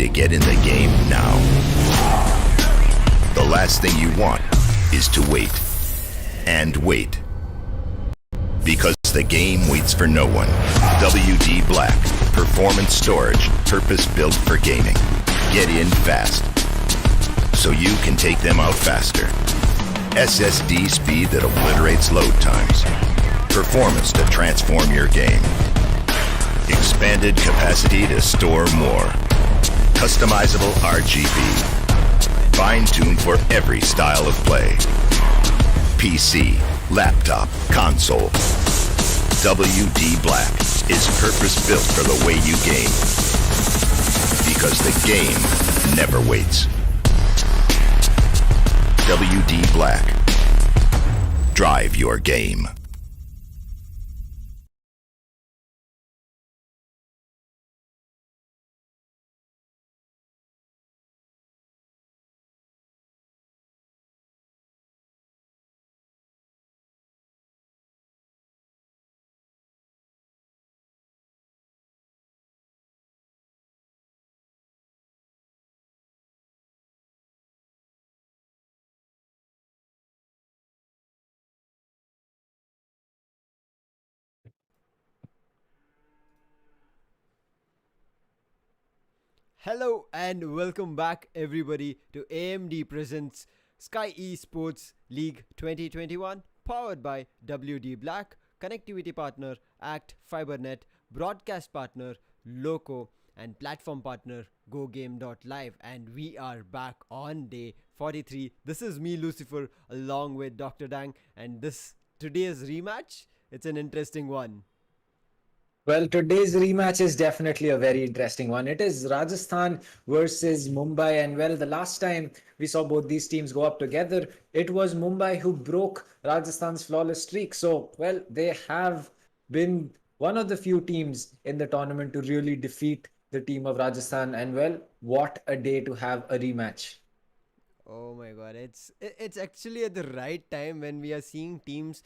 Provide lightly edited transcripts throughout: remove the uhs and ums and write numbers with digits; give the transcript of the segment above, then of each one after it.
to get in the game now. The last thing you want is to wait and wait. Because the game waits for no one. WD Black, performance storage, purpose-built for gaming. Get in fast, so you can take them out faster. SSD speed that obliterates load times. Performance to transform your game. Expanded capacity to store more. Customizable RGB. Fine-tuned for every style of play. PC, laptop, console. WD Black is purpose-built for the way you game. Because the game never waits. WD Black. Drive your game. Hello and welcome back everybody to AMD presents Skyesports League 2021 powered by WD Black, connectivity partner Act FiberNet, broadcast partner Loco and platform partner GoGame.Live, and we are back on day 43. This is me Lucifer along with Dr. Dang, and today's rematch, it's an interesting one. Well, today's rematch is definitely a very interesting one. It is Rajasthan versus Mumbai. And well, the last time we saw both these teams go up together, it was Mumbai who broke Rajasthan's flawless streak. So, well, they have been one of the few teams in the tournament to really defeat the team of Rajasthan. And well, what a day to have a rematch. Oh my god, it's actually at the right time when we are seeing teams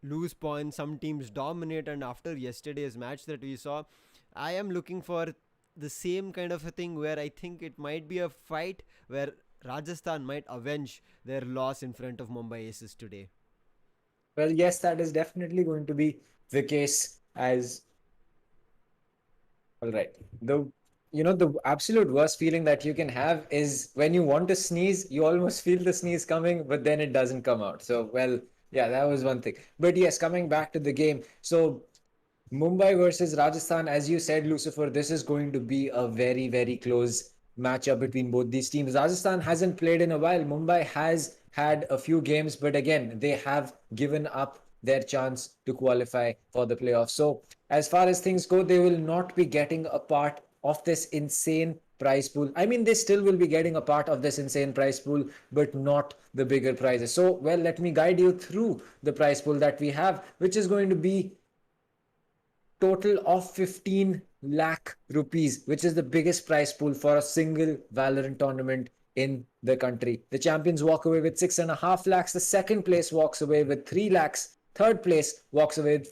lose points, some teams dominate, and after yesterday's match that we saw, I am looking for the same kind of a thing where I think it might be a fight where Rajasthan might avenge their loss in front of Mumbai Aces today. Well, yes, that is definitely going to be the case as all right. The absolute worst feeling that you can have is when you want to sneeze, you almost feel the sneeze coming, but then it doesn't come out. So, well, yeah, that was one thing. But yes, coming back to the game. So, Mumbai versus Rajasthan, as you said, Lucifer, this is going to be a very, very close matchup between both these teams. Rajasthan hasn't played in a while. Mumbai has had a few games, but again, they have given up their chance to qualify for the playoffs. So, as far as things go, they will not be getting a part of this insane prize pool. I mean, they still will be getting a part of this insane prize pool, but not the bigger prizes. So, well, let me guide you through the prize pool that we have, which is going to be total of 15 lakh rupees, which is the biggest prize pool for a single Valorant tournament in the country. The champions walk away with 6.5 lakhs. The second place walks away with 3 lakhs. Third place walks away with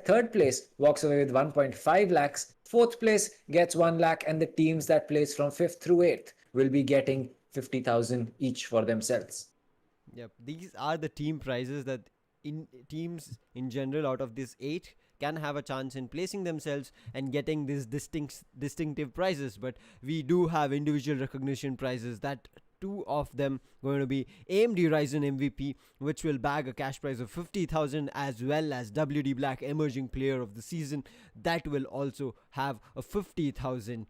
third place walks away with 1.5 lakhs. Fourth place gets 1 lakh, and the teams that place from 5th through 8th will be getting 50,000 each for themselves. Yep, these are the team prizes that teams in general out of these 8 can have a chance in placing themselves and getting these distinctive prizes. But we do have individual recognition prizes, that 2 of them going to be AMD Ryzen MVP, which will bag a cash prize of 50,000, as well as WD Black Emerging Player of the Season, that will also have a 50,000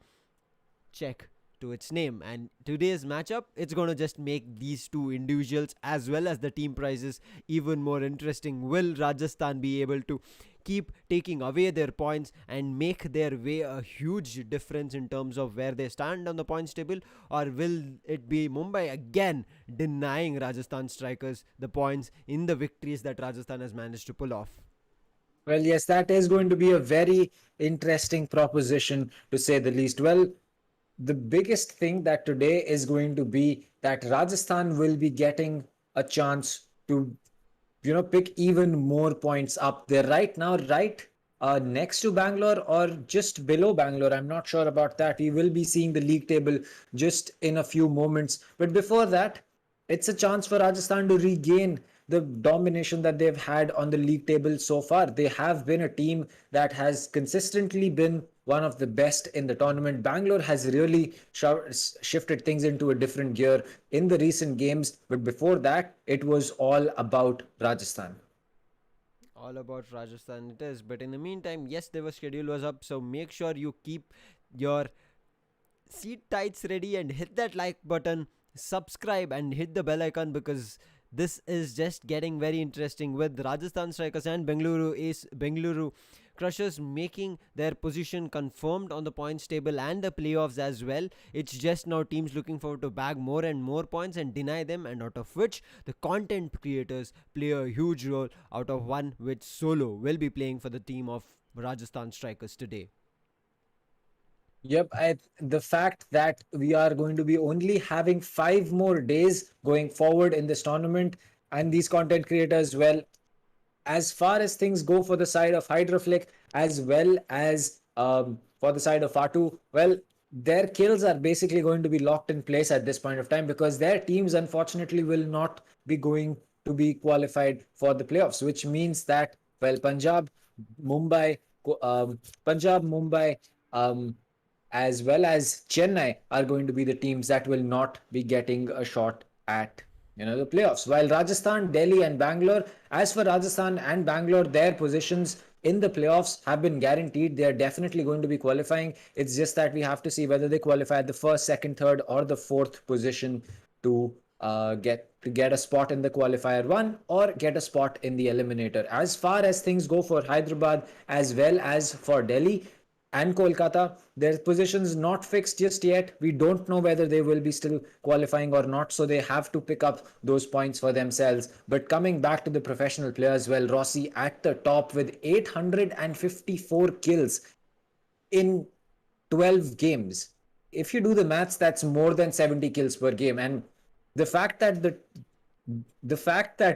check to its name. And today's matchup, it's going to just make these 2 individuals as well as the team prizes even more interesting. Will Rajasthan be able to keep taking away their points and make their way a huge difference in terms of where they stand on the points table, or will it be Mumbai again denying Rajasthan strikers the points in the victories that Rajasthan has managed to pull off? Well, yes, that is going to be a very interesting proposition, to say the least. Well, the biggest thing that today is going to be that Rajasthan will be getting a chance to, pick even more points up. They're right now right next to Bangalore or just below Bangalore. I'm not sure about that. We will be seeing the league table just in a few moments. But before that, it's a chance for Rajasthan to regain the domination that they've had on the league table so far. They have been a team that has consistently been one of the best in the tournament. Bangalore has really shifted things into a different gear in the recent games, but before that, it was all about Rajasthan. All about Rajasthan it is. But in the meantime, yes, their schedule was up. So make sure you keep your seat tights ready and hit that like button, subscribe and hit the bell icon, because this is just getting very interesting with Rajasthan Strikers and Bengaluru Crushers making their position confirmed on the points table and the playoffs as well. It's just now teams looking forward to bag more and more points and deny them, and out of which the content creators play a huge role, out of one which Solo will be playing for the team of Rajasthan Strikers today. Yep, the fact that we are going to be only having 5 more days going forward in this tournament, and these content creators, well, as far as things go for the side of Hydroflick as well as for the side of Fatu, well, their kills are basically going to be locked in place at this point of time because their teams unfortunately will not be going to be qualified for the playoffs, which means that, well, Mumbai, Mumbai, um, as well as Chennai are going to be the teams that will not be getting a shot at the playoffs. While Rajasthan, Delhi, and Bangalore, as for Rajasthan and Bangalore, their positions in the playoffs have been guaranteed. They are definitely going to be qualifying. It's just that we have to see whether they qualify at the first, second, third, or the fourth position to get a spot in the qualifier one or get a spot in the eliminator. As far as things go for Hyderabad as well as for Delhi and Kolkata, their positions not fixed just yet. We don't know whether they will be still qualifying or not, so they have to pick up those points for themselves. But coming back to the professional players, well, Rossi at the top with 854 kills in 12 games. If you do the maths, that's more than 70 kills per game. And the fact that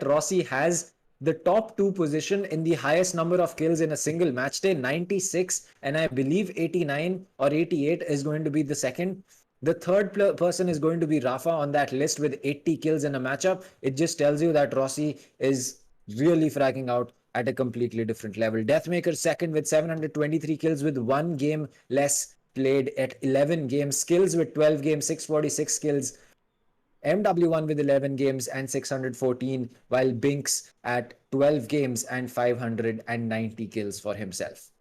Rossi has the top two position in the highest number of kills in a single match day, 96, and I believe 89 or 88 is going to be the second. The third person is going to be Rafa on that list with 80 kills in a matchup. It just tells you that Rossi is really fragging out at a completely different level. Deathmaker second with 723 kills with one game less played at 11 games. Skills with 12 games, 646 kills. MW1 with 11 games and 614, while Binks at 12 games and 590 kills for himself.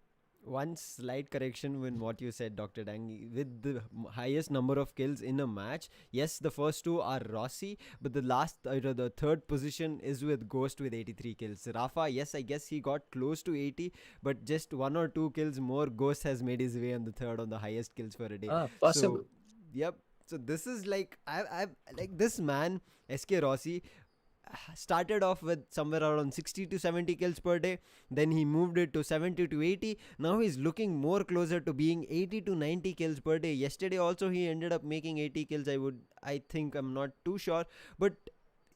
One slight correction in what you said, Dr. Dang. With the highest number of kills in a match, yes, the first two are Rossi, but the third position is with Ghost with 83 kills. Rafa, yes, I guess he got close to 80, but just one or two kills more. Ghost has made his way on the third on the highest kills for a day. Possible. So, yep. So this is like I've like this man SK Rossi started off with somewhere around 60 to 70 kills per day, then he moved it to 70 to 80. Now he's looking more closer to being 80 to 90 kills per day. Yesterday also he ended up making 80 kills. I think, I'm not too sure, but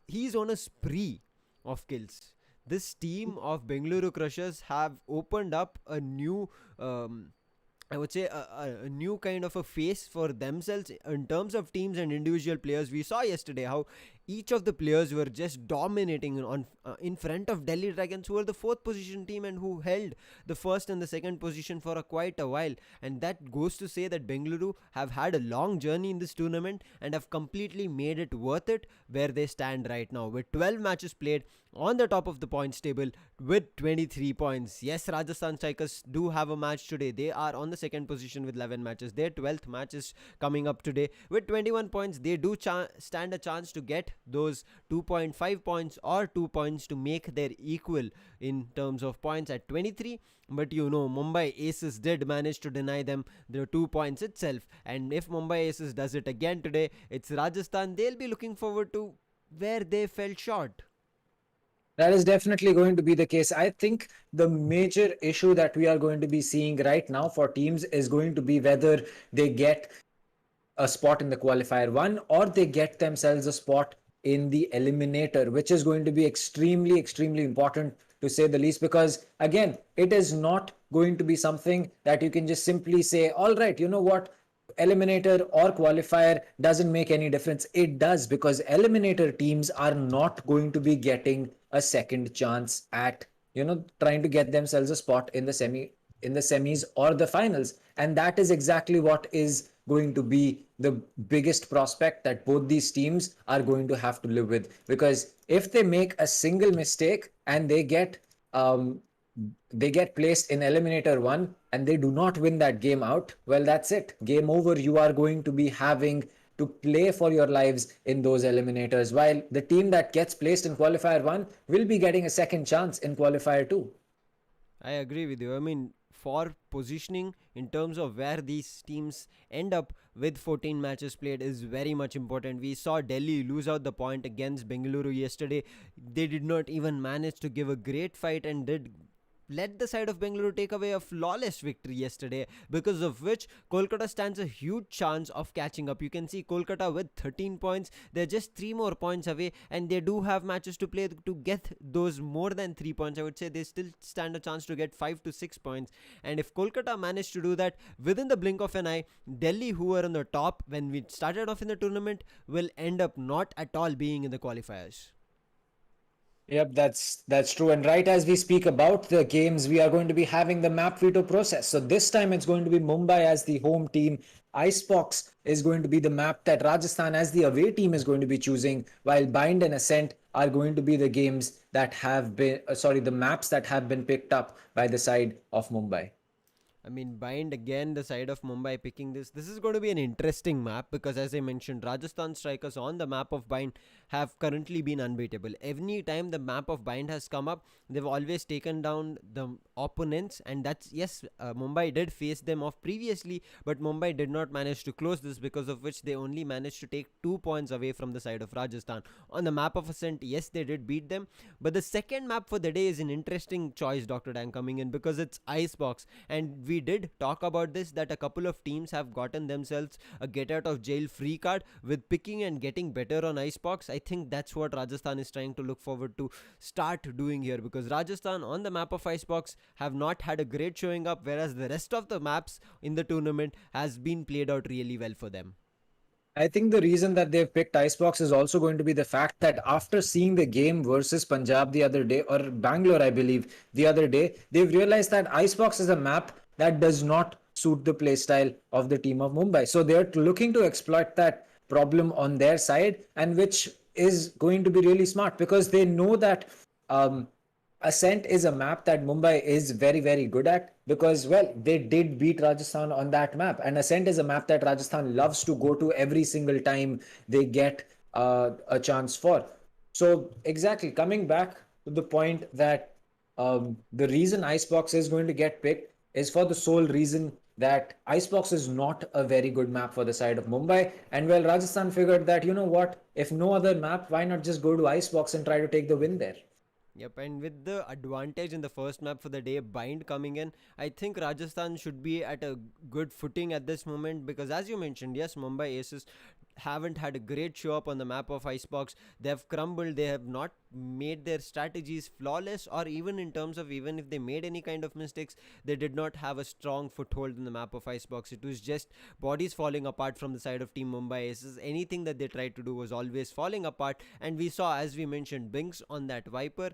he's on a spree of kills. This team of Bengaluru Crushers have opened up a new I would say a new kind of a face for themselves in terms of teams and individual players. We saw yesterday how each of the players were just dominating in front of Delhi Dragons, who were the fourth position team and who held the first and the second position for quite a while. And that goes to say that Bengaluru have had a long journey in this tournament and have completely made it worth it where they stand right now, with 12 matches played, on the top of the points table with 23 points. Yes, Rajasthan Strikers do have a match today. They are on the second position with 11 matches. Their 12th match is coming up today with 21 points. They do stand a chance to get those 2.5 points or 2 points to make their equal in terms of points at 23. But Mumbai Aces did manage to deny them the 2 points itself. And if Mumbai Aces does it again today, it's Rajasthan. They'll be looking forward to where they fell short. That is definitely going to be the case. I think the major issue that we are going to be seeing right now for teams is going to be whether they get a spot in the qualifier one or they get themselves a spot in the eliminator, which is going to be extremely, extremely important to say the least, because again, it is not going to be something that you can just simply say, all right, you know what, eliminator or qualifier doesn't make any difference. It does, because eliminator teams are not going to be getting a second chance at, trying to get themselves a spot in the semis or the finals. And that is exactly what is going to be the biggest prospect that both these teams are going to have to live with. Because if they make a single mistake and um, they get placed in eliminator one and they do not win that game out, well, that's it. Game over. You are going to be having to play for your lives in those eliminators, while the team that gets placed in qualifier one will be getting a second chance in qualifier two. I agree with you. I mean, for positioning in terms of where these teams end up with 14 matches played is very much important. We saw Delhi lose out the point against Bengaluru yesterday. They did not even manage to give a great fight and did let the side of Bengaluru take away a flawless victory yesterday, because of which Kolkata stands a huge chance of catching up. You can see Kolkata with 13 points. They're just 3 more points away, and they do have matches to play to get those more than 3 points. I would say they still stand a chance to get 5 to 6 points. And if Kolkata managed to do that within the blink of an eye, Delhi, who were on the top when we started off in the tournament, will end up not at all being in the qualifiers. Yep, that's true. And right as we speak about the games, we are going to be having the map veto process. So this time it's going to be Mumbai as the home team. Icebox is going to be the map that Rajasthan as the away team is going to be choosing, while Bind and Ascent are going to be the games that have been, the maps that have been picked up by the side of Mumbai. I mean, Bind again, the side of Mumbai picking this. This is going to be an interesting map because, as I mentioned, Rajasthan strikers on the map of Bind have currently been unbeatable. Every time the map of Bind has come up, they've always taken down the opponents, and that's, yes, Mumbai did face them off previously, but Mumbai did not manage to close this, because of which they only managed to take 2 points away from the side of Rajasthan. On the map of Ascent, yes, they did beat them, but the second map for the day is an interesting choice, Dr. Dan, coming in, because it's Icebox, and we did talk about this, that a couple of teams have gotten themselves a get out of jail free card with picking and getting better on Icebox. I think that's what Rajasthan is trying to look forward to start doing here, because Rajasthan on the map of Icebox have not had a great showing up, whereas the rest of the maps in the tournament has been played out really well for them. I think the reason that they've picked Icebox is also going to be the fact that after seeing the game versus Punjab the other day, or Bangalore, I believe, the other day, they've realized that Icebox is a map that does not suit the playstyle of the team of Mumbai. So they're looking to exploit that problem on their side, and which is going to be really smart, because they know that Ascent is a map that Mumbai is very, very good at, because, well, they did beat Rajasthan on that map. And Ascent is a map that Rajasthan loves to go to every single time they get a chance for. So, exactly, coming back to the point that the reason Icebox is going to get picked is for the sole reason that Icebox is not a very good map for the side of Mumbai. And, well, Rajasthan figured that, you know what, if no other map, why not just go to Icebox and try to take the win there? Yep, and with the advantage in the first map for the day, Bind coming in, I think Rajasthan should be at a good footing at this moment, because, as you mentioned, yes, Mumbai Aces haven't had a great show up on the map of Icebox. They have crumbled, they have not made their strategies flawless, or even in terms of, even if they made any kind of mistakes, they did not have a strong foothold in the map of Icebox. It was just bodies falling apart from the side of Team Mumbai Aces. Anything that they tried to do was always falling apart, and we saw, as we mentioned, Binks on that Viper.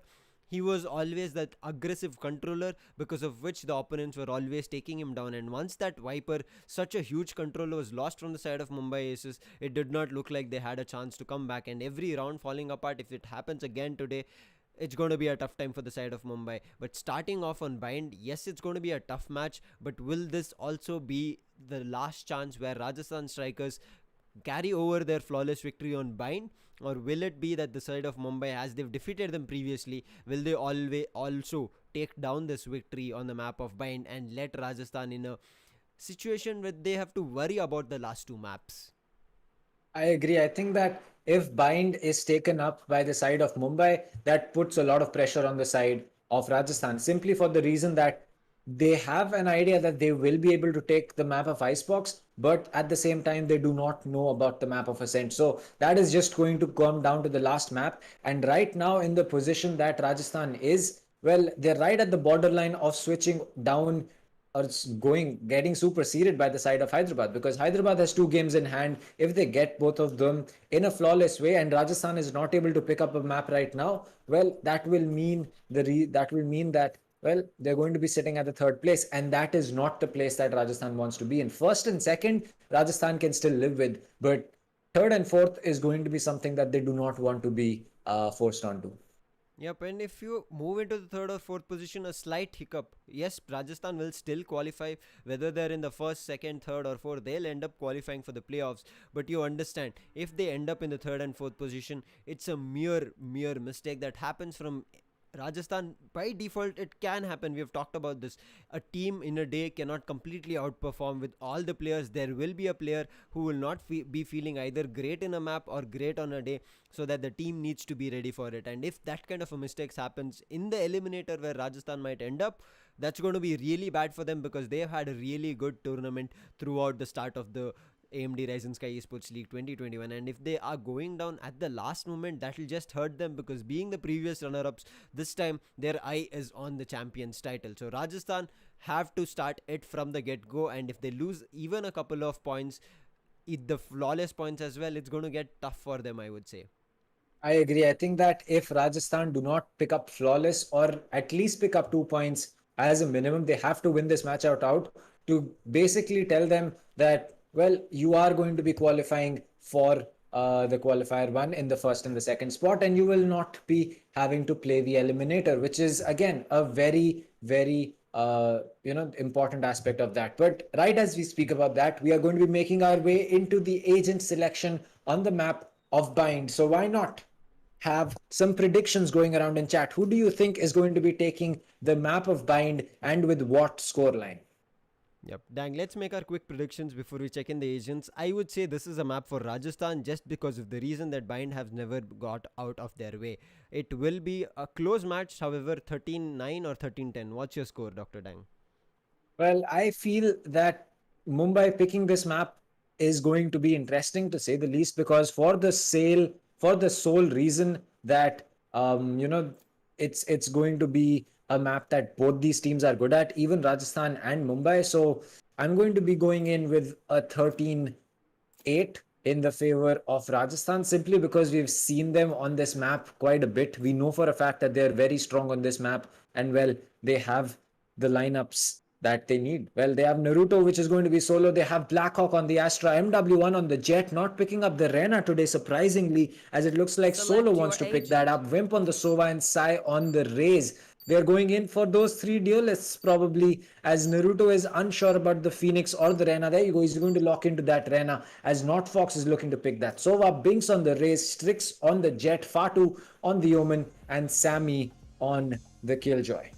He was always that aggressive controller, because of which the opponents were always taking him down. And once that Viper, such a huge controller, was lost from the side of Mumbai Aces, it did not look like they had a chance to come back. And every round falling apart, if it happens again today, it's going to be a tough time for the side of Mumbai. But starting off on Bind, yes, it's going to be a tough match, but will this also be the last chance where Rajasthan strikers carry over their flawless victory on Bind? Or will it be that the side of Mumbai, as they've defeated them previously, will they always also take down this victory on the map of Bind and let Rajasthan in a situation where they have to worry about the last two maps? I agree. I think that if Bind is taken up by the side of Mumbai, that puts a lot of pressure on the side of Rajasthan, simply for the reason that they have an idea that they will be able to take the map of Icebox, but at the same time, they do not know about the map of Ascent. So that is just going to come down to the last map. And right now, in the position that Rajasthan is, well, they're right at the borderline of switching down or getting superseded by the side of Hyderabad, because Hyderabad has 2 games in hand. If they get both of them in a flawless way, and Rajasthan is not able to pick up a map right now, well, that will mean that well, they're going to be sitting at the third place, and that is not the place that Rajasthan wants to be in. First and second, Rajasthan can still live with, but third and fourth is going to be something that they do not want to be forced onto. Yep, and if you move into the third or fourth position, a slight hiccup. Yes, Rajasthan will still qualify, whether they're in the first, second, third, or fourth, they'll end up qualifying for the playoffs. But you understand, if they end up in the third and fourth position, it's a mere mistake that happens from Rajasthan. By default, it can happen. We have talked about this. A team in a day cannot completely outperform with all the players. There will be a player who will not be feeling either great in a map or great on a day, so that the team needs to be ready for it. And if that kind of a mistake happens in the eliminator where Rajasthan might end up, that's going to be really bad for them, because they have had a really good tournament throughout the start of the AMD Ryzen Skyesports League 2021, and if they are going down at the last moment, that will just hurt them, because being the previous runner-ups, this time their eye is on the champions title. So Rajasthan have to start it from the get-go, and if they lose even a couple of points, the flawless points as well, it's going to get tough for them, I would say. I agree. I think that if Rajasthan do not pick up flawless, or at least pick up 2 points as a minimum, they have to win this match out to basically tell them that, well, you are going to be qualifying for the qualifier one in the first and the second spot, and you will not be having to play the eliminator, which is again a very important aspect of that. But right as we speak about that, we are going to be making our way into the agent selection on the map of Bind. So why not have some predictions going around in chat? Who do you think is going to be taking the map of Bind, and with what scoreline? Yep, dang, let's make our quick predictions before we check in the agents. I would say this is a map for Rajasthan, just because of the reason that Bind have never got out of their way. It will be a close match, however, 13-9 or 13-10. What's your score, Dr. Dang? Well, I feel that Mumbai picking this map is going to be interesting, to say the least, because for the sole reason that it's going to be a map that both these teams are good at, even Rajasthan and Mumbai. So I'm going to be going in with a 13-8 in the favor of Rajasthan, simply because we've seen them on this map quite a bit. We know for a fact that they're very strong on this map, and well, they have the lineups that they need. Well, they have Naruto, which is going to be solo. They have Blackhawk on the Astra, MW1 on the Jet, not picking up the Rena today, surprisingly, as it looks like Solo wants to pick that up. Wimp on the Sova and Sai on the Raze. They're going in for those 3 duelists probably, as Naruto is unsure about the Phoenix or the Rena. There you go, he's going to lock into that Rena, as Not Fox is looking to pick that Sova. Binks on the Raze, Strix on the Jet, Fatu on the Omen, and Sammy on the Killjoy.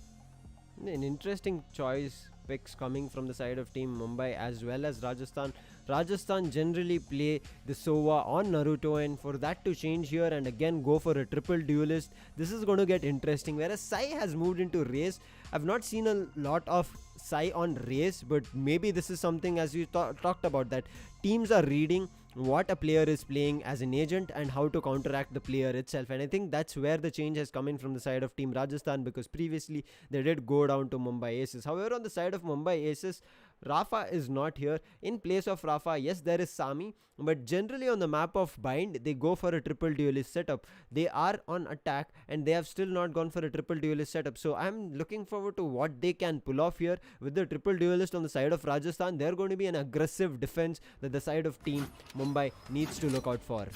An interesting choice picks coming from the side of Team Mumbai as well as Rajasthan. Rajasthan generally play the Sova on Naruto, and for that to change here and again go for a triple duelist, this is going to get interesting. Whereas Sai has moved into Raze, I've not seen a lot of Sai on Raze, but maybe this is something, as you talked about, that teams are reading what a player is playing as an agent and how to counteract the player itself. And I think that's where the change has come in from the side of Team Rajasthan, because previously they did go down to Mumbai Aces. However, on the side of Mumbai Aces, Rafa is not here. In place of Rafa, yes, there is Sami, but generally on the map of Bind, they go for a triple duelist setup. They are on attack and they have still not gone for a triple duelist setup. So I'm looking forward to what they can pull off here with the triple duelist on the side of Rajasthan. They're going to be an aggressive defense that the side of Team Mumbai needs to look out for.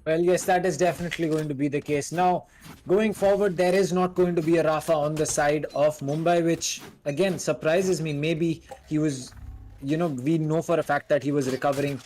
Well, yes, that is definitely going to be the case. Now, going forward, there is not going to be a Rafa on the side of Mumbai, which again surprises me. Maybe he was, we know for a fact that he was recovering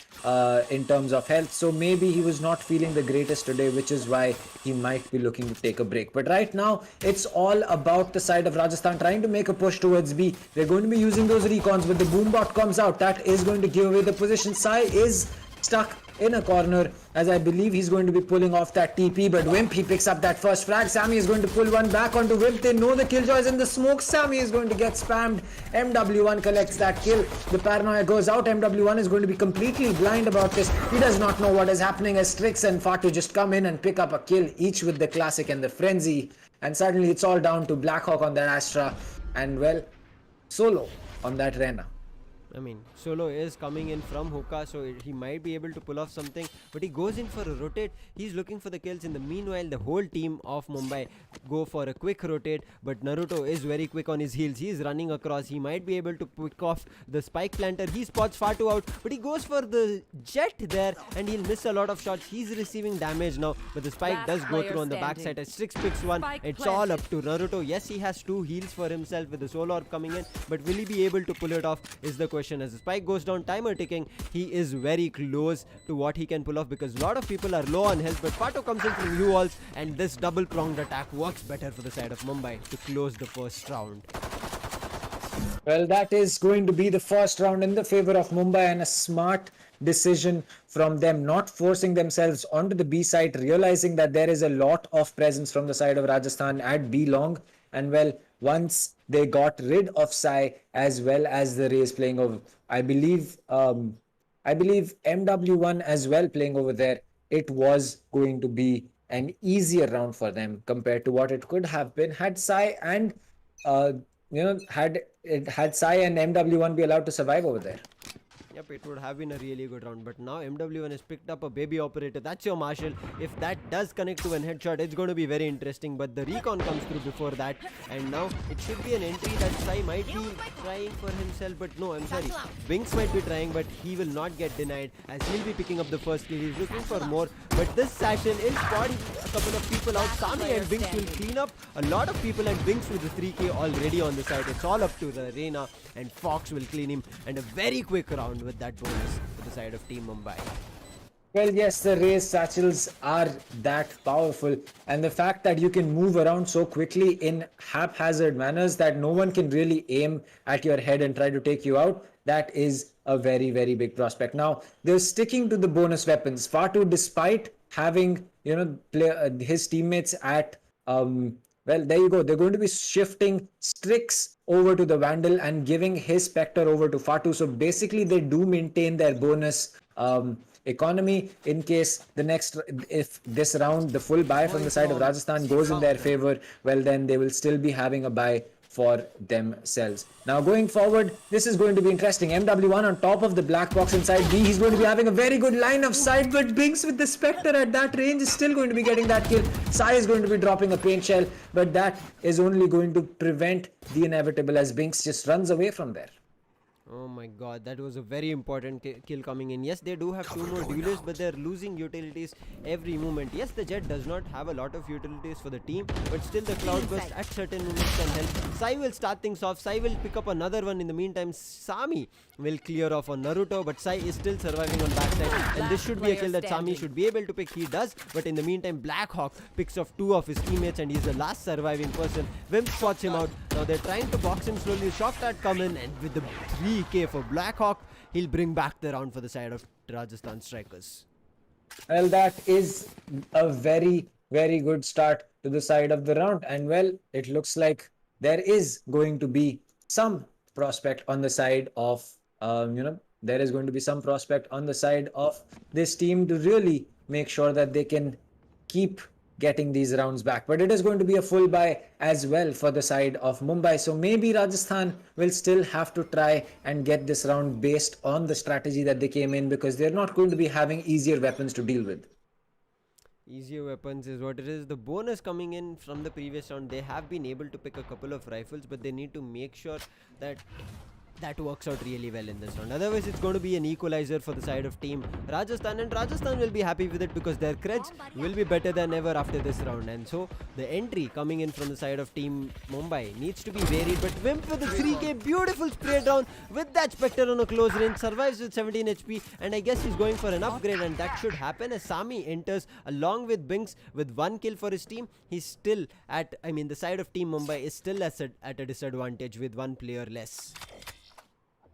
in terms of health. So maybe he was not feeling the greatest today, which is why he might be looking to take a break. But right now, it's all about the side of Rajasthan trying to make a push towards B. They're going to be using those recons. When the boombot comes out, that is going to give away the position. Sai is stuck in a corner, as I believe he's going to be pulling off that TP, but Wimp, he picks up that first frag. Sammy is going to pull one back onto Wimp. They know the Killjoy is in the smoke. Sammy is going to get spammed. MW1 collects that kill. The paranoia goes out. MW1 is going to be completely blind about this. He does not know what is happening, as Strix and Fatu just come in and pick up a kill, each with the classic and the frenzy. and suddenly it's all down to Blackhawk on that Astra, and well, Solo on that Rena. I mean, Solo is coming in from hookah, so he might be able to pull off something, but he goes in for a rotate. He's looking for the kills. In the meanwhile, the whole team of Mumbai go for a quick rotate, but Naruto is very quick on his heels. He's running across. He might be able to pick off the spike planter. He spots Fatu out, but he goes for the jet there, and he'll miss a lot of shots. He's receiving damage now, but the spike does go through on the backside as 6 picks 1. It's all up to Naruto. Yes, he has 2 heals for himself with the Soul Orb coming in, but will he be able to pull it off is the question. As the spike goes down, timer ticking, he is very close to what he can pull off because a lot of people are low on health, but Pato comes in from U-Walls, and this double pronged attack works better for the side of Mumbai to close the first round. Well, that is going to be the first round in the favor of Mumbai, and a smart decision from them, not forcing themselves onto the B side, realizing that there is a lot of presence from the side of Rajasthan at B long. And well, once they got rid of Sai as well as the Rays playing over, I believe MW1 as well playing over there, it was going to be an easier round for them compared to what it could have been had Sai and had Sai and MW1 be allowed to survive over there. Yep, it would have been a really good round, but now MW1 has picked up a baby operator. That's your Marshall. If that does connect to an headshot, it's going to be very interesting, but the recon comes through before that, and now it should be an entry that Sai might be trying for himself, but no, I'm sorry. Binks might be trying, but he will not get denied as he'll be picking up the first kill. He's looking for more, but this Satchel is spotting a couple of people out. Sami and Binks will clean up a lot of people, and Binks with the 3k already on the side. It's all up to the Reina, and Fox will clean him, and a very quick round with that bonus to the side of Team Mumbai. Well, yes, the Rays satchels are that powerful, and the fact that you can move around so quickly in haphazard manners that no one can really aim at your head and try to take you out, that is a very, very big prospect. Now, they're sticking to the bonus weapons. Fatu, despite having, his teammates at, well, there you go. They're going to be shifting Strix over to the Vandal and giving his Spectre over to Fatu. So basically, they do maintain their bonus economy in case if this round, the full buy from the side of Rajasthan goes in their favor, well, then they will still be having a buy for themselves. Now going forward, this is going to be interesting. MW1 on top of the black box inside B. He's going to be having a very good line of sight, but Binks with the Spectre at that range is still going to be getting that kill. Sai is going to be dropping a paint shell, but that is only going to prevent the inevitable as Binks just runs away from there. Oh my god, that was a very important kill coming in. Yes, they do have 2 more duelists, but they're losing utilities every moment. Yes, the Jet does not have a lot of utilities for the team, but still the Cloudburst at certain moments can help. Sai will start things off. Sai will pick up another one. In the meantime, Sami will clear off on Naruto, but Sai is still surviving on backside, and this should be a kill that Sami should be able to pick. He does, but in the meantime, Blackhawk picks off 2 of his teammates, and he's the last surviving person. Wimp spots him out. Now they're trying to box him slowly. Shock that come in, and with the 3k for Blackhawk, he'll bring back the round for the side of Rajasthan Strikers. Well, that is a very, very good start to the side of the round, and well, it looks like there is going to be some prospect on the side of there is going to be some prospect on the side of this team to really make sure that they can keep getting these rounds back. But it is going to be a full buy as well for the side of Mumbai. So maybe Rajasthan will still have to try and get this round based on the strategy that they came in, because they're not going to be having easier weapons to deal with. Easier weapons is what it is. The bonus coming in from the previous round, they have been able to pick a couple of rifles, but they need to make sure that works out really well in this round. Otherwise, it's going to be an equalizer for the side of Team Rajasthan, and Rajasthan will be happy with it because their creds will be better than ever after this round. And so the entry coming in from the side of Team Mumbai needs to be varied, but Wimp with the 3k, beautiful spray down with that Spectre on a close range, survives with 17 HP, and I guess he's going for an upgrade, and that should happen as Sami enters along with Binks with 1 kill for his team. He's still at, the side of Team Mumbai is still at a disadvantage with 1 player less.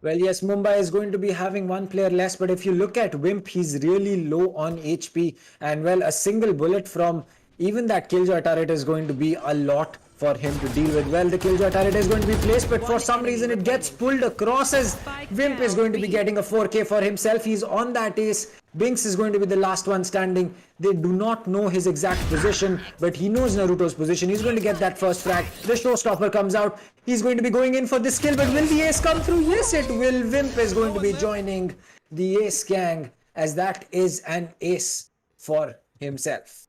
Well, yes, Mumbai is going to be having 1 player less, but if you look at Wimp, he's really low on HP, and well, a single bullet from even that Killjoy turret is going to be a lot for him to deal with. Well, the Killjoy turret is going to be placed, but for some reason it gets pulled across as Wimp is going to be getting a 4k for himself. He's on that ace. Binks is going to be the last one standing. They do not know his exact position, but he knows Naruto's position. He's going to get that first frag. The showstopper comes out. He's going to be going in for this kill, but will the ace come through? Yes, it will. Wimp is going to be joining the ace gang, as that is an ace for himself.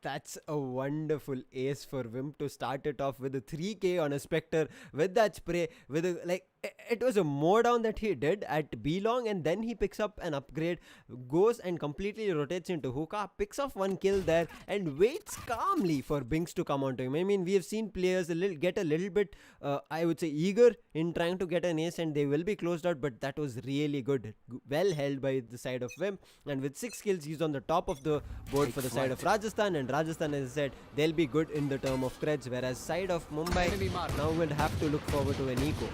That's a wonderful ace for Wimp to start it off with a 3k on a Spectre with that spray. With a, like, it was a mow down that he did at B long, and then he picks up an upgrade, goes and completely rotates into hookah, picks off one kill there, and waits calmly for Binks to come onto him. I mean, we have seen players get a little bit, I would say, eager in trying to get an ace, and they will be closed out, but that was really good. Well held by the side of Wimp, and with 6 kills, he's on the top of the board for the side of Rajasthan, and Rajasthan, as I said, they'll be good in the term of creds, whereas side of Mumbai now will have to look forward to an eco.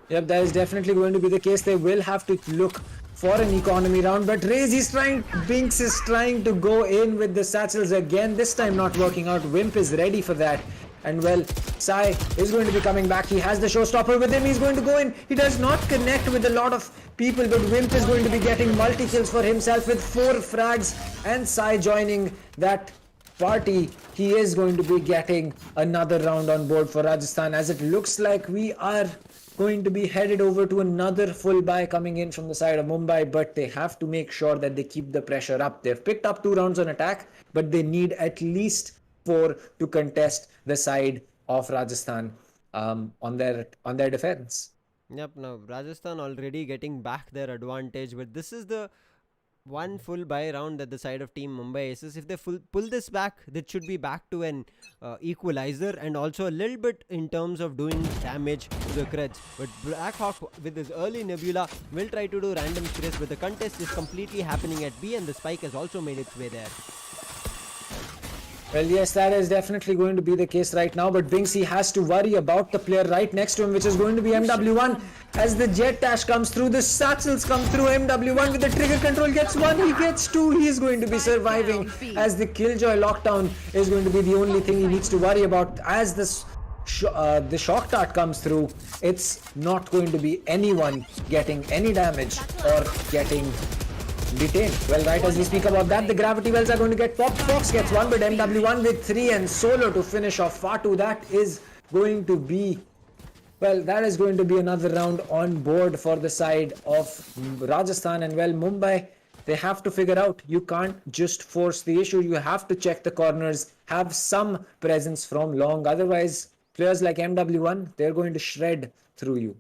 Yep, that is definitely going to be the case. They will have to look for an economy round, but Binks is trying to go in with the satchels again, this time not working out. Wimp is ready for that. And well, Sai is going to be coming back. He has the showstopper with him. He's going to go in. He does not connect with a lot of people, but Wimp is going to be getting multi-kills for himself with 4 frags, and Sai joining that party. He is going to be getting another round on board for Rajasthan, as it looks like we are going to be headed over to another full buy coming in from the side of Mumbai, but they have to make sure that they keep the pressure up. They've picked up 2 rounds on attack, but they need at least 4 to contest the side of Rajasthan on their defense. Yep, now Rajasthan already getting back their advantage, but this is the one full buy round that the side of Team Mumbai Aces. If they pull this back, that should be back to an equalizer, and also a little bit in terms of doing damage to the creds. But Blackhawk with his early Nebula will try to do random sprays, but the contest is completely happening at B, and the spike has also made its way there. Well, yes, that is definitely going to be the case right now, but Binksy has to worry about the player right next to him, which is going to be MW1. As the Jet Dash comes through, the satchels come through, MW1 with the trigger control gets 1, he gets 2, he is going to be surviving, as the Killjoy lockdown is going to be the only thing he needs to worry about. As this the shock dart comes through, it's not going to be anyone getting any damage or getting detained. Well, right as we speak about that, the gravity wells are going to get popped. Fox gets 1, but MW1 with 3 and solo to finish off Fatu. That is going to be, well, that is going to be another round on board for the side of Rajasthan. And well, Mumbai, they have to figure out, you can't just force the issue. You have to check the corners, have some presence from long. Otherwise, players like MW1, they're going to shred through you.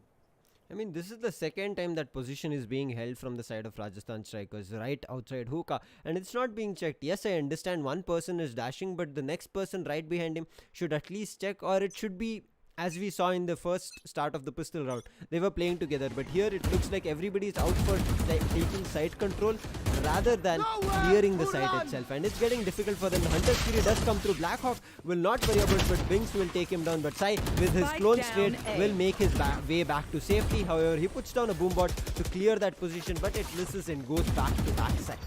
I mean, this is the second time that position is being held from the side of Rajasthan strikers, right outside hookah, and it's not being checked. Yes, I understand one person is dashing, but the next person right behind him should at least check, or it should be, as we saw in the first start of the pistol round, they were playing together, but here it looks like everybody is out for taking side control rather than clearing the site itself, and it's getting difficult for them. The Hunter's Fury does come through. Blackhawk will not worry about it, but Binks will take him down, but Sai with his clone straight will make his way back to safety. However, he puts down a boombot to clear that position, but it misses and goes back to backside.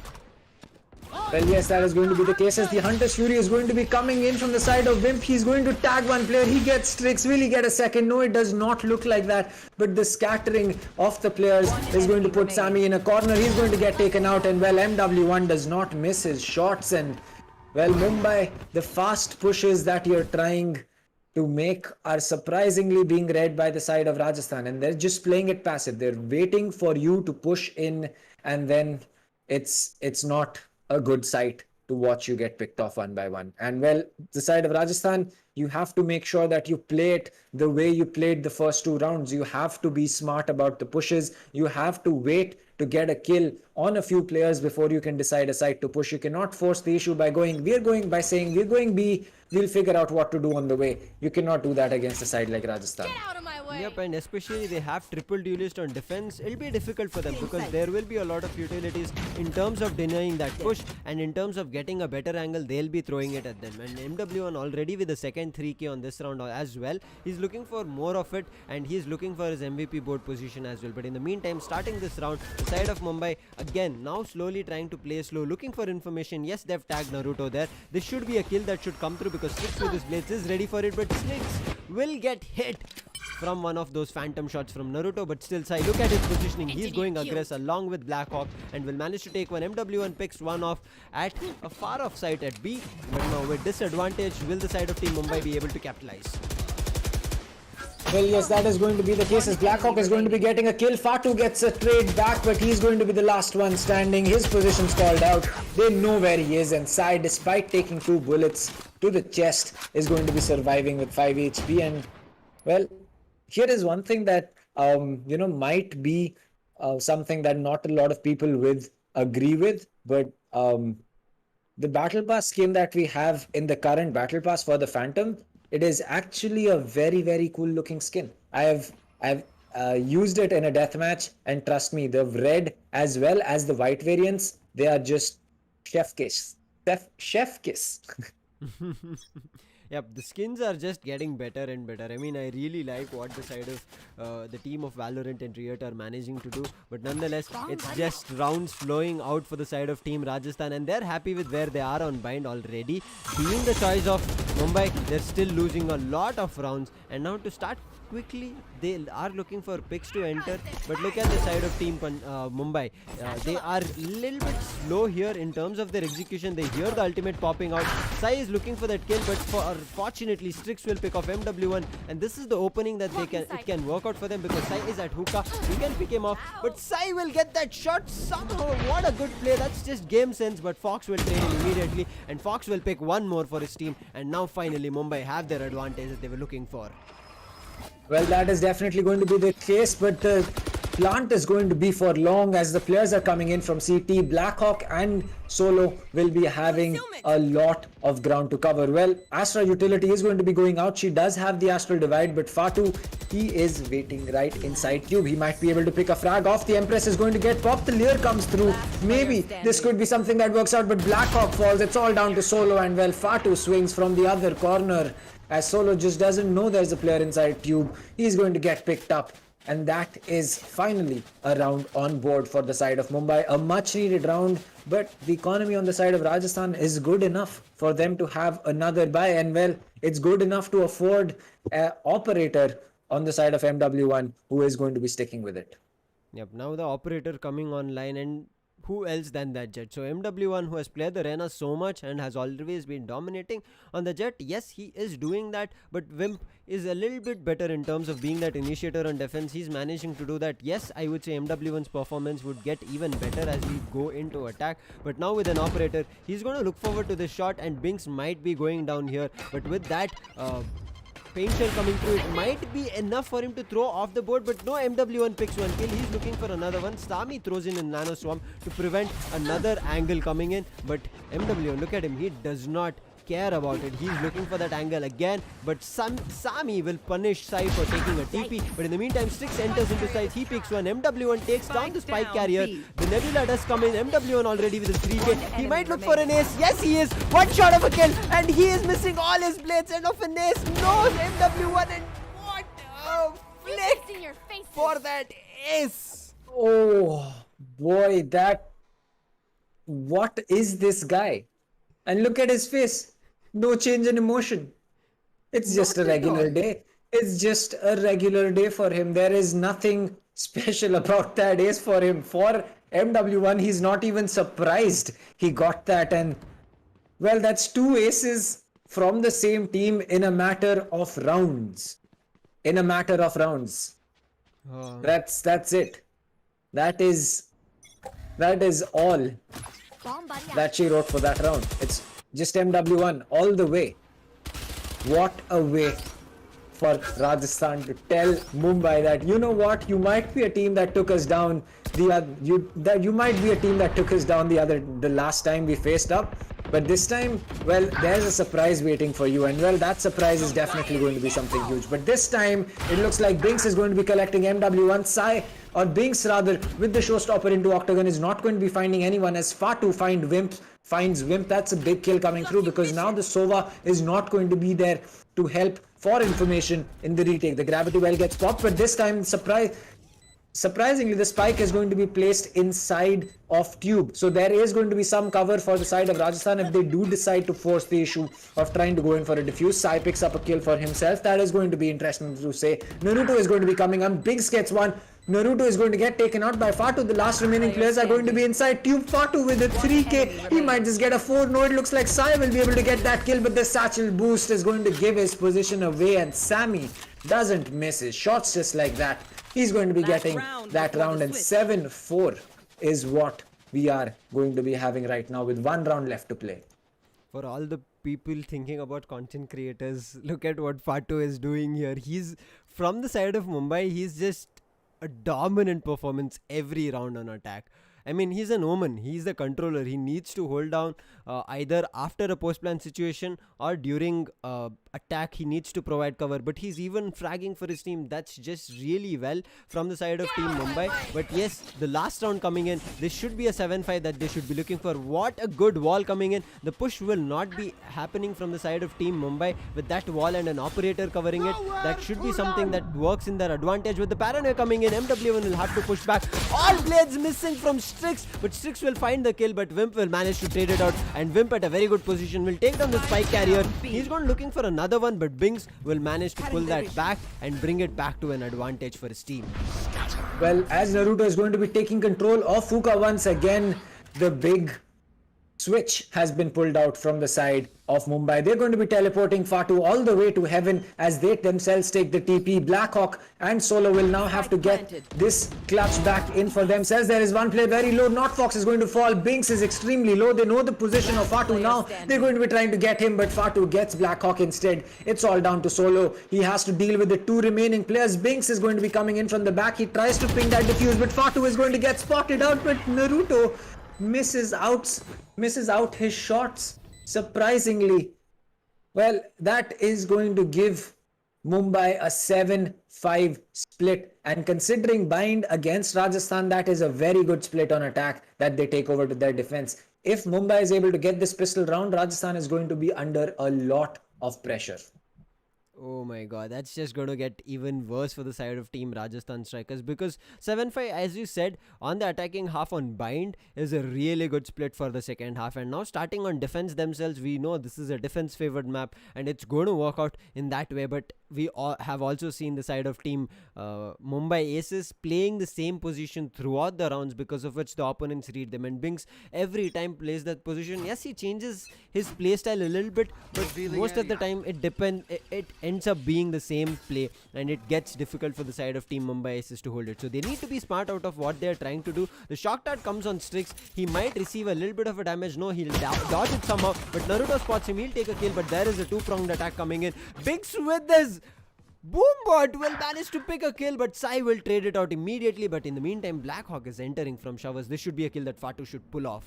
Well, yes, that is going to be the case, as the Hunter's Fury is going to be coming in from the side of Wimp. He's going to tag one player. He gets tricks. Will he get a second? No, it does not look like that. But the scattering of the players is going to put Sammy in a corner. He's going to get taken out. And well, MW1 does not miss his shots. And well, Mumbai, the fast pushes that you're trying to make are surprisingly being read by the side of Rajasthan. And they're just playing it passive. They're waiting for you to push in, and then it's not a good sight to watch you get picked off one by one. And well, the side of Rajasthan, you have to make sure that you play it the way you played the first 2 rounds. You have to be smart about the pushes. You have to wait to get a kill on a few players before you can decide a side to push. You cannot force the issue by saying we're going B, we'll figure out what to do on the way. You cannot do that against a side like Rajasthan. Get out of my way. Yep, and especially they have triple duelist on defense. It'll be difficult for them because there will be a lot of utilities in terms of denying that push, and in terms of getting a better angle, they'll be throwing it at them. And MW1 already with the second 3k on this round as well. He's looking for more of it, and he's looking for his MVP board position as well. But in the meantime, starting this round, the side of Mumbai again now slowly trying to play slow, looking for information. Yes, they've tagged Naruto there. This should be a kill that should come through because Slicks with his blades is ready for it, but Slicks will get hit from one of those phantom shots from Naruto, but still Sai, look at his positioning. He's going aggressive along with Blackhawk and will manage to take one. MW1 picks one off at a far off site at B, but now with disadvantage, will the side of Team Mumbai be able to capitalize? Well, yes, that is going to be the case as Blackhawk is going to be getting a kill. Fatu gets a trade back, but he's going to be the last one standing. His position's called out. They know where he is, and Sai, despite taking 2 bullets to the chest, is going to be surviving with 5 HP. And, well, here is one thing that, might be something that not a lot of people agree with, but the Battle Pass skin that we have in the current Battle Pass for the Phantom, it is actually a very, very cool looking skin. I've used it in a deathmatch, and trust me, the red as well as the white variants, they are just chef kiss. Chef kiss. Yep, the skins are just getting better and better. I mean, I really like what the side of the team of Valorant and Riot are managing to do. But nonetheless, it's just rounds flowing out for the side of Team Rajasthan. And they're happy with where they are on bind already. Being the choice of Mumbai, they're still losing a lot of rounds. And now to start quickly, they are looking for picks to enter. But look at the side of Team Mumbai. They are a little bit slow here in terms of their execution. They hear the ultimate popping out. Sai is looking for that kill, but fortunately Strix will pick off MW1, and this is the opening that it can work out for them, because Sai is at hookah. He can pick him off, but Sai will get that shot somehow. What a good play. That's just game sense, but Fox will trade him immediately, and Fox will pick one more for his team, and now finally Mumbai have their advantage that they were looking for. Well, that is definitely going to be the case, but the plant is going to be for long as the players are coming in from CT. Blackhawk and Solo will be having a lot of ground to cover. Well, Astra Utility is going to be going out. She does have the Astral Divide, but Fatu, he is waiting right inside Cube. He might be able to pick a frag off. The Empress is going to get popped. The Leer comes through. Maybe this could be something that works out, but Blackhawk falls. It's all down to Solo, and well, Fatu swings from the other corner. As Solo just doesn't know there's a player inside Tube. He's going to get picked up. And that is finally a round on board for the side of Mumbai. A much needed round, but the economy on the side of Rajasthan is good enough for them to have another buy. And well, it's good enough to afford an operator on the side of MW1 who is going to be sticking with it. Yep, now the operator coming online, and who else than that Jet? So MW1, who has played the arena so much and has always been dominating on the Jet, yes, he is doing that, but Wimp is a little bit better in terms of being that initiator on defense. He's managing to do that. Yes, I would say MW1's performance would get even better as we go into attack, but now with an operator, he's going to look forward to this shot, and Binks might be going down here, but with that paint shell coming through, it might be enough for him to throw off the board, but no, MW1 picks one kill. He's looking for another one. Stami throws in a Nano Swarm to prevent another angle coming in, but MW1, look at him, he does not care about it. He's looking for that angle again, but Sami will punish Sai for taking a TP, but in the meantime, Strix enters into sight. He picks one. MW1 takes down the spike carrier. The Nebula does come in. MW1 already with his 3K. He might look for an ace. Yes, he is. One shot of a kill, and he is missing all his blades, and of an ace. No, MW1, and what a flick for that ace. Oh boy, what is this guy? And look at his face. No change in emotion. It's just a regular day. It's just a regular day for him. There is nothing special about that ace for him. For MW1, he's not even surprised he got that. And well, that's 2 aces from the same team in a matter of rounds. In a matter of rounds. That's it. That is all that she wrote for that round. It's just MW1 all the way. What a way for Rajasthan to tell Mumbai that, you know what, you might be a team that took us down you might be a team that took us down the last time we faced up, but this time, well, there's a surprise waiting for you, and well, that surprise is definitely going to be something huge. But this time it looks like Binks is going to be collecting MW1. Sai, or Binks rather, with the showstopper into Octagon, is not going to be finding anyone, as Fatu finds Wimp. That's a big kill coming through, because now the Sova is not going to be there to help for information in the retake. The gravity well gets popped, but this time, surprise, surprisingly, the spike is going to be placed inside of tube. So there is going to be some cover for the side of Rajasthan if they do decide to force the issue of trying to go in for a defuse. Sai picks up a kill for himself. That is going to be interesting to say. Naruto is going to be coming on. Biggs gets one. Naruto is going to get taken out by Fatu. The last remaining players are going to be inside tube. Fatu with a 3k. He might just get a 4. No, it looks like Sai will be able to get that kill, but the satchel boost is going to give his position away, and Sammy doesn't miss his shots just like that. He's going to be getting that round, and 7-4 is what we are going to be having right now with 1 round left to play. For all the people thinking about content creators, look at what Fatu is doing here. He's from the side of Mumbai. He's just a dominant performance every round on attack. I mean, he's an omen. He's the controller. He needs to hold down either after a post-plan situation or during attack. He needs to provide cover. But he's even fragging for his team. That's just really well from the side of Team Mumbai. But yes, the last round coming in, this should be a 7-5 that they should be looking for. What a good wall coming in. The push will not be happening from the side of Team Mumbai with that wall and an operator covering it. That should be something that works in their advantage. With the paranoia coming in, MW1 will have to push back. All blades missing from Strix, but Strix will find the kill, but Wimp will manage to trade it out, and Wimp at a very good position will take down the spike carrier. He's going looking for another one, but Bings will manage to pull that back and bring it back to an advantage for his team. Well, as Naruto is going to be taking control of Fuka once again, the big switch has been pulled out from the side of Mumbai. They're going to be teleporting Fatu all the way to heaven as they themselves take the TP. Blackhawk and Solo will now have to get this clutch back in for themselves. There is one player very low. Notfox is going to fall. Binks is extremely low. They know the position of Fatu now. They're going to be trying to get him, but Fatu gets Blackhawk instead. It's all down to Solo. He has to deal with the 2 remaining players. Binks is going to be coming in from the back. He tries to ping that defuse, but Fatu is going to get spotted out, but Naruto misses out his shots, surprisingly. Well, that is going to give Mumbai a 7-5 split, and considering bind against Rajasthan, that is a very good split on attack that they take over to their defense. If Mumbai is able to get this pistol round, Rajasthan is going to be under a lot of pressure. Oh my god, that's just going to get even worse for the side of Team Rajasthan Strikers, because 7-5, as you said, on the attacking half on bind is a really good split for the second half. And now starting on defense themselves, we know this is a defense favored map and it's going to work out in that way. But we have also seen the side of Team Mumbai Aces playing the same position throughout the rounds, because of which the opponents read them. And Binks every time plays that position. Yes, he changes his playstyle a little bit, but most of the time it ends up being the same play, and it gets difficult for the side of Team Mumbai Aces to hold it. So they need to be smart out of what they're trying to do. The shock dart comes on Strix. He might receive a little bit of a damage. No, he'll dodge it somehow, but Naruto spots him. He'll take a kill, but there is a 2-pronged attack coming in. Binks with this Boombot will manage to pick a kill, but Sai will trade it out immediately. But in the meantime, Blackhawk is entering from showers. This should be a kill that Fatu should pull off.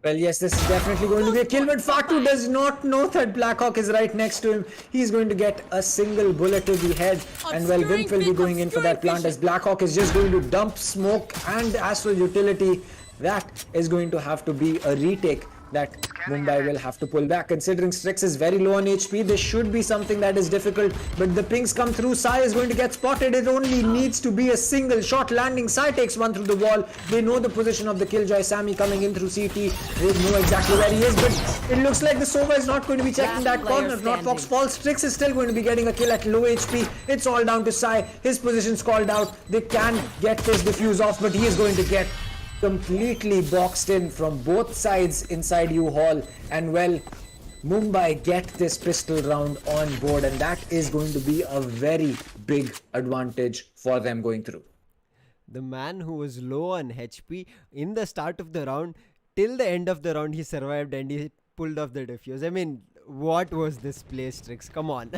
Well, yes, this is definitely going to be a kill, but Fatu does not know that Blackhawk is right next to him. He's going to get a single bullet to the head, and well, Wimp will be going in for that plant as Blackhawk is just going to dump smoke and astral utility. That is going to have to be a retake that Mumbai will have to pull back. Considering Strix is very low on HP, this should be something that is difficult, but the pings come through. Sai is going to get spotted. It only needs to be a single shot landing. Sai takes one through the wall. They know the position of the Killjoy. Sammy coming in through CT. They know exactly where he is, but it looks like the Sova is not going to be checking that corner. Notfox falls. Strix is still going to be getting a kill at low HP. It's all down to Sai. His position's called out. They can get this defuse off, but he is going to get completely boxed in from both sides inside U-Hall, and well, Mumbai get this pistol round on board, and that is going to be a very big advantage for them going through. The man who was low on HP in the start of the round, till the end of the round he survived and he pulled off the defuse. I mean, what was this play, Strix? Come on.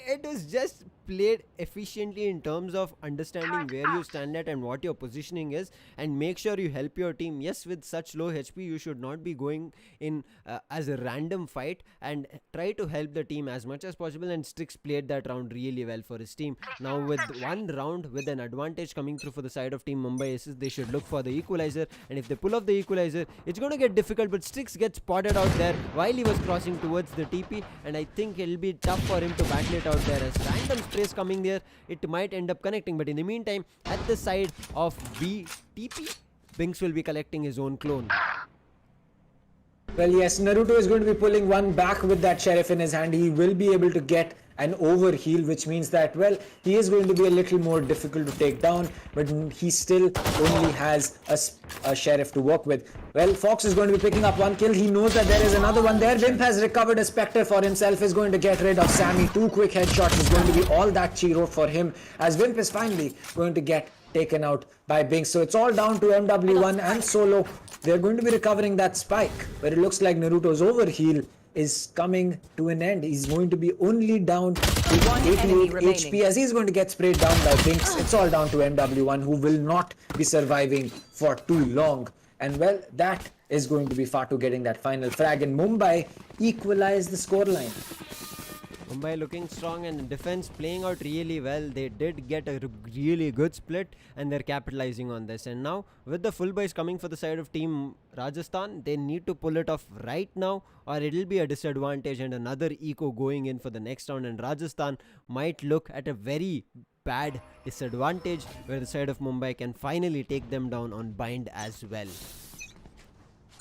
It was just played efficiently in terms of understanding where you stand at and what your positioning is, and make sure you help your team. Yes, with such low HP you should not be going in as a random fight, and try to help the team as much as possible, and Strix played that round really well for his team. Now with one round with an advantage coming through for the side of Team Mumbai Aces, they should look for the equalizer, and if they pull off the equalizer it's going to get difficult, but Strix gets spotted out there while he was crossing towards the TP, and I think it'll be tough for him to battle it out there as random race coming there, it might end up connecting. But in the meantime, at the side of BTP, Binks will be collecting his own clone. Well, yes, Naruto is going to be pulling one back with that Sheriff in his hand. He will be able to get an overheal, which means that, well, he is going to be a little more difficult to take down, but he still only has a Sheriff to work with. Well, Fox is going to be picking up one kill. He knows that there is another one there. Wimp has recovered a Spectre for himself, is going to get rid of Sammy. 2 quick headshots is going to be all that Chiro for him, as Wimp is finally going to get taken out by Binks. So it's all down to MW1 and Solo. They're going to be recovering that spike, but it looks like Naruto's overheal is coming to an end. He's going to be only down to 88 HP as he's going to get sprayed down by Binks. It's all down to MW1, who will not be surviving for too long. And well, that is going to be Fatu getting that final frag, and Mumbai equalize the scoreline. Mumbai looking strong and defense playing out really well. They did get a really good split and they're capitalizing on this. And now with the full buys coming for the side of team Rajasthan, they need to pull it off right now or it'll be a disadvantage and another eco going in for the next round. And Rajasthan might look at a very bad disadvantage where the side of Mumbai can finally take them down on bind as well.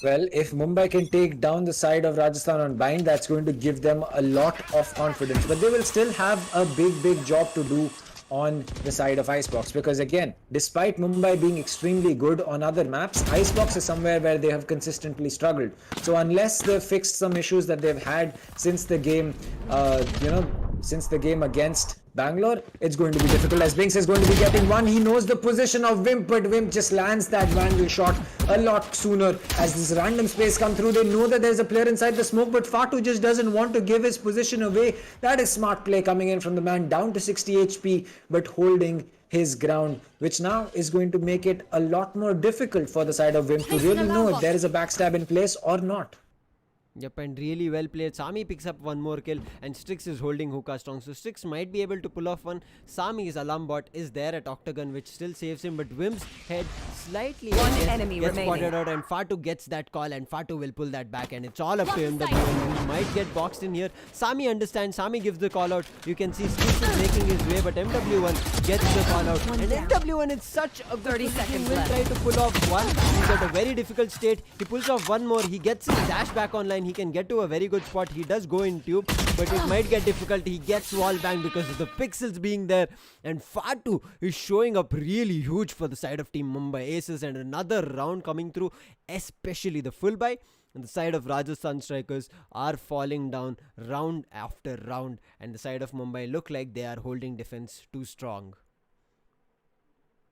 Well, if Mumbai can take down the side of Rajasthan on bind, that's going to give them a lot of confidence. But they will still have a big job to do on the side of Icebox, because again, despite Mumbai being extremely good on other maps, Icebox is somewhere where they have consistently struggled. So unless they've fixed some issues that they've had since the game, since the game against Bangalore, it's going to be difficult, as Binks is going to be getting one. He knows the position of Wimp, but Wimp just lands that Vandal shot a lot sooner as this random space come through. They know that there's a player inside the smoke, but Fatu just doesn't want to give his position away. That is smart play coming in from the man, down to 60 HP, but holding his ground, which now is going to make it a lot more difficult for the side of Wimp to really know if there is a backstab in place or not. Yep, and really well played. Sami picks up one more kill and Strix is holding Hookah strong. So Strix might be able to pull off one. Sami's alarm bot is there at Octagon, which still saves him, but Wimp's head slightly gets spotted out and Fatu gets that call and Fatu will pull that back and it's all up to him. He might get boxed in here. Sami understands. Sami gives the call out. You can see Strix is making his way, but MW1 gets the call out. And MW1 is such a good 30 seconds will try to pull off one. He's at a very difficult state. He pulls off one more. He gets his dash back online. He can get to a very good spot. He does go in tube, but it might get difficult. He gets wall bang because of the pixels being there, and Fatu is showing up really huge for the side of team Mumbai Aces, and another round coming through, especially the full buy. And the side of Rajasthan strikers are falling down round after round, and the side of Mumbai look like they are holding defense too strong.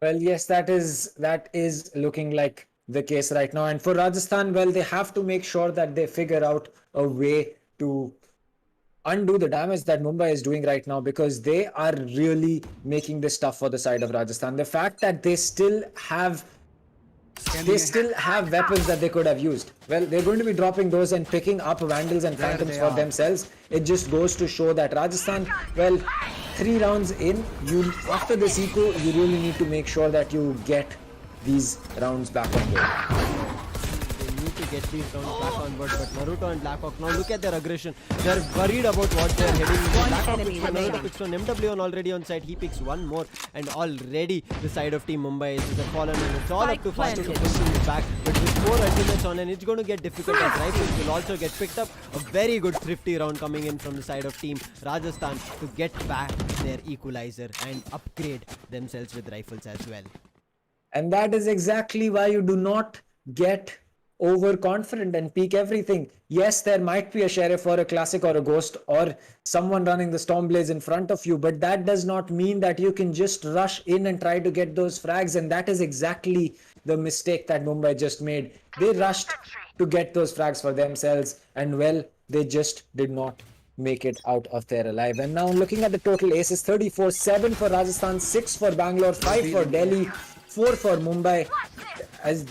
Well, yes, that is looking like the case right now. And for Rajasthan, well, they have to make sure that they figure out a way to undo the damage that Mumbai is doing right now, because they are really making this tough for the side of Rajasthan. The fact that they still have weapons that they could have used, well, they're going to be dropping those and picking up Vandals and Phantoms for themselves. It just goes to show that Rajasthan, well, 3 rounds in, after this eco, you really need to make sure that you get these rounds back on board. They need to get these rounds back on board, but Naruto and Blackhawk, now look at their aggression. They're worried about what they're heading into. Blackhawk picks one, Naruto picks one, MW1 already on side, he picks one more, and already the side of team Mumbai is fallen, and it's all up to Fatu to push things back. But with 4 ultimates on, and it's going to get difficult as rifles will also get picked up. A very good thrifty round coming in from the side of team Rajasthan to get back their equalizer and upgrade themselves with rifles as well. And that is exactly why you do not get overconfident and peak everything. Yes, there might be a Sheriff or a Classic or a Ghost or someone running the Stormblades in front of you, but that does not mean that you can just rush in and try to get those frags. And that is exactly the mistake that Mumbai just made. They rushed to get those frags for themselves, and well, they just did not make it out of there alive. And now looking at the total aces, 34, 7 for Rajasthan, 6 for Bangalore, 5 for Delhi, 4 for Mumbai, as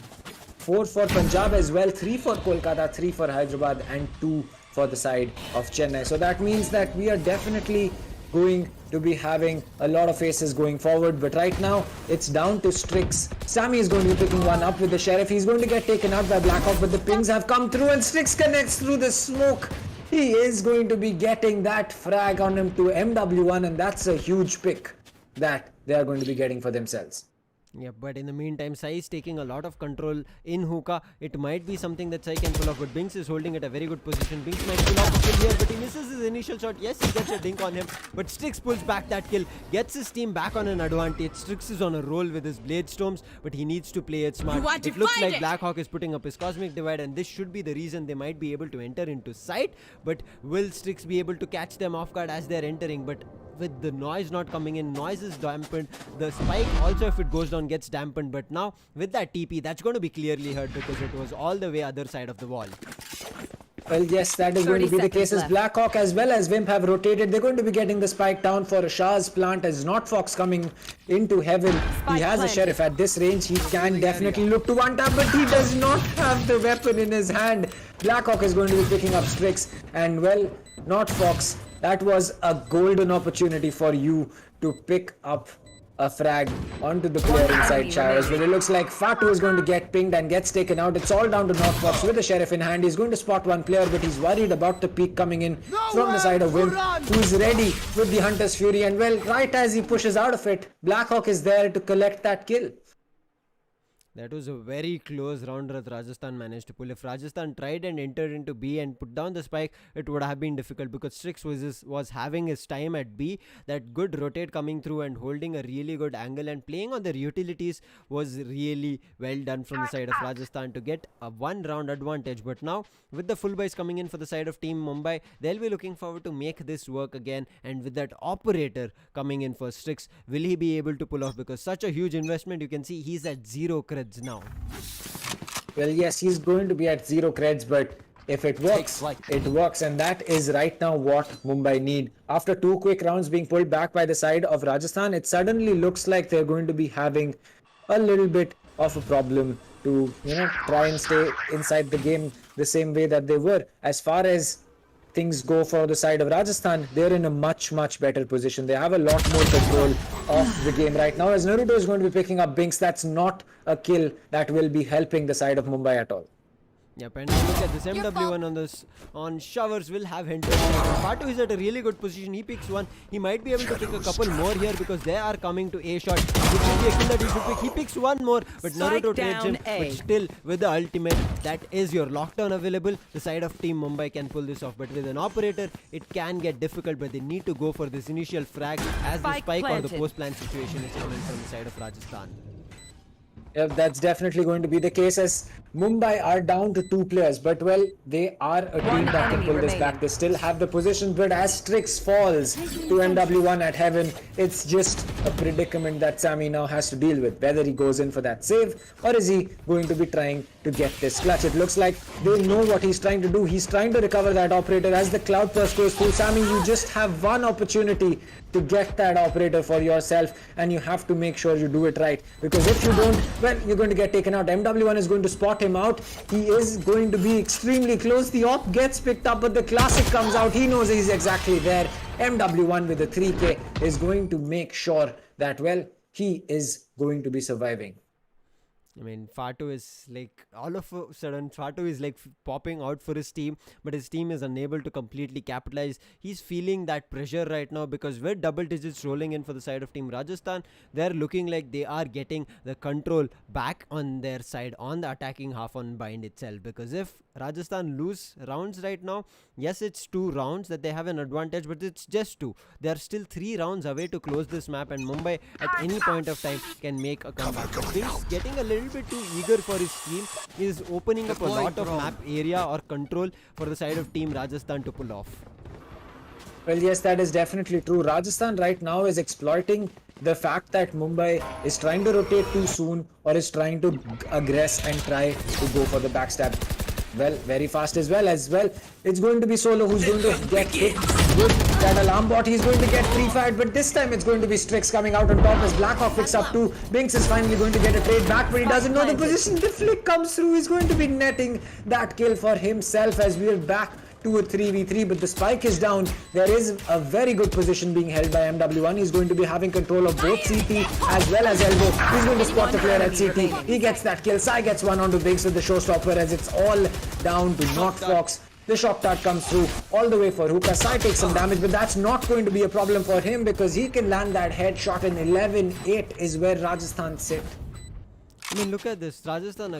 4 for Punjab as well, 3 for Kolkata, 3 for Hyderabad, and 2 for the side of Chennai. So that means that we are definitely going to be having a lot of aces going forward, but right now it's down to Strix. Sammy is going to be picking one up with the Sheriff. He's going to get taken out by Blackhawk, but the pings have come through and Strix connects through the smoke. he is going to be getting that frag on him to MW1, and that's a huge pick that they are going to be getting for themselves. Yeah, but in the meantime, Sai is taking a lot of control in hookah. It might be something that Sai can pull off, but Binks is holding at a very good position. Binks might pull off the kill here, but he misses his initial shot. Yes, he gets a dink on him, but Strix pulls back that kill, gets his team back on an advantage. Strix is on a roll with his Blade Storms, but he needs to play it smart. It looks like Blackhawk is putting up his Cosmic Divide, and this should be the reason they might be able to enter into sight. But will Strix be able to catch them off guard as they're entering? But with the noise not coming in, noise is dampened. The spike also, if it goes down, gets dampened. But now with that TP, that's going to be clearly heard because it was all the way other side of the wall. Well, yes, that is going to be the case as Blackhawk as well as Wimp have rotated. They're going to be getting the spike down for Shah's plant as Not Fox coming into heaven. He has a Sheriff at this range. He can definitely look to one tap, but he does not have the weapon in his hand. Blackhawk is going to be picking up Strix, and well, Not Fox, that was a golden opportunity for you to pick up a frag onto the player inside Showers, but it looks like Fatu is going to get pinged and gets taken out. It's all down to Not Fox with the Sheriff in hand. He's going to spot one player, but he's worried about the peek coming in from the side of Wimp, who's ready with the Hunter's Fury. And well, right as he pushes out of it, Blackhawk is there to collect that kill. That was a very close round that Rajasthan managed to pull. If Rajasthan tried and entered into B and put down the spike, it would have been difficult because Strix was having his time at B. That good rotate coming through and holding a really good angle and playing on their utilities was really well done from the side of Rajasthan to get a one round advantage. But now with the full buys coming in for the side of Team Mumbai, they'll be looking forward to make this work again. And with that operator coming in for Strix, will he be able to pull off? Because such a huge investment, you can see he's at 0 creds now. Well, yes, he's going to be at 0 creds, but if it works, it works, and that is right now what Mumbai need. After 2 quick rounds being pulled back by the side of Rajasthan, it suddenly looks like they're going to be having a little bit of a problem to, try and stay inside the game the same way that they were. As far as things go for the side of Rajasthan, they're in a much better position. They have a lot more control of the game right now, as Naruto is going to be picking up Binks. That's not a kill that will be helping the side of Mumbai at all. Yep, and look at this MW1 on Showers will have Hunter. Fatu is at a really good position. He picks one. He might be able to pick a couple more here because they are coming to A shot. It should be a kill that he should pick. He picks one more, but Naruto trades him. But still, with the ultimate, that is your lockdown available. The side of Team Mumbai can pull this off, but with an operator, it can get difficult. But they need to go for this initial frag as the spike or the post plant situation is coming from the side of Rajasthan. Yep, that's definitely going to be the case as Mumbai are down to 2 players, but well, they are a team that can pull this back. They still have the position, but as Strix falls to MW1 at heaven, it's just a predicament that Sammy now has to deal with. Whether he goes in for that save or is he going to be trying to get this clutch. It looks like they know what he's trying to do. He's trying to recover that operator as the cloud burst goes through. Sammy, you just have one opportunity to get that operator for yourself, and you have to make sure you do it right, because if you don't, well, you're going to get taken out. MW1 is going to spot him out. He is going to be extremely close. The op gets picked up, but the classic comes out. He knows he's exactly there. MW1 with the 3k is going to make sure that, well, he is going to be surviving. I mean, Fatu is like, all of a sudden, Fatu is like popping out for his team, but his team is unable to completely capitalize. He's feeling that pressure right now because with double digits rolling in for the side of Team Rajasthan, they're looking like they are getting the control back on their side on the attacking half on bind itself. Because if Rajasthan lose rounds right now, yes, it's 2 rounds that they have an advantage, but it's just 2. They're still 3 rounds away to close this map, and Mumbai at any point of time can make a comeback. Binks getting a little bit too eager for his team is opening up a lot of map area or control for the side of Team Rajasthan to pull off. Well, yes, that is definitely true. Rajasthan right now is exploiting the fact that Mumbai is trying to rotate too soon or is trying to aggress and try to go for the backstab. Well, very fast as well. It's going to be Solo who's going to get hit with that alarm bot. He's going to get pre-fired, but this time it's going to be Strix coming out on top as Blackhawk picks up 2. Binks is finally going to get a trade back, but he doesn't know the position. The flick comes through. He's going to be netting that kill for himself as we're back to a 3v3, but the spike is down. There is a very good position being held by MW1. He's going to be having control of both CT as well as Elbow. He's going to spot the player at CT. He gets that kill. Sai gets one onto Binks with the showstopper as it's all down to Not Fox. The shock dart comes through all the way for Hookah. Sai takes some damage, but that's not going to be a problem for him because he can land that headshot, and 11-8 is where Rajasthan sit. I mean, look at this. Rajasthan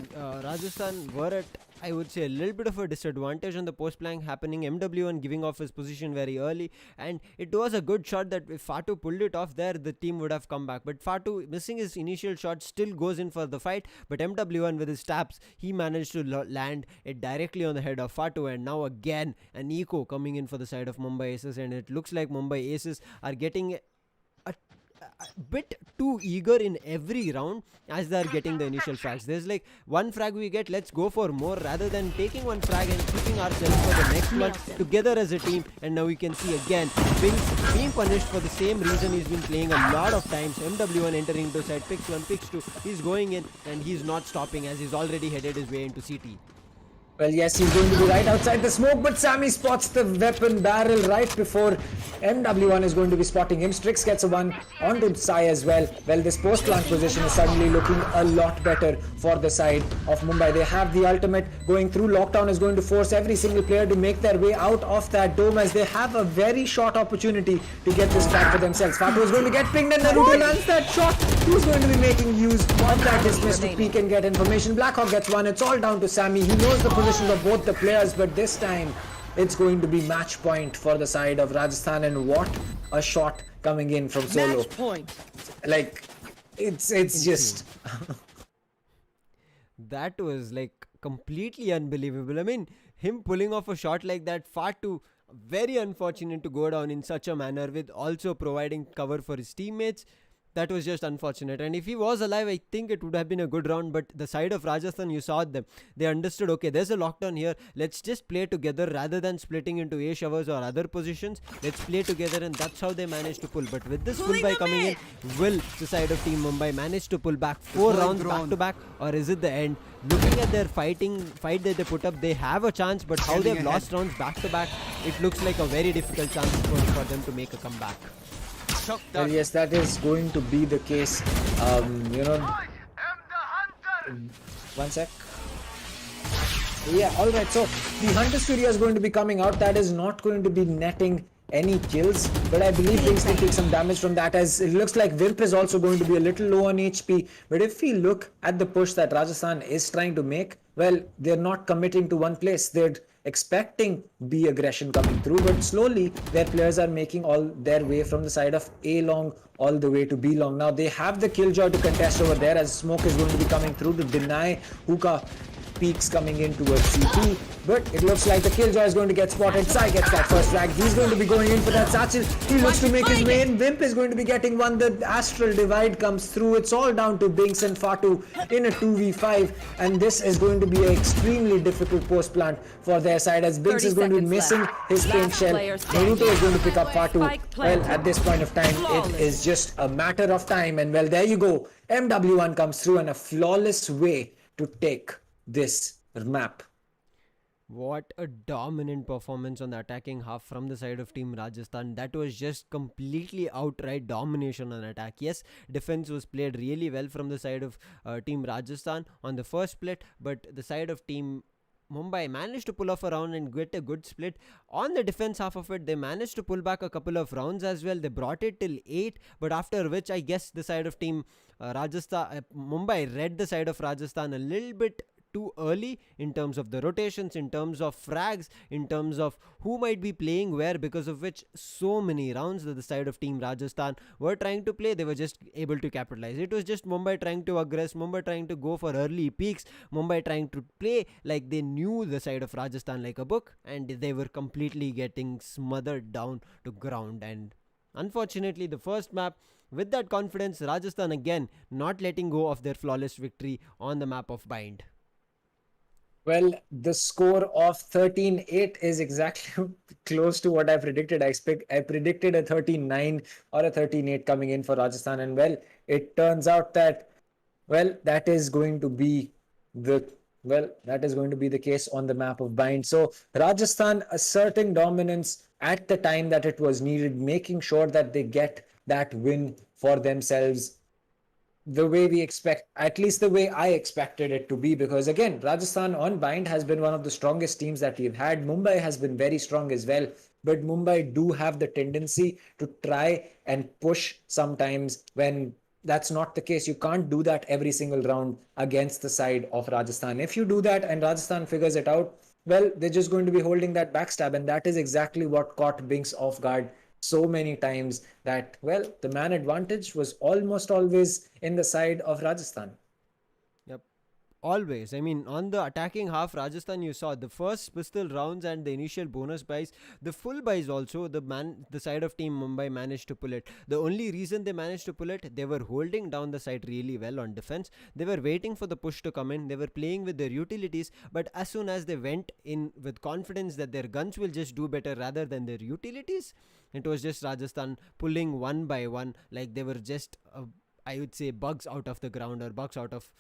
were at, I would say, a little bit of a disadvantage on the post plank happening. MW1 giving off his position very early, and it was a good shot that if Fatu pulled it off there, the team would have come back. But Fatu, missing his initial shot, still goes in for the fight. But MW1 with his taps, he managed to land it directly on the head of Fatu, and now again an eco coming in for the side of Mumbai Aces, and it looks like Mumbai Aces are getting a bit too eager in every round as they are getting the initial frags. There's like one frag we get, let's go for more, rather than taking one frag and keeping ourselves for the next one together as a team. And now we can see again Binks being punished for the same reason he's been playing a lot of times. MW1 entering into side, picks one, picks two, he's going in and he's not stopping as he's already headed his way into CT. Well, yes, he's going to be right outside the smoke, but Sammy spots the weapon barrel right before MW1 is going to be spotting him. Strix gets a one onto Sai as well. Well, this post-plant position is suddenly looking a lot better for the side of Mumbai. They have the ultimate going through. Lockdown is going to force every single player to make their way out of that dome as they have a very short opportunity to get this back for themselves. Fatu is going to get pinged and Naruto lands that shot. He's going to be making use of that dismiss to peek and get information. Blackhawk gets one. It's all down to Sammy. He knows the position of both the players, but this time it's going to be match point for the side of Rajasthan, and what a shot coming in from Solo. Match point. Like it's just that was like completely unbelievable. I mean, him pulling off a shot like that, far too very unfortunate to go down in such a manner, with also providing cover for his teammates. That was just unfortunate, and if he was alive, I think it would have been a good round. But the side of Rajasthan, you saw them, they understood, okay, there's a lockdown here, let's just play together rather than splitting into A showers or other positions. Let's play together, and that's how they managed to pull. But with this full buy coming in, will the side of Team Mumbai manage to pull back 4 rounds back to back, or is it the end? Looking at their fight that they put up, they have a chance, but how they've lost rounds back to back, it looks like a very difficult chance for them to make a comeback. well, yes, that is going to be the case. One sec. Yeah, alright, so the Hunter Studio is going to be coming out. That is not going to be netting any kills, but I believe Binks can take some damage from that, as it looks like Vimp is also going to be a little low on HP. But if we look at the push that Rajasthan is trying to make, well, they're not committing to one place. They're expecting B aggression coming through, but slowly their players are making all their way from the side of A long all the way to B long. Now they have the Killjoy to contest over there, as smoke is going to be coming through to deny Hookah peaks coming in towards CT, but it looks like the Killjoy is going to get spotted. Sai gets that first flag. He's going to be going in for that Satchel. He looks to make his way in. Wimp is going to be getting one. The Astral Divide comes through. It's all down to Binks and Fatu in a 2v5, and this is going to be an extremely difficult post plant for their side, as Binks is going to be missing his paint shell. Naruto is going to pick up Fatu. Well, at this point of time, it is just a matter of time, and well, there you go. MW1 comes through in a flawless way to take this map. What a dominant performance on the attacking half from the side of Team Rajasthan. That was just completely outright domination on attack. Yes, defense was played really well from the side of Team Rajasthan on the first split, but the side of Team Mumbai managed to pull off a round and get a good split. On the defense half of it, they managed to pull back a couple of rounds as well. They brought it till 8, but after which I guess the side of Team Mumbai read the side of Rajasthan a little bit too early in terms of the rotations, in terms of frags, in terms of who might be playing where, because of which so many rounds that the side of Team Rajasthan were trying to play, they were just able to capitalize. It was just Mumbai trying to aggress, Mumbai trying to go for early peaks, Mumbai trying to play like they knew the side of Rajasthan like a book, and they were completely getting smothered down to ground. And unfortunately, the first map, with that confidence, Rajasthan again not letting go of their flawless victory on the map of Bind. Well, the score of 13-8 is exactly close to what I predicted. I predicted a 13-9 or a 13-8 coming in for Rajasthan, and well, it turns out that, well, that is going to be the case on the map of Bind. So Rajasthan asserting dominance at the time that it was needed, making sure that they get that win for themselves. the way we expect, at least the way I expected it to be. Because again, Rajasthan on bind has been one of the strongest teams that we've had. Mumbai has been very strong as well, but Mumbai do have the tendency to try and push sometimes when that's not the case. You can't do that every single round against the side of Rajasthan. If you do that and Rajasthan figures it out, well, they're just going to be holding that backstab, and that is exactly what caught Binks off guard so many times, that, well, the man advantage was almost always in the side of Rajasthan. Yep. Always. I mean, on the attacking half, Rajasthan, you saw the first pistol rounds and the initial bonus buys, the full buys also. The side of Team Mumbai managed to pull it. The only reason they managed to pull it, they were holding down the side really well on defense. They were waiting for the push to come in. They were playing with their utilities, but as soon as they went in with confidence that their guns will just do better rather than their utilities, it was just Rajasthan pulling one by one, like they were just, I would say, bugs out of the ground, or bugs out of.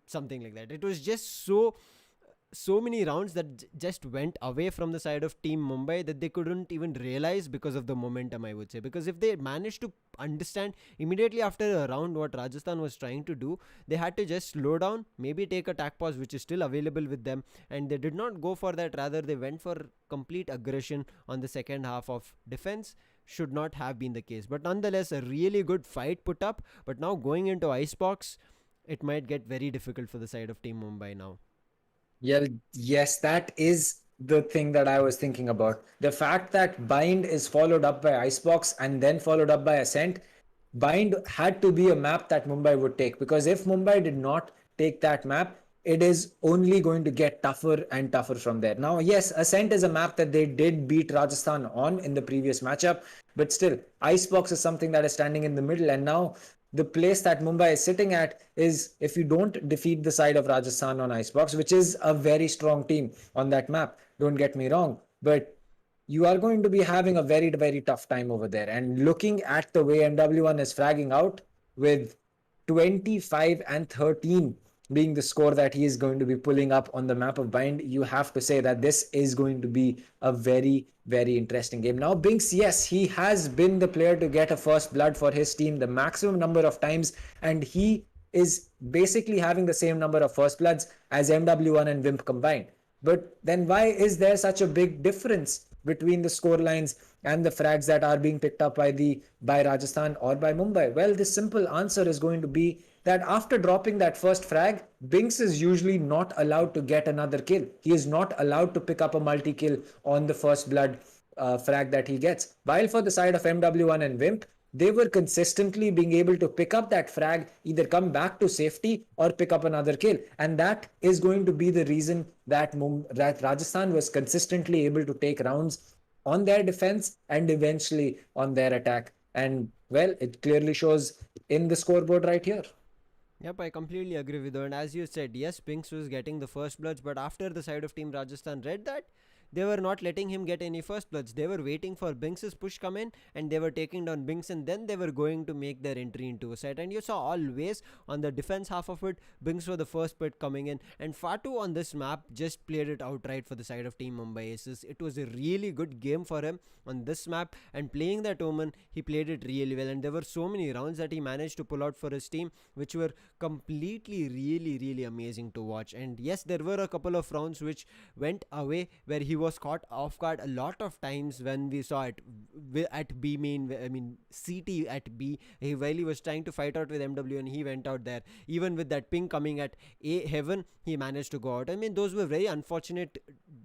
Something like that. It was just so many rounds that just went away from the side of Team Mumbai that they couldn't even realize because of the momentum, I would say. Because if they managed to understand immediately after a round what Rajasthan was trying to do, they had to just slow down, maybe take a tack pause, which is still available with them, and they did not go for that. Rather, they went for complete aggression on the second half of defense. Should not have been the case, but nonetheless, a really good fight put up. But now going into Icebox, it might get very difficult for the side of Team Mumbai now. Yeah, yes, that is the thing that I was thinking about. The fact that Bind is followed up by Icebox and then followed up by Ascent, Bind had to be a map that Mumbai would take, because if Mumbai did not take that map, it is only going to get tougher and tougher from there. Now, yes, Ascent is a map that they did beat Rajasthan on in the previous matchup, but still, Icebox is something that is standing in the middle. And now the place that Mumbai is sitting at is, if you don't defeat the side of Rajasthan on Icebox, which is a very strong team on that map, don't get me wrong, but you are going to be having a very, very tough time over there. And looking at the way MW1 is fragging out with 25 and 13 being the score that he is going to be pulling up on the map of Bind, you have to say that this is going to be a very, very interesting game. Now, Binks, yes, he has been the player to get a first blood for his team the maximum number of times, and he is basically having the same number of first bloods as MW1 and Wimp combined. But then why is there such a big difference between the score lines and the frags that are being picked up by Rajasthan or by Mumbai? Well, the simple answer is going to be that after dropping that first frag, Binks is usually not allowed to get another kill. He is not allowed to pick up a multi-kill on the first blood frag that he gets. While for the side of MW1 and Wimp, they were consistently being able to pick up that frag, either come back to safety or pick up another kill. And that is going to be the reason that Rajasthan was consistently able to take rounds on their defense and eventually on their attack. And well, it clearly shows in the scoreboard right here. Yep, I completely agree with you. And as you said, yes, Binks was getting the first bloods, but after the side of Team Rajasthan read that, they were not letting him get any first bloods. They were waiting for Binks's push come in, and they were taking down Binks, and then they were going to make their entry into a set. And you saw always on the defense half of it, Binks were the first pit coming in, and Fatu on this map just played it outright for the side of Team Mumbai Aces. It was a really good game for him on this map, and playing that Omen, he played it really well. And there were so many rounds that he managed to pull out for his team, which were completely really amazing to watch. And yes, there were a couple of rounds which went away where he was caught off guard a lot of times when we saw it at B main, I mean CT at B, while he was trying to fight out with MW and he went out there. Even with that ping coming at A heaven, he managed to go out. I mean, those were very unfortunate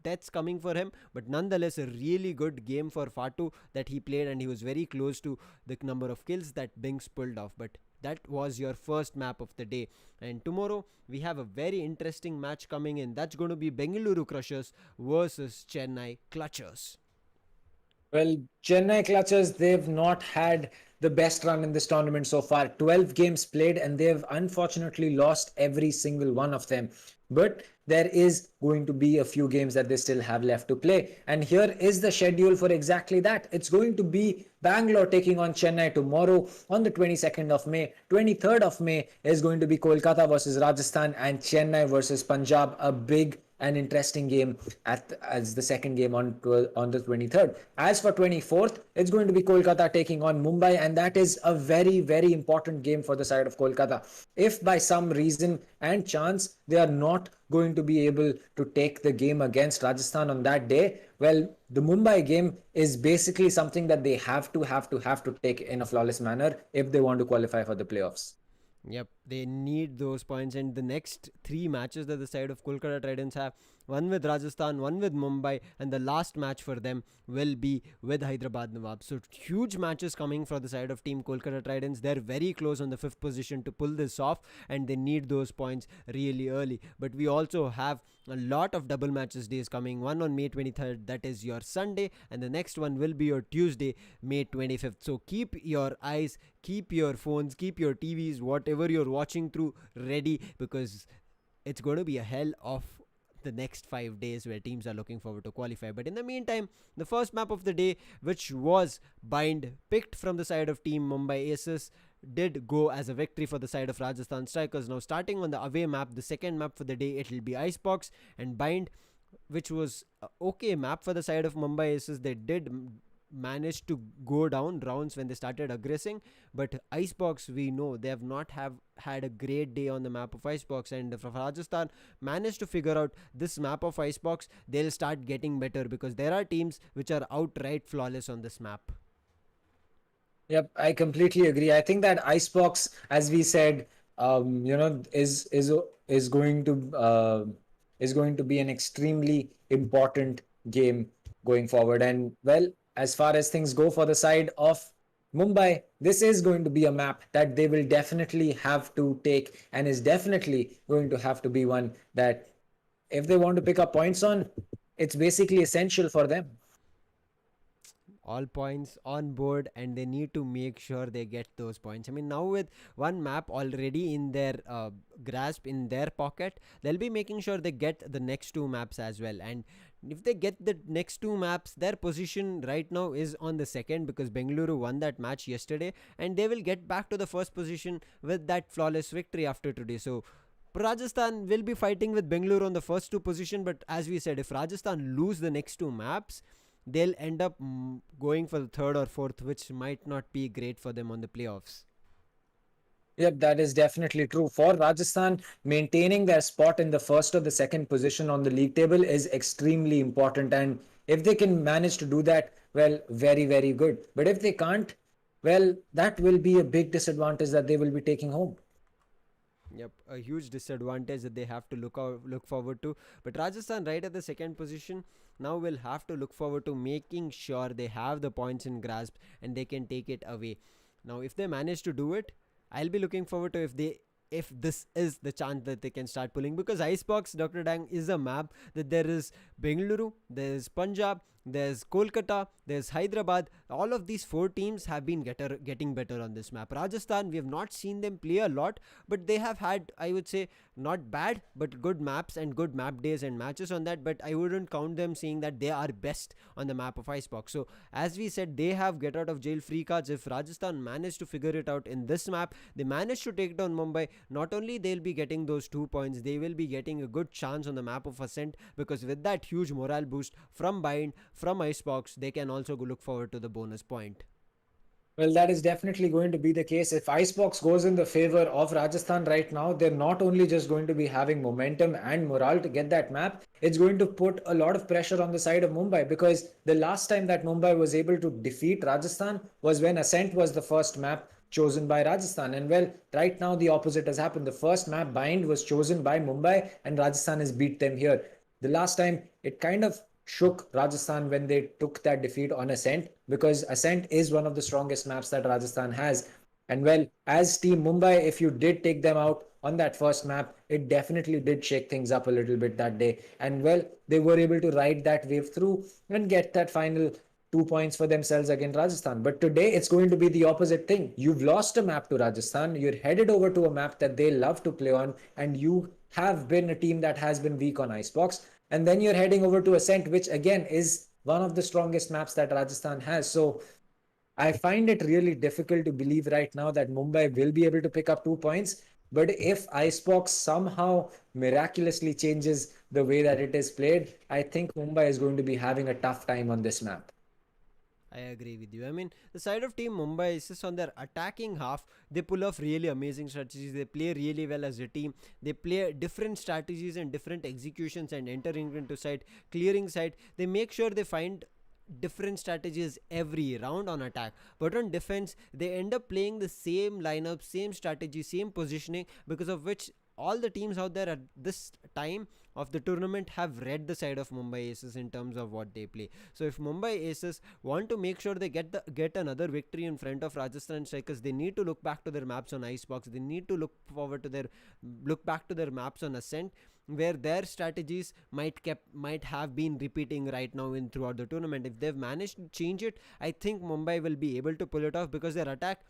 deaths coming for him, but nonetheless a really good game for Fatu that he played, and he was very close to the number of kills that Binks pulled off. But that was your first map of the day. And tomorrow we have a very interesting match coming in. That's going to be Bengaluru Crushers versus Chennai Clutchers. Well, Chennai Clutchers, they've not had the best run in this tournament so far. 12 games played, and they've unfortunately lost every single one of them. But there is going to be a few games that they still have left to play. And here is the schedule for exactly that. It's going to be Bangalore taking on Chennai tomorrow on the 22nd of May. 23rd of May is going to be Kolkata versus Rajasthan and Chennai versus Punjab. A big an interesting game as the second game on the 23rd. As for 24th, it's going to be Kolkata taking on Mumbai, and that is a very, very important game for the side of Kolkata. If by some reason and chance they are not going to be able to take the game against Rajasthan on that day, well, the Mumbai game is basically something that they have to take in a flawless manner if they want to qualify for the playoffs. Yep, they need those points. And the next three matches that the side of Kolkata Titans have, one with Rajasthan, one with Mumbai, and the last match for them will be with Hyderabad Nawab. So huge matches coming for the side of Team Kolkata Titans. They're very close on the fifth position to pull this off, and they need those points really early. But we also have a lot of double matches days coming. One on May 23rd, that is your Sunday, and the next one will be your Tuesday, May 25th. So keep your eyes, keep your phones, keep your TVs, whatever you're watching through, ready, because it's going to be a hell of the next 5 days where teams are looking forward to qualify. But in the meantime, the first map of the day, which was Bind, picked from the side of Team Mumbai Aces, did go as a victory for the side of Rajasthan Strikers. Now, starting on the away map, the second map for the day, it will be Icebox and Bind, which was a okay map for the side of Mumbai Aces. They did managed to go down rounds when they started aggressing, but Icebox, we know they have not have had a great day on the map of Icebox, and if Rajasthan managed to figure out this map of Icebox, they'll start getting better, because there are teams which are outright flawless on this map. Yep, I completely agree. I think that Icebox, as we said, is going to be an extremely important game going forward. And well, as far as things go for the side of Mumbai, this is going to be a map that they will definitely have to take, and is definitely going to have to be one that, if they want to pick up points on, it's basically essential for them. All points on board, and they need to make sure they get those points. I mean, now with one map already in their grasp, in their pocket, they'll be making sure they get the next two maps as well. And if they get the next two maps, their position right now is on the second, because Bengaluru won that match yesterday, and they will get back to the first position with that flawless victory after today. So Rajasthan will be fighting with Bengaluru on the first two position, but as we said, if Rajasthan lose the next two maps, they'll end up going for the third or fourth, which might not be great for them on the playoffs. Yep, that is definitely true. For Rajasthan, maintaining their spot in the first or the second position on the league table is extremely important. And if they can manage to do that, well, very, very good. But if they can't, well, that will be a big disadvantage that they will be taking home. Yep, a huge disadvantage that they have to look forward to. But Rajasthan, right at the second position, now will have to look forward to making sure they have the points in grasp and they can take it away. Now, if they manage to do it, I'll be looking forward to if this is the chance that they can start pulling, because Icebox, Dr. Dang, is a map that there is Bengaluru, there's Punjab, there's Kolkata, there's Hyderabad. All of these four teams have been getting better on this map. Rajasthan, we have not seen them play a lot, but they have had, I would say, not bad, but good maps and good map days and matches on that. But I wouldn't count them saying that they are best on the map of Icebox. So, as we said, they have get out of jail free cards. If Rajasthan managed to figure it out in this map, they managed to take down Mumbai. Not only they'll be getting those 2 points, they will be getting a good chance on the map of Ascent, because with that huge morale boost from Bind, from Icebox, they can also look forward to the bonus point. Well, that is definitely going to be the case. If Icebox goes in the favor of Rajasthan right now, they're not only just going to be having momentum and morale to get that map, it's going to put a lot of pressure on the side of Mumbai, because the last time that Mumbai was able to defeat Rajasthan was when Ascent was the first map chosen by Rajasthan. And well, right now the opposite has happened. The first map, Bind, was chosen by Mumbai, and Rajasthan has beat them here. The last time, it kind of shook Rajasthan when they took that defeat on Ascent, because Ascent is one of the strongest maps that Rajasthan has. And well, as Team Mumbai, if you did take them out on that first map, it definitely did shake things up a little bit that day. And well, they were able to ride that wave through and get that final 2 points for themselves against Rajasthan. But today it's going to be the opposite thing. You've lost a map to Rajasthan, you're headed over to a map that they love to play on, and you have been a team that has been weak on Icebox. And then you're heading over to Ascent, which again is one of the strongest maps that Rajasthan has. So I find it really difficult to believe right now that Mumbai will be able to pick up 2 points. But if Icebox somehow miraculously changes the way that it is played, I think Mumbai is going to be having a tough time on this map. I agree with you. I mean, the side of Team Mumbai is just on their attacking half. They pull off really amazing strategies. They play really well as a team. They play different strategies and different executions and entering into side, clearing side. They make sure they find different strategies every round on attack, but on defense they end up playing the same lineup, same strategy, same positioning, because of which all the teams out there at this time of the tournament have read the side of Mumbai Aces in terms of what they play. So if Mumbai Aces want to make sure they get another victory in front of Rajasthan Strikers, they need to look back to their maps on Icebox. They need to look back to their maps on Ascent, where their strategies might have been repeating right now in throughout the tournament. If they've managed to change it, I think Mumbai will be able to pull it off, because their attack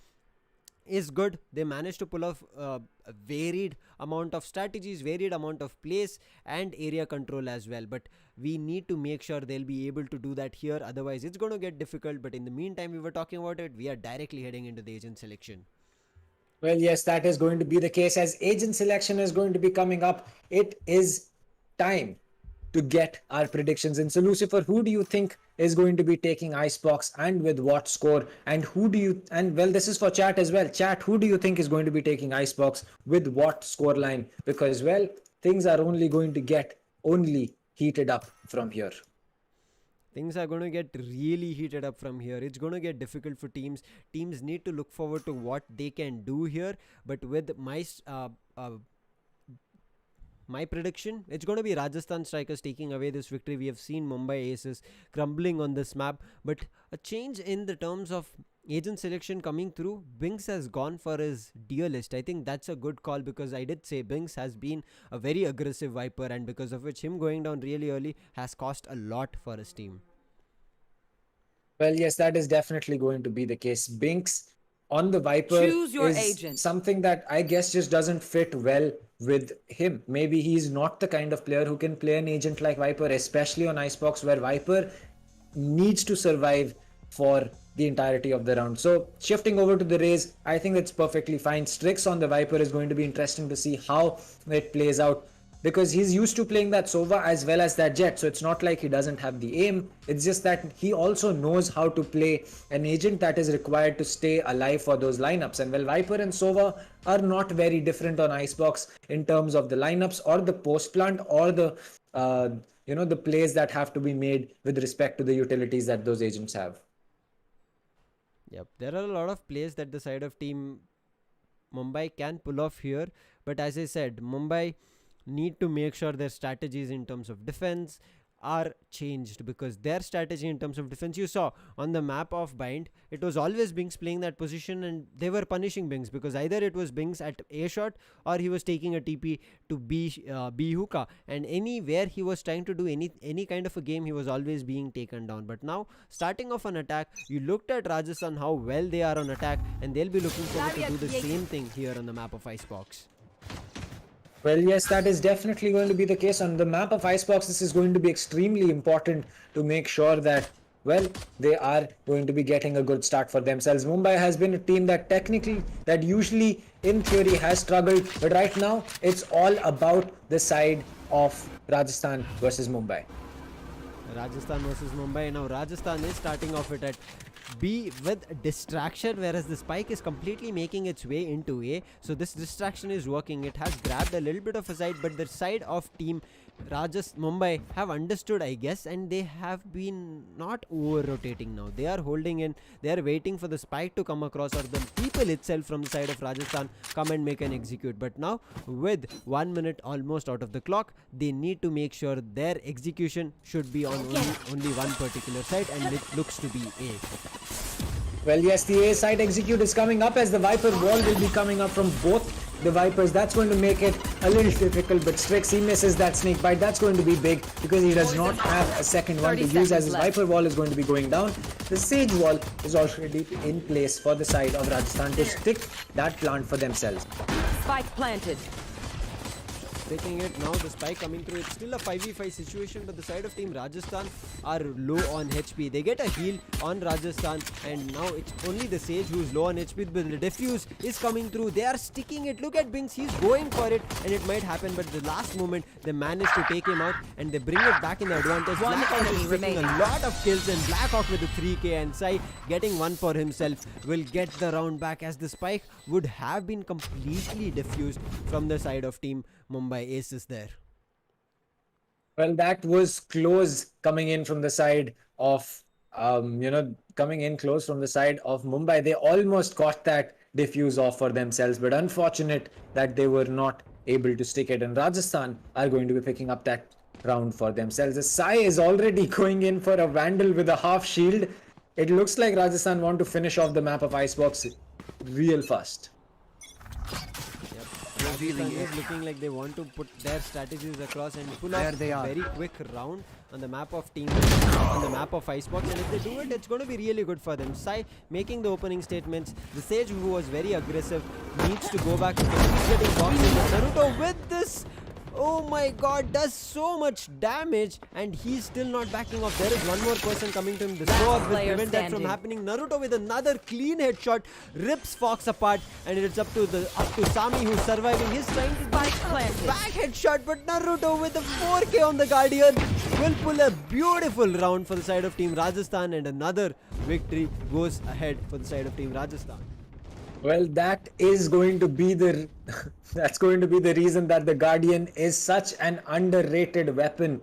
is good. They managed to pull off a varied amount of strategies, varied amount of plays and area control as well, but we need to make sure they'll be able to do that here, otherwise it's going to get difficult. But in the meantime, we were talking about it, we are directly heading into the agent selection. Well, yes, that is going to be the case. As agent selection is going to be coming up, it is time to get our predictions in. So, Lucifer, who do you think is going to be taking Icebox, and with what score? And well, this is for chat as well. Chat, who do you think is going to be taking Icebox, with what score line? Because, well, things are only going to get only heated up from here. Things are going to get really heated up from here. It's going to get difficult for teams. Teams need to look forward to what they can do here. But with my prediction, it's going to be Rajasthan Strikers taking away this victory. We have seen Mumbai Aces crumbling on this map, but a change in the terms of agent selection coming through. Binks has gone for his duelist. I think that's a good call, because I did say Binks has been a very aggressive Viper, and because of which him going down really early has cost a lot for his team. Well, yes, that is definitely going to be the case. Binks on the Viper is agent. Something that I guess just doesn't fit well with him. Maybe he's not the kind of player who can play an agent like Viper, especially on Icebox, where Viper needs to survive for the entirety of the round. So shifting over to the Rays, I think that's perfectly fine. Strix on the Viper is going to be interesting to see how it plays out, because he's used to playing that Sova as well as that Jet. So it's not like he doesn't have the aim. It's just that he also knows how to play an agent that is required to stay alive for those lineups. And well, Viper and Sova are not very different on Icebox in terms of the lineups or the post plant or the the plays that have to be made with respect to the utilities that those agents have. Yep, there are a lot of plays that the side of Team Mumbai can pull off here, but as I said, Mumbai need to make sure their strategies in terms of defense are changed, because their strategy in terms of defense, you saw on the map of Bind, it was always Binks playing that position, and they were punishing Binks, because either it was Binks at A shot or he was taking a TP to B hookah, and anywhere he was trying to do any kind of a game, he was always being taken down. But now, starting off an attack, you looked at Rajasthan, how well they are on attack, and they'll be looking forward to do the same thing here on the map of Icebox. Well, yes, that is definitely going to be the case. On the map of Icebox, this is going to be extremely important to make sure that, well, they are going to be getting a good start for themselves. Mumbai has been a team that usually, in theory, has struggled. But right now, it's all about the side of Rajasthan versus Mumbai. Rajasthan versus Mumbai. Now, Rajasthan is starting off it at B with distraction, whereas the spike is completely making its way into A. So this distraction is working. It has grabbed a little bit of a side, but the side of Team Mumbai have understood, I guess, and they have been not over-rotating now. They are holding in. They are waiting for the spike to come across, or the people itself from the side of Rajasthan come and make an execute. But now, with 1 minute almost out of the clock, they need to make sure their execution should be on only one particular side, and it looks to be A. Well, yes, the A side execute is coming up, as the Viper wall will be coming up from both the Vipers. That's going to make it a little difficult, but Strix, he misses that snake bite. That's going to be big, because he does not have a second one to use, as his Viper wall is going to be going down. The Sage wall is already in place for the side of Rajasthan to stick that plant for themselves. Spike planted. picking it. Now the spike coming through. It's still a 5v5 situation, but the side of team Rajasthan are low on HP. They get a heal on Rajasthan, and now it's only the Sage who's low on HP, but the defuse is coming through. They are sticking it. Look at Binks. He's going for it, and it might happen, but the last moment they manage to take him out, and they bring it back in the advantage. Blackhawk is taking a lot of kills, and Blackhawk with the 3k, and Sai getting one for himself will get the round back, as the spike would have been completely diffused from the side of team Mumbai Aces there. Well, that was close coming in from the side of, coming in close from the side of Mumbai. They almost got that diffuse off for themselves, but unfortunate that they were not able to stick it. And Rajasthan are going to be picking up that round for themselves. The Sai is already going in for a Vandal with a half shield. It looks like Rajasthan want to finish off the map of Icebox real fast. Rajasthan is looking like they want to put their strategies across and pull off a very quick round on the map of team, on the map of Icebox, and if they do it, it's going to be really good for them. Sai making the opening statements. The Sage, who was very aggressive, needs to go back. He's getting boxed in. Naruto with this, oh my god, does so much damage, and he's still not backing off. There is one more person coming to him. The sword will prevent that from happening. Naruto with another clean headshot rips Fox apart, and it's up to Sami, who's surviving. He's trying to back headshot, but Naruto with the 4k on the Guardian will pull a beautiful round for the side of team Rajasthan, and another victory goes ahead for the side of team Rajasthan. Well, that is going to be the that's going to be the reason that the Guardian is such an underrated weapon.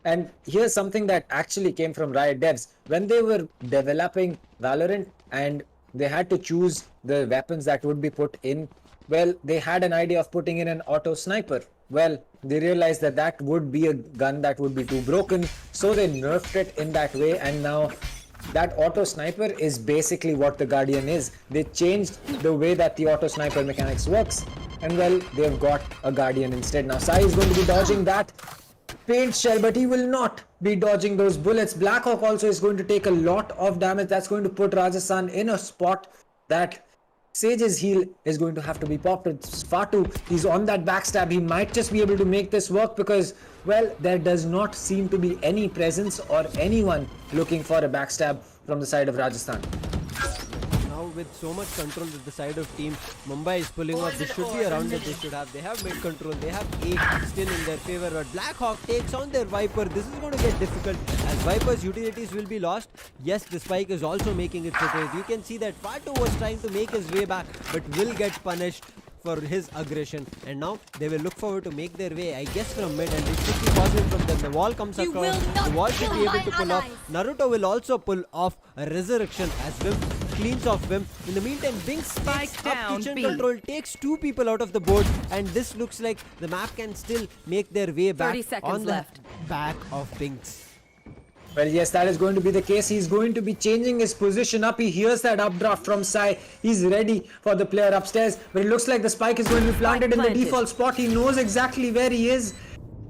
And here's something that actually came from Riot Devs. When they were developing Valorant and they had to choose the weapons that would be put in, well, they had an idea of putting in an auto sniper. Well, they realized that that would be a gun that would be too broken, so they nerfed it in that way, and now that auto sniper is basically what the Guardian is. They changed the way that the auto sniper mechanics works, and well, they've got a Guardian instead. Now Sai is going to be dodging that paint shell, but he will not be dodging those bullets. Blackhawk also is going to take a lot of damage. That's going to put Rajasthan in a spot that Sage's heal is going to have to be popped. It's Fatu. He's on that backstab. He might just be able to make this work because, well, there does not seem to be any presence or anyone looking for a backstab from the side of Rajasthan. Now with so much control that the side of team Mumbai is pulling off, this should be a round that they should have. They have mid control. They have 8 still in their favor, but Blackhawk takes on their Viper. This is going to get difficult as Viper's utilities will be lost. Yes, the spike is also making its way. You can see that Fatu was trying to make his way back, but will get punished for his aggression, and now they will look forward to make their way, I guess, from mid, and it should be possible from them. The wall comes across, the wall should be able to pull off. Naruto will also pull off a resurrection as Vim cleans off Vim. In the meantime, Binks takes up kitchen control, takes 2 people out of the board, and this looks like the map can still make their way back on the back of Binks. Well, yes, that is going to be the case. He's going to be changing his position up. He hears that updraft from Sai. He's ready for the player upstairs. But it looks like the spike is going to be planted in the default spot. He knows exactly where he is.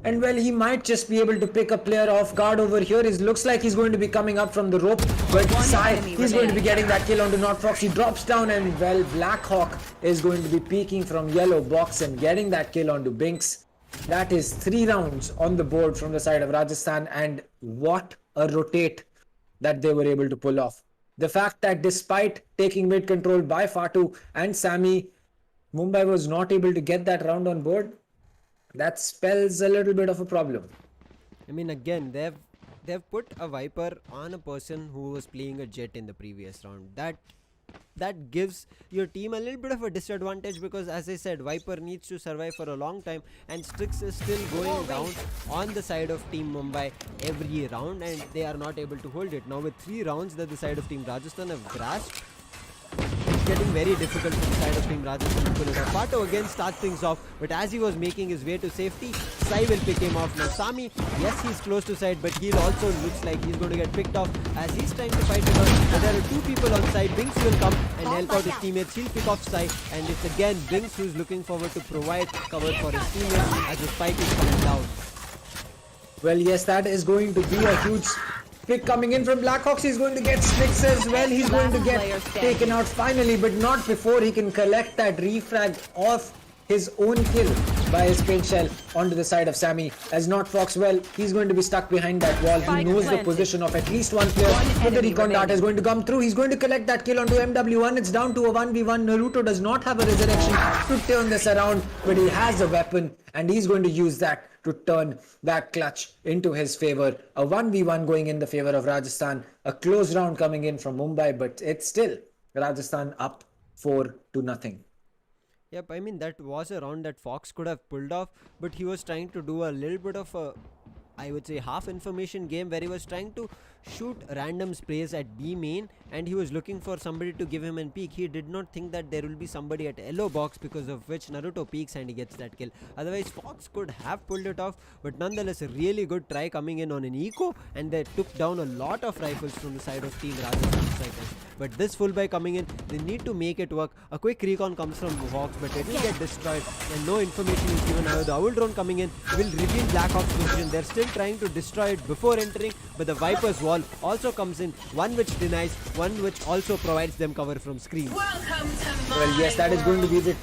And well, he might just be able to pick a player off guard over here. It looks like he's going to be coming up from the rope. But Sai, he's going to be getting that kill onto Notfox. He drops down, and well, Blackhawk is going to be peeking from yellow box and getting that kill onto Binks. That is 3 rounds on the board from the side of Rajasthan, and what a rotate that they were able to pull off. The fact that despite taking mid control by Fatu and Sami, Mumbai was not able to get that round on board, that spells a little bit of a problem. I mean, again, they've put a Viper on a person who was playing a Jet in the previous round. That gives your team a little bit of a disadvantage because, as I said, Viper needs to survive for a long time, and Strix is still going down on the side of team Mumbai every round, and they are not able to hold it. Now with 3 rounds that the side of team Rajasthan have grasped, it's getting very difficult for the side of team Rajasthan to pull it off. Pato again starts things off, but as he was making his way to safety, Sai will pick him off. Now Sami, yes, he's close to side, but he also looks like he's going to get picked off as he's trying to fight it out. But there are 2 people on side. Binks will come and help out his teammates. He'll pick off Sai, and it's again Binks who's looking forward to provide cover for his teammates as the spike is coming down. Well, yes, that is going to be a huge pick coming in from Blackhawks. He's going to get Strix as well. He's going to get taken out finally, but not before he can collect that refrag off his own kill. by his paint shell onto the side of Sammy. As not Fox, well, he's going to be stuck behind that wall. He knows the position of at least one player. But the recon dart is going to come through. He's going to collect that kill onto MW1. It's down to a 1v1. Naruto does not have a resurrection to turn this around, but he has a weapon and he's going to use that to turn that clutch into his favor. A 1v1 going in the favor of Rajasthan. A close round coming in from Mumbai, but it's still Rajasthan up 4-0. Yep, I mean that was a round that Fox could have pulled off, but he was trying to do a little bit of a, I would say, half information game where he was trying to shoot random sprays at B main and he was looking for somebody to give him a peek. He did not think that there will be somebody at yellow box, because of which Naruto peeks and he gets that kill. Otherwise Fox could have pulled it off, but nonetheless a really good try coming in on an eco, and they took down a lot of rifles from the side of Team Rajasthan Strikers. But this full buy coming in, they need to make it work. A quick recon comes from Fox, but it will get destroyed and no information is given. Now the Owl drone coming in will reveal Black Hawk's position. They're still trying to destroy it before entering, but the Viper's wall also comes in, one which denies, one which also provides them cover from screens. Well, yes, that is going to be the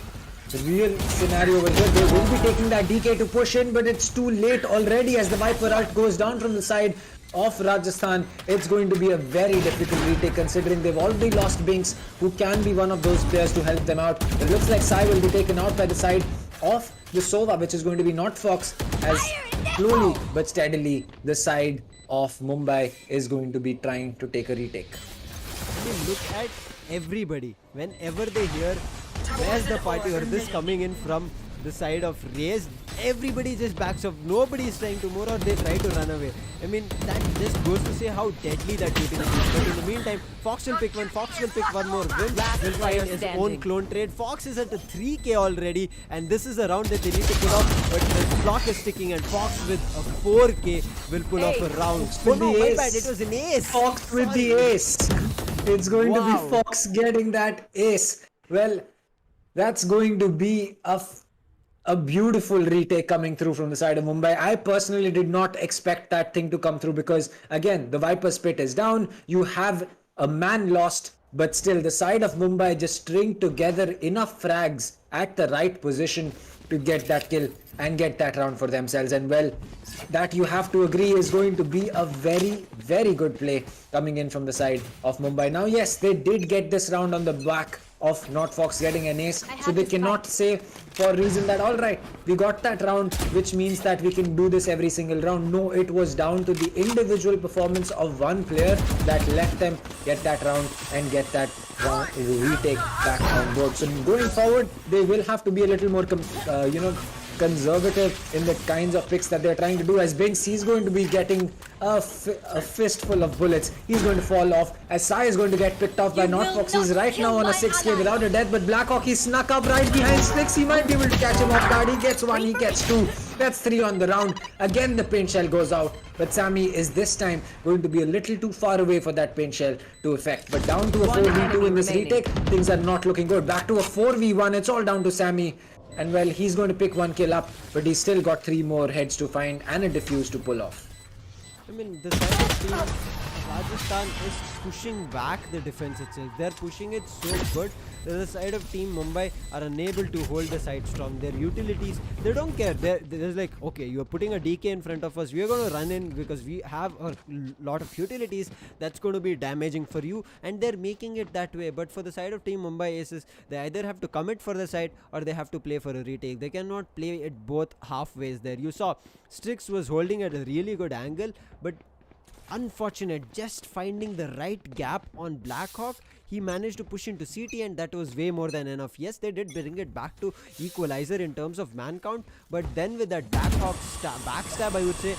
real scenario over here. They will be taking that DK to push in, but it's too late already as the Viper ult goes down from the side of Rajasthan. It's going to be a very difficult retake considering they've already lost Binks, who can be one of those players to help them out. It looks like Sai will be taken out by the side of the Sova, which is going to be not Fox, as slowly but steadily the side of Mumbai is going to be trying to take a retake. I mean, look at everybody. Whenever they hear where's the party or this coming in from the side of Raze, everybody just backs off. Nobody is trying to move or they try to run away. I mean, that just goes to say how deadly that utility is. But in the meantime, Fox will pick one, Fox will pick one more. Will find his own clone trade. Fox is at the 3k already, and this is a round that they need to pull off. But the clock is ticking, and Fox with a 4k will pull off a round. Oh no, my bad, it was an ace. Fox with the ace. It's going to be Fox getting that ace. Well, that's going to be a beautiful retake coming through from the side of Mumbai. I personally did not expect that thing to come through because, again, the Viper spit is down. You have a man lost, but still the side of Mumbai just stringed together enough frags at the right position to get that kill and get that round for themselves. And well, that you have to agree is going to be a very, very good play coming in from the side of Mumbai. Now, yes, they did get this round on the back of not Fox getting an ace, so they cannot say for a reason that alright, we got that round, which means that we can do this every single round. No, it was down to the individual performance of one player that let them get that round and get that round retake back on board. So going forward, they will have to be a little more conservative in the kinds of picks that they're trying to do. As Binks, he's going to be getting a fistful of bullets. He's going to fall off as Sai is going to get picked off by Not Fox. He's right now on a 6k without a death, but Blackhawk, he snuck up right behind Slicks. He might be able to catch him off guard. He gets one, he gets two. That's 3 on the round. Again, the paint shell goes out, but Sammy is this time going to be a little too far away for that paint shell to affect. But down to a 4v2 in this retake, things are not looking good. Back to a 4v1, it's all down to Sammy. And well, he's going to pick one kill up, but he's still got 3 more heads to find and a defuse to pull off. I mean, the side of team Rajasthan is pushing back the defense itself. They're pushing it so good that the side of team Mumbai are unable to hold the side strong. Their utilities, they don't care. They're like, okay, you're putting a DK in front of us. We're going to run in because we have a lot of utilities that's going to be damaging for you. And they're making it that way. But for the side of team Mumbai Aces, they either have to commit for the side or they have to play for a retake. They cannot play it both halfways there. You saw Strix was holding at a really good angle, but unfortunate, just finding the right gap on Blackhawk, he managed to push into CT, and that was way more than enough. Yes, they did bring it back to equalizer in terms of man count, but then with that Blackhawk backstab, I would say,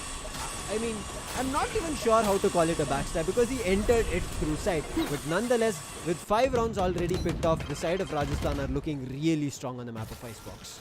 I mean, I'm not even sure how to call it a backstab because he entered it through side. But nonetheless, with 5 rounds already picked off, the side of Rajasthan are looking really strong on the map of Icebox.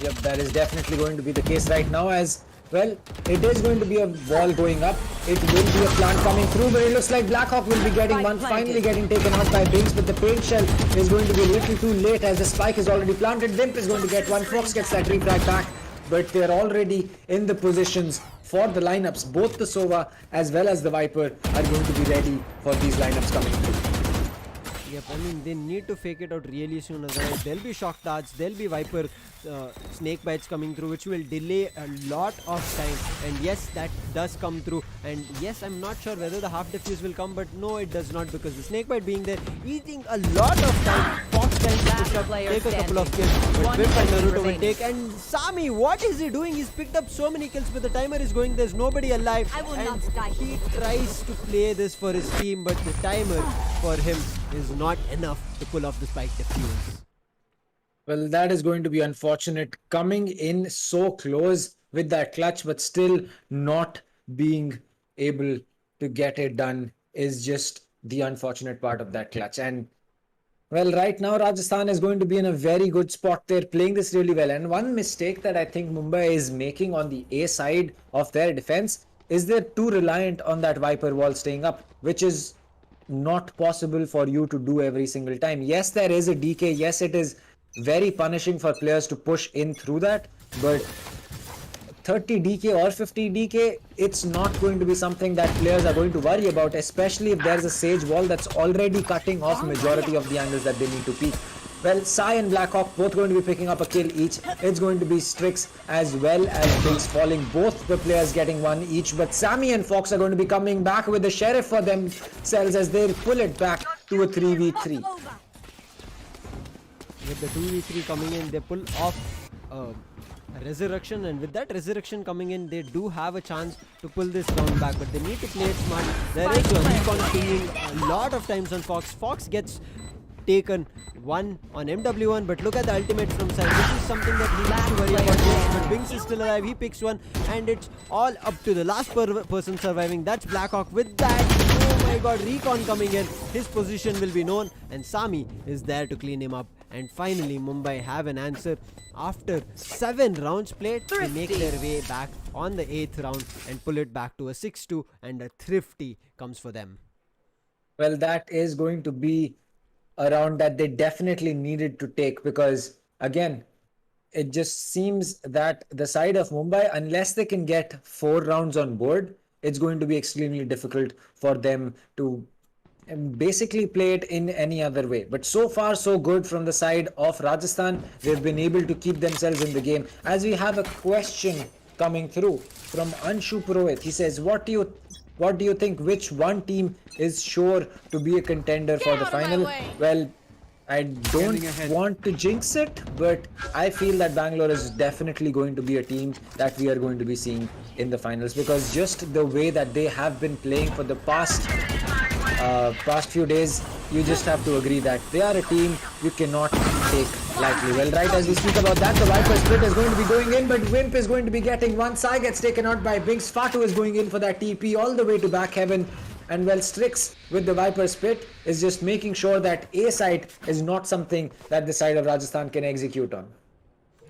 Yep, that is definitely going to be the case right now, as well, it is going to be a wall going up. It will be a plant coming through, but it looks like Blackhawk will be getting one, finally getting taken out by Binks, but the paint shell is going to be a little too late as the spike is already planted. Vimp is going to get one, Fox gets that refrag back, but they're already in the positions for the lineups. Both the Sova as well as the Viper are going to be ready for these lineups coming through. Yep, I mean, they need to fake it out really soon. Otherwise, there'll be shock darts, there'll be Viper snake bites coming through, which will delay a lot of time. And yes, that does come through. And yes, I'm not sure whether the half defuse will come, but no, it does not, because the snake bite being there, eating a lot of time. Fox trying to push up, take a couple of kills, but Vimp and Naruto will take. And Sami, what is he doing? He's picked up so many kills, but the timer is going. There's nobody alive. And he tries to play this for his team, but the timer for him is not enough to pull off the spike defuse. Well, that is going to be unfortunate. Coming in so close with that clutch, but still not being able to get it done is just the unfortunate part of that clutch. And well, right now, Rajasthan is going to be in a very good spot. They're playing this really well. And one mistake that I think Mumbai is making on the A side of their defense is they're too reliant on that Viper wall staying up, which is not possible for you to do every single time. Yes, there is a DK. Yes, it is very punishing for players to push in through that, but 30 DK or 50 DK, it's not going to be something that players are going to worry about, especially if there's a Sage wall that's already cutting off majority of the angles that they need to peek. Well, Sai and Blackhawk both going to be picking up a kill each. It's going to be Strix as well as Binks falling, both the players getting one each, but Sammy and Fox are going to be coming back with the Sheriff for themselves as they pull it back to a 3v3. With the 2v3 coming in, they pull off Resurrection, and with that Resurrection coming in, they do have a chance to pull this round back, but they need to play it smart. There is a recon pinging a lot of times on Fox. Fox gets taken one on MW1, but look at the ultimate from side. This is something that he needs to worry about. But Binks is still alive. He picks one, and it's all up to the last person surviving. That's Blackhawk. With that, oh my god, recon coming in. His position will be known, and Sami is there to clean him up. And finally, Mumbai have an answer. After 7 rounds played, they make their way back on the 8th round and pull it back to a 6-2, and a thrifty comes for them. Well, that is going to be a round that they definitely needed to take, because again, it just seems that the side of Mumbai, unless they can get 4 rounds on board, it's going to be extremely difficult for them to basically play it in any other way. But so far so good from the side of Rajasthan. They've been able to keep themselves in the game. As we have a question coming through from Anshu Purohit, he says, what do you think, which one team is sure to be a contender for the final? Well, I don't want to jinx it, but I feel that Bangalore is definitely going to be a team that we are going to be seeing in the finals, because just the way that they have been playing for the past few days, you just have to agree that they are a team you cannot take lightly. Well, right as we speak about that, the Viper split is going to be going in, but Wimp is going to be getting one. Sai gets taken out by Binks. Fatu is going in for that TP all the way to back heaven. And well, Strix with the Viper split is just making sure that A side is not something that the side of Rajasthan can execute on.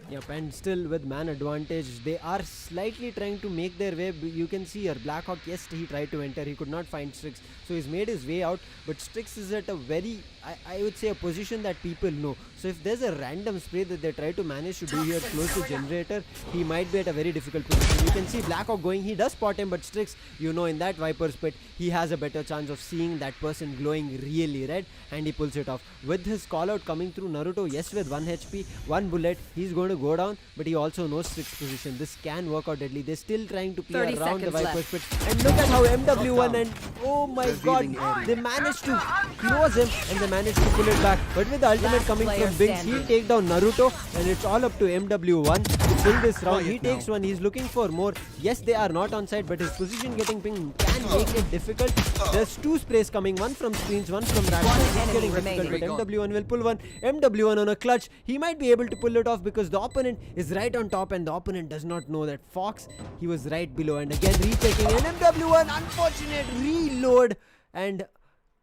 Yep, and still with man advantage, they are slightly trying to make their way. You can see here, Blackhawk, yes, he tried to enter, he could not find Strix, so he's made his way out, but Strix is at a very, I would say, a position that people know. So if there's a random spray that they try to manage to do here close to generator, he might be at a very difficult position. You can see Blackhawk going, he does spot him, but Strix, you know, in that Viper spit, he has a better chance of seeing that person glowing really red, and he pulls it off. With his call out coming through, Naruto, yes, with 1 HP, 1 bullet, he's going to go down, but he also knows Strix position. This can work out deadly. They're still trying to play around the Viper spit, and look at how MW1 and oh my god, they managed to close him and they managed to pull it back. But with the ultimate coming from Binks, he'll take down Naruto, and it's all up to MW1 to pull this round. He takes one, he's looking for more. Yes, they are not on side, but his position getting pinged can make it difficult. There's 2 sprays coming, one from screens, one from Rajasthan. It's getting difficult, but MW1 will pull one. MW1 on a clutch, he might be able to pull it off because the opponent is right on top, and the opponent does not know that Fox, he was right below. And again retaking, and MW1, unfortunate reload, and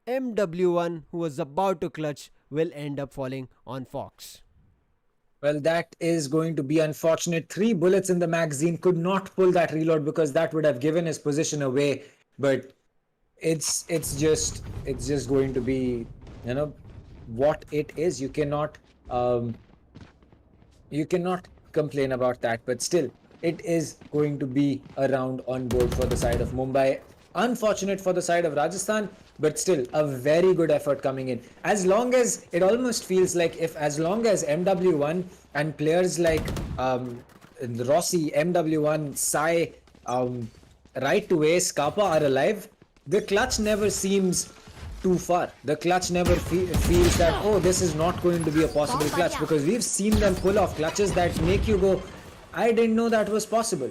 MW1, who was about to clutch, will end up falling on Fox. Well, that is going to be unfortunate. 3 bullets in the magazine, could not pull that reload because that would have given his position away. But it's just going to be, you know, what it is. You cannot complain about that. But still, it is going to be a round on board for the side of Mumbai. Unfortunate for the side of Rajasthan, but still a very good effort coming in. As long as it almost feels like as long as MW1 and players like Rossi, MW1, Sai, Right to Ace, Kappa are alive, the clutch never seems too far. The clutch never feels that, oh, this is not going to be a possible clutch, because we've seen them pull off clutches that make you go, I didn't know that was possible.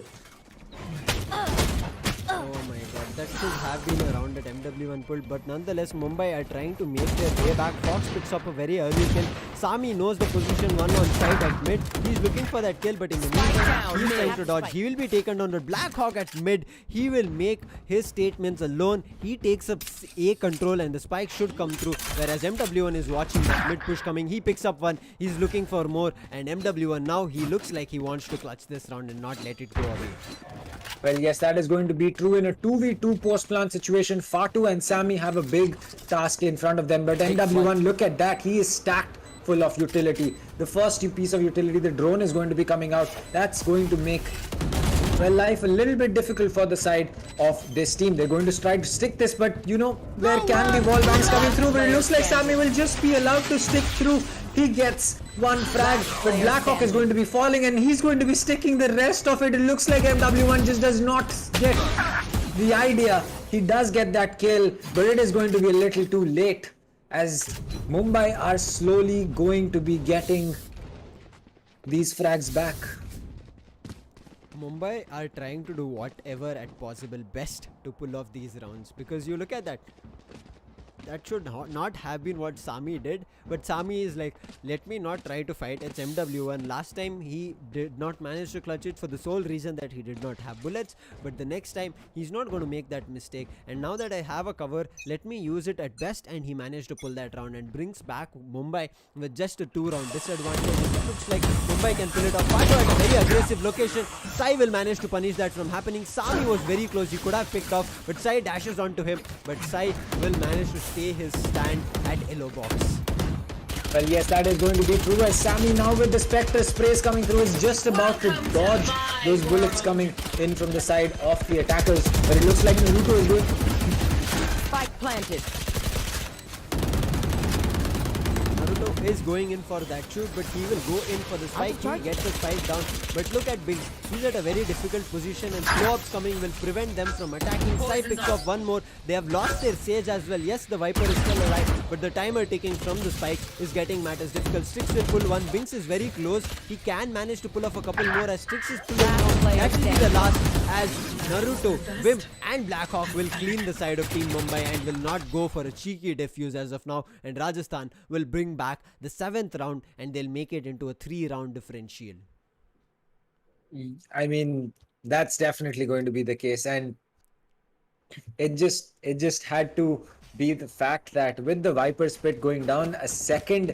Oh my god, that should have been a round that MW1 pulled, but nonetheless Mumbai are trying to make their way back. Fox picks up a very early kill. Sami knows the position, one on side at mid. He's looking for that kill, but in the meantime, he's trying to dodge. He will be taken down with Blackhawk at mid. He will make his statements alone. He takes up A control and the spike should come through, whereas MW1 is watching that mid push coming. He picks up one. He's looking for more, and MW1 now he looks like he wants to clutch this round and not let it go away. Well, yes, that is going to be true in a 2v2 post-plant situation. Fatu and Sami have a big task in front of them, but MW1, look at that. He is stacked full of utility. The first piece of utility, the drone, is going to be coming out. That's going to make, well, life a little bit difficult for the side of this team. They're going to try to stick this, but you know, where can the wall bangs coming through? But it looks like Sami will just be allowed to stick through. He gets one frag, but Blackhawk is going to be falling and he's going to be sticking the rest of it. It looks like MW1 just does not get the idea. He does get that kill, but it is going to be a little too late, as Mumbai are slowly going to be getting these frags back. Mumbai are trying to do whatever at possible best to pull off these rounds, because you look at that. That should not have been what Sami did, but Sami is like, let me not try to fight. It's MW1. Last time he did not manage to clutch it for the sole reason that he did not have bullets, but the next time he's not going to make that mistake. And now that I have a cover, let me use it at best, and he managed to pull that round and brings back Mumbai with just a 2-round disadvantage. It looks like Mumbai can pull it off. Pato at a very aggressive location. Sai will manage to punish that from happening. Sami was very close. He could have picked off, but Sai dashes onto him. But Sai will manage to stay his stand at yellow box. Well, yes, that is going to be true, as Sami now with the Spectre sprays coming through is just about to dodge those bullets coming in from the side of the attackers, but it looks like Naruto is doing... Spike planted. Naruto is going in for that shoot, but he will go in for the spike. He gets the spike down, but look at Biggs. He's at a very difficult position, and slow-ups coming will prevent them from attacking. Sai picks off one more. They have lost their Sage as well. Yes, the Viper is still alive, but the timer ticking from the spike is getting matters difficult. Strix will pull one. Binks is very close. He can manage to pull off a couple more, as Strix is pulling down. That will be the last, as Naruto, Vim and Blackhawk will clean the side of Team Mumbai and will not go for a cheeky defuse as of now, and Rajasthan will bring back the 7th round and they'll make it into a 3-round differential. I mean, that's definitely going to be the case, and it just had to be the fact that with the Viper split going down, a second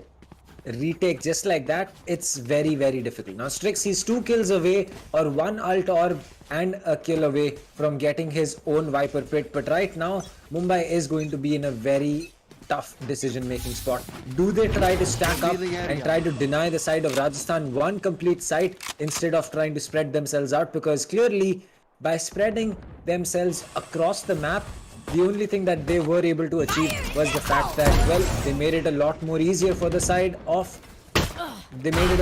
retake just like that, it's very, very difficult. Now Strix, he's 2 kills away, or 1 ult orb and a kill away from getting his own Viper pit, but right now Mumbai is going to be in a very tough decision-making spot. Do they try to stack up and try to deny the side of Rajasthan one complete site instead of trying to spread themselves out? Because clearly, by spreading themselves across the map, the only thing that they were able to achieve was the fact that, well, they made it a lot more easier for the side of Mumbai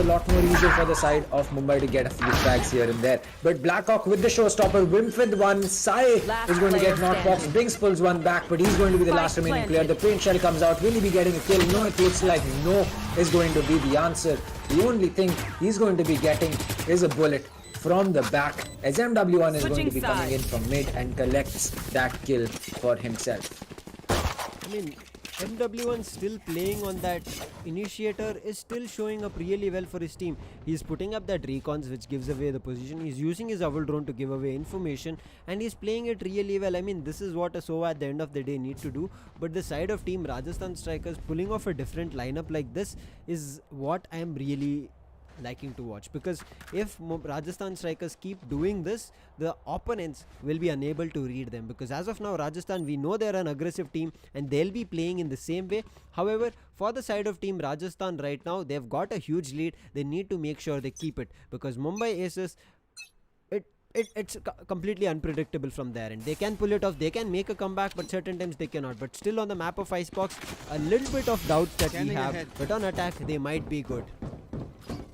to get a few frags here and there. But Blackhawk with the showstopper, Wimp with one, Sai is going to get knockbox, Binks pulls one back, but he's going to be the last remaining player. The paint shell comes out, will he be getting a kill? No, it looks like no is going to be the answer. The only thing he's going to be getting is a bullet from the back, as MW1 is going to be coming in from mid and collects that kill for himself. I mean, MW1 still playing on that initiator, is still showing up really well for his team. He's putting up that recons which gives away the position. He's using his owl drone to give away information, and he's playing it really well. I mean, this is what a SOA at the end of the day need to do. But the side of Team Rajasthan Strikers pulling off a different lineup like this is what I am really liking to watch, because if Rajasthan Strikers keep doing this, the opponents will be unable to read them, because as of now Rajasthan, we know they're an aggressive team and they'll be playing in the same way. However, for the side of Team Rajasthan right now, they've got a huge lead. They need to make sure they keep it, because Mumbai Aces, it's completely unpredictable from there, and they can pull it off, they can make a comeback, but certain times they cannot. But still on the map of Icebox, a little bit of doubts that we Scanning have, ahead. but on attack they might be good.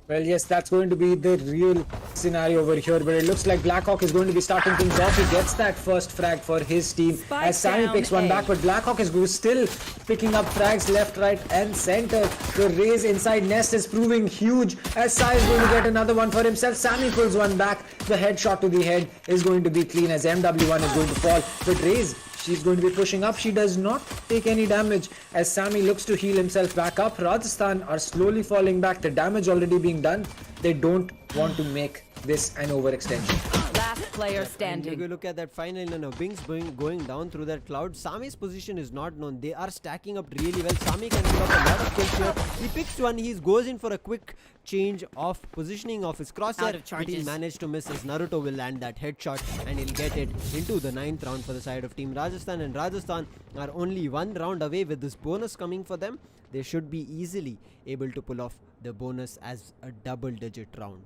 Well, yes, that's going to be the real scenario over here, but it looks like Blackhawk is going to be starting things off. He gets that first frag for his team Spike as Sammy down picks one A. back, but Blackhawk is still picking up frags left, right, and center. The raise inside Nest is proving huge as Sai is going to get another one for himself. Sammy pulls one back. The headshot to the head is going to be clean as MW1 is going to fall. But Raze, she's going to be pushing up. She does not take any damage as Sammy looks to heal himself back up. Rajasthan are slowly falling back. The damage already being done. They don't want to make this an overextension. Last player And if standing. you look at that final, Bings going down through that cloud. Sami's position is not known. They are stacking up really well. Sami can pick up a lot of kills here. He picks one. He goes in for a quick change of positioning of his crosshair, Out of but he'll charges. manage to miss as Naruto will land that headshot, and he'll get it into the 9th round for the side of Team Rajasthan. And Rajasthan are only one round away. With this bonus coming for them, they should be easily able to pull off the bonus as a double-digit round.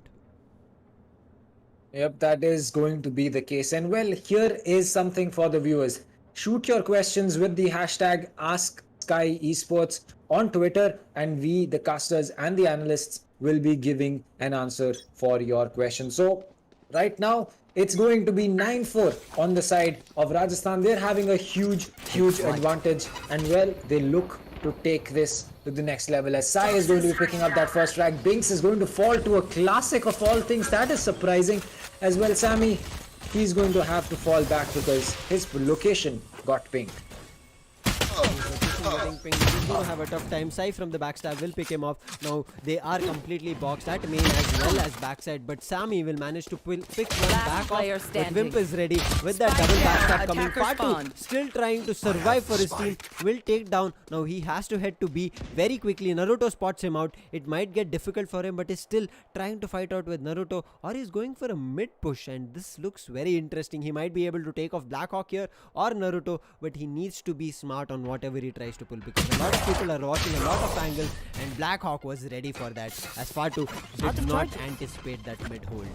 Yep, that is going to be the case. And well, here is something for the viewers. Shoot your questions with the hashtag #AskSkyEsports on Twitter, and we, the casters and the analysts, will be giving an answer for your question. So right now, it's going to be 9-4 on the side of Rajasthan. They're having a huge advantage, and well, they look to take this to the next level as Sai is going to be picking up that first frag. Binks is going to fall to a classic of all things. That is surprising as well. Sammy, he's going to have to fall back because his location got pinged. Getting pinged. He's going to have a tough time. Sai from the backstab will pick him off. Now they are completely boxed at main as well as backside, but Sammy will manage to pick one Last back player off. But standing. Wimp is ready with that Spike double down. backstab coming. Attacker Fatu spawn. still trying to survive for his team. Will take down. Now he has to head to B very quickly. Naruto spots him out. It might get difficult for him, but he's still trying to fight out with Naruto, or he's going for a mid push, and this looks very interesting. He might be able to take off Blackhawk here or Naruto, but he needs to be smart on whatever he tries to pull, because a lot of people are watching a lot of angles, and Blackhawk was ready for that as Fatu did not anticipate that mid hold.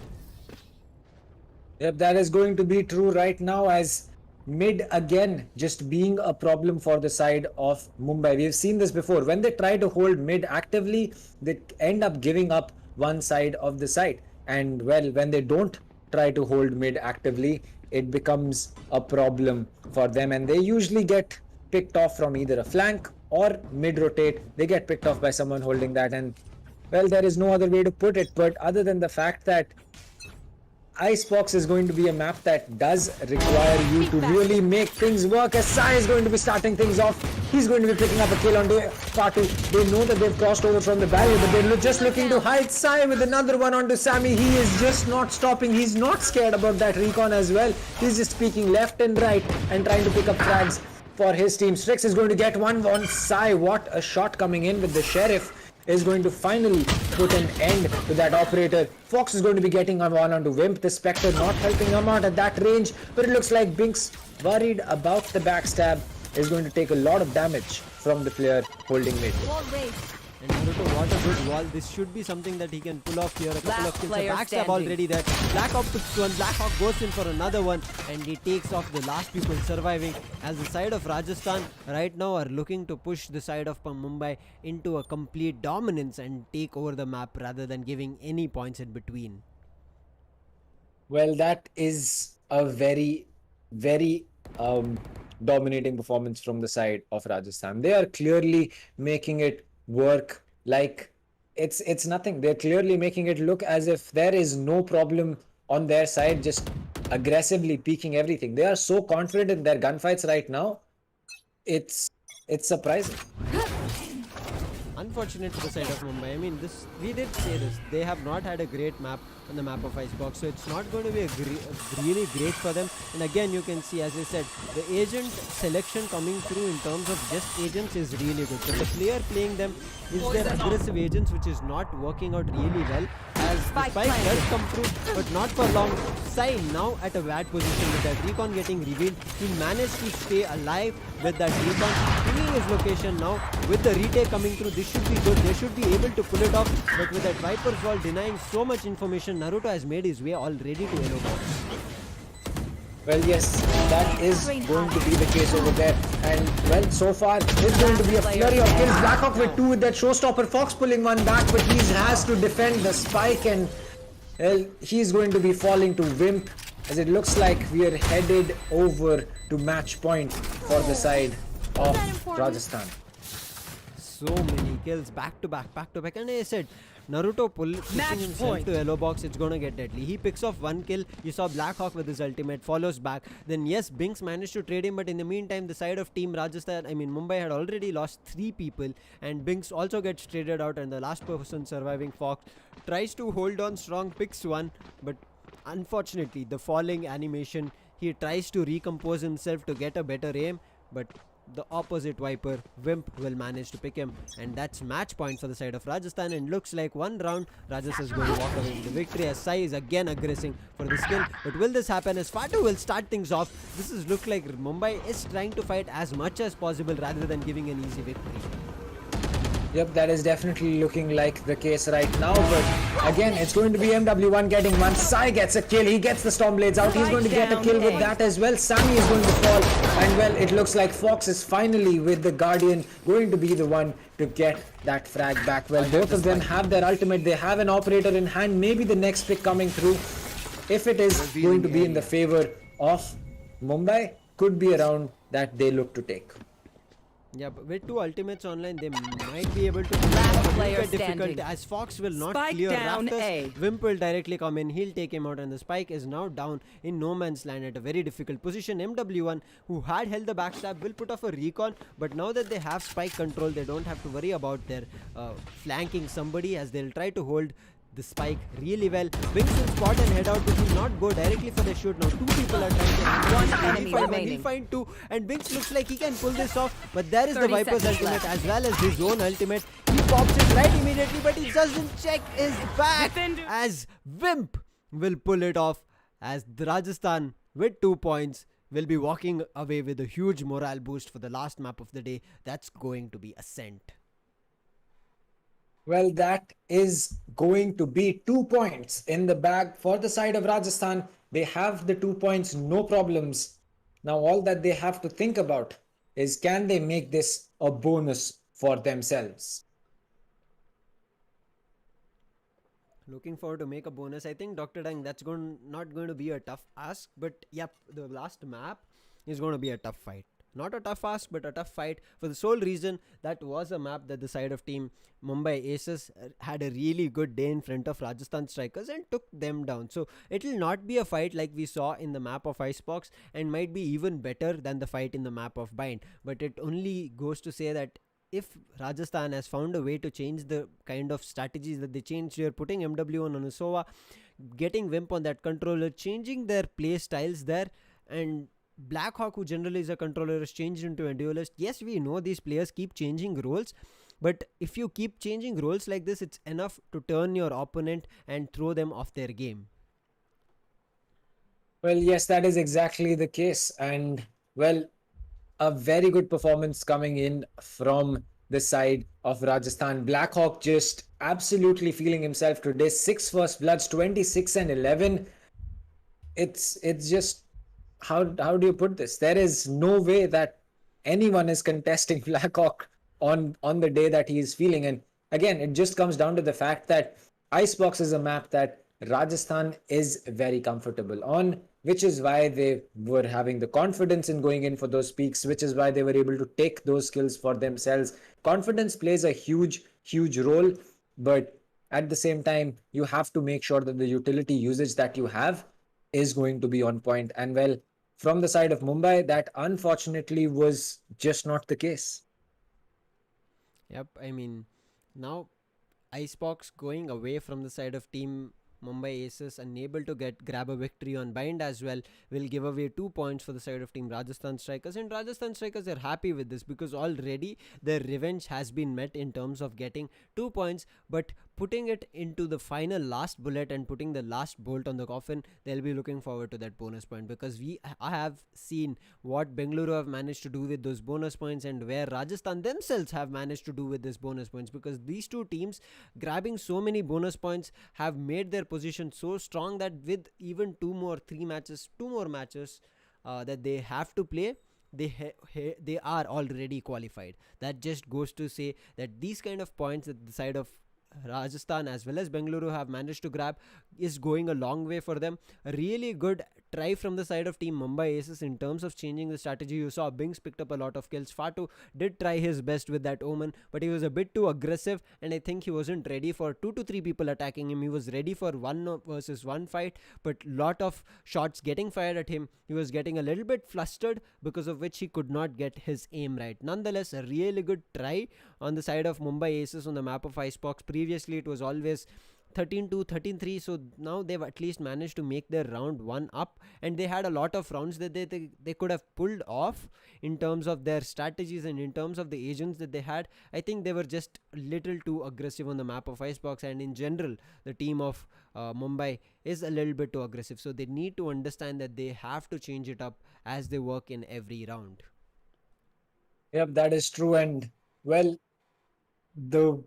Yep, that is going to be true right now as mid again just being a problem for the side of Mumbai. We've seen this before. When they try to hold mid actively, they end up giving up one side of the site. And well, when they don't try to hold mid actively, it becomes a problem for them, and they usually get picked off from either a flank or mid rotate. They get picked off by someone holding that, and well, there is no other way to put it but other than the fact that Icebox is going to be a map that does require you to really make things work, as Sai is going to be starting things off. He's going to be picking up a kill on Fatu. They know that they've crossed over from the barrier, but they're just looking to hide. Sai with another one onto Sammy. He is just not stopping. He's not scared about that recon as well. He's just peeking left and right and trying to pick up frags for his team. Strix is going to get one on Sai. What a shot coming in with the Sheriff is going to finally put an end to that operator. Fox is going to be getting on one onto Wimp. The Spectre not helping him out at that range, but it looks like Binks, worried about the backstab, is going to take a lot of damage from the player holding mid. And Naruto, what a good wall. This should be something that he can pull off here. A couple Last of kills. The player backstab standing. already there. Blackhawk picks one. Blackhawk goes in for another one, and he takes off the last people surviving, as the side of Rajasthan right now are looking to push the side of Mumbai into a complete dominance and take over the map rather than giving any points in between. Well, that is a very dominating performance from the side of Rajasthan. They are clearly making it work like it's nothing. They're clearly making it look as if there is no problem on their side, just aggressively peeking everything. They are so confident in their gunfights right now. It's surprising. Unfortunate for the side of Mumbai. I mean, we did say this. They have not had a great map on the map of Icebox, so it's not going to be really great for them. And again, you can see, as I said, the agent selection coming through in terms of just agents is really good. So the player playing them is their aggressive agents, which is not working out really well. As the Spike spike planted. does come through, but not for long. Sign now at a bad position with that recon getting revealed. He managed to stay alive with that recon, pinging his location now. With the retake coming through, this should be good. They should be able to pull it off. But with that Viper's Wall denying so much information, Naruto has made his way already to yellow box. Well, yes, that is going to be the case over there. And, well, so far, it's going to be a flurry of kills. Blackhawk with 2 with that showstopper. Fox pulling one back, but he has to defend the spike. And, well, he's going to be falling to Wimp, as it looks like we are headed over to match point for the side of Rajasthan. So many kills back to back. And I said, Naruto pushing himself point. to yellow box, it's gonna get deadly. He picks off one kill. You saw Blackhawk with his ultimate, follows back. Then yes, Binks managed to trade him, but in the meantime, the side of team Rajasthan, Mumbai had already lost 3 people, and Binks also gets traded out, and the last person surviving, Fox, tries to hold on strong, picks one, but unfortunately, the falling animation, he tries to recompose himself to get a better aim, but the opposite Viper, Wimp, will manage to pick him, and that's match point for the side of Rajasthan. And looks like one round Rajasthan is going to walk away with the victory, as Sai is again aggressing for this kill. But will this happen, as Fatu will start things off? This is look like Mumbai is trying to fight as much as possible rather than giving an easy victory. Yep, that is definitely looking like the case right now. But again, it's going to be MW1 getting one. Sai gets a kill. He gets the Stormblades out. He's going to get a kill with that as well. Sammy is going to fall. And well, it looks like Fox is finally with the Guardian going to be the one to get that frag back. Well, both of them have their ultimate. They have an operator in hand. Maybe the next pick coming through, if it is going to be in the favor of Mumbai, could be a round that they look to take. Yeah, but with 2 ultimates online, they might be able to Last make player it difficult, standing. as Fox will not Spike clear down rafters. A. Wimp will directly come in, he'll take him out, and the spike is now down in no man's land at a very difficult position. MW1, who had held the backstab, will put off a recon, but now that they have spike control, they don't have to worry about their flanking somebody, as they'll try to hold the spike really well. Binks will spot and head out, but will not go directly for the shoot. Now 2 people are trying to One he'll enemy find remaining. He'll find 2, and Binks looks like he can pull this off, but there is the 30 Viper's seconds ultimate left. as well as his own ultimate. He pops it right immediately, but he doesn't check his back, Defender. as Wimp will pull it off, as the Rajasthan with 2 points will be walking away with a huge morale boost for the last map of the day. That's going to be Ascent. Well, that is going to be 2 points in the bag for the side of Rajasthan. They have the 2 points, no problems. Now, all that they have to think about is, can they make this a bonus for themselves? Looking forward to make a bonus. I think Dr. Dang, that's not going to be a tough ask, but yep, the last map is going to be a tough fight. Not a tough ask, but a tough fight, for the sole reason that was a map that the side of team Mumbai Aces had a really good day in front of Rajasthan Strikers and took them down. So it will not be a fight like we saw in the map of Icebox, and might be even better than the fight in the map of Bind. But it only goes to say that if Rajasthan has found a way to change the kind of strategies that they changed here, putting MW on Sova, getting Wimp on that controller, changing their play styles there, and Blackhawk, who generally is a controller, is changed into a duelist. Yes, we know these players keep changing roles, but if you keep changing roles like this, it's enough to turn your opponent and throw them off their game. Well, yes, that is exactly the case. And, well, a very good performance coming in from the side of Rajasthan. Blackhawk just absolutely feeling himself today. 6 first bloods, 26 and 11. It's just, how do you put this? There is no way that anyone is contesting Blackhawk on the day that he is feeling. And again, it just comes down to the fact that Icebox is a map that Rajasthan is very comfortable on, which is why they were having the confidence in going in for those peaks, which is why they were able to take those kills for themselves. Confidence plays a huge role, but at the same time, you have to make sure that the utility usage that you have is going to be on point. And well, from the side of Mumbai, that unfortunately was just not the case. Yep, now Icebox going away from the side of team Mumbai Aces unable to grab a victory on bind as well will give away 2 points for the side of team Rajasthan Strikers, and Rajasthan Strikers are happy with this because already their revenge has been met in terms of getting 2 points. But putting it into the final last bullet and putting the last bolt on the coffin, they'll be looking forward to that bonus point, because I have seen what Bengaluru have managed to do with those bonus points and where Rajasthan themselves have managed to do with this bonus points, because these two teams grabbing so many bonus points have made their position so strong that with even two more matches that they have to play, they are already qualified. That just goes to say that these kind of points that the side of Rajasthan as well as Bengaluru have managed to grab is going a long way for them. A really good try from the side of team Mumbai Aces in terms of changing the strategy. You saw Bings picked up a lot of kills. Fatu did try his best with that Omen, but he was a bit too aggressive, and I think he wasn't ready for 2 to 3 people attacking him. He was ready for 1 versus 1 fight, but lot of shots getting fired at him. He was getting a little bit flustered, because of which he could not get his aim right. Nonetheless, a really good try on the side of Mumbai Aces on the map of Icebox. Previously it was always 13-2, 13-3, so now they've at least managed to make their round 1 up, and they had a lot of rounds that they could have pulled off in terms of their strategies and in terms of the agents that they had. I think they were just a little too aggressive on the map of Icebox, and in general the team of Mumbai is a little bit too aggressive, so they need to understand that they have to change it up as they work in every round. Yep, that is true. And well, the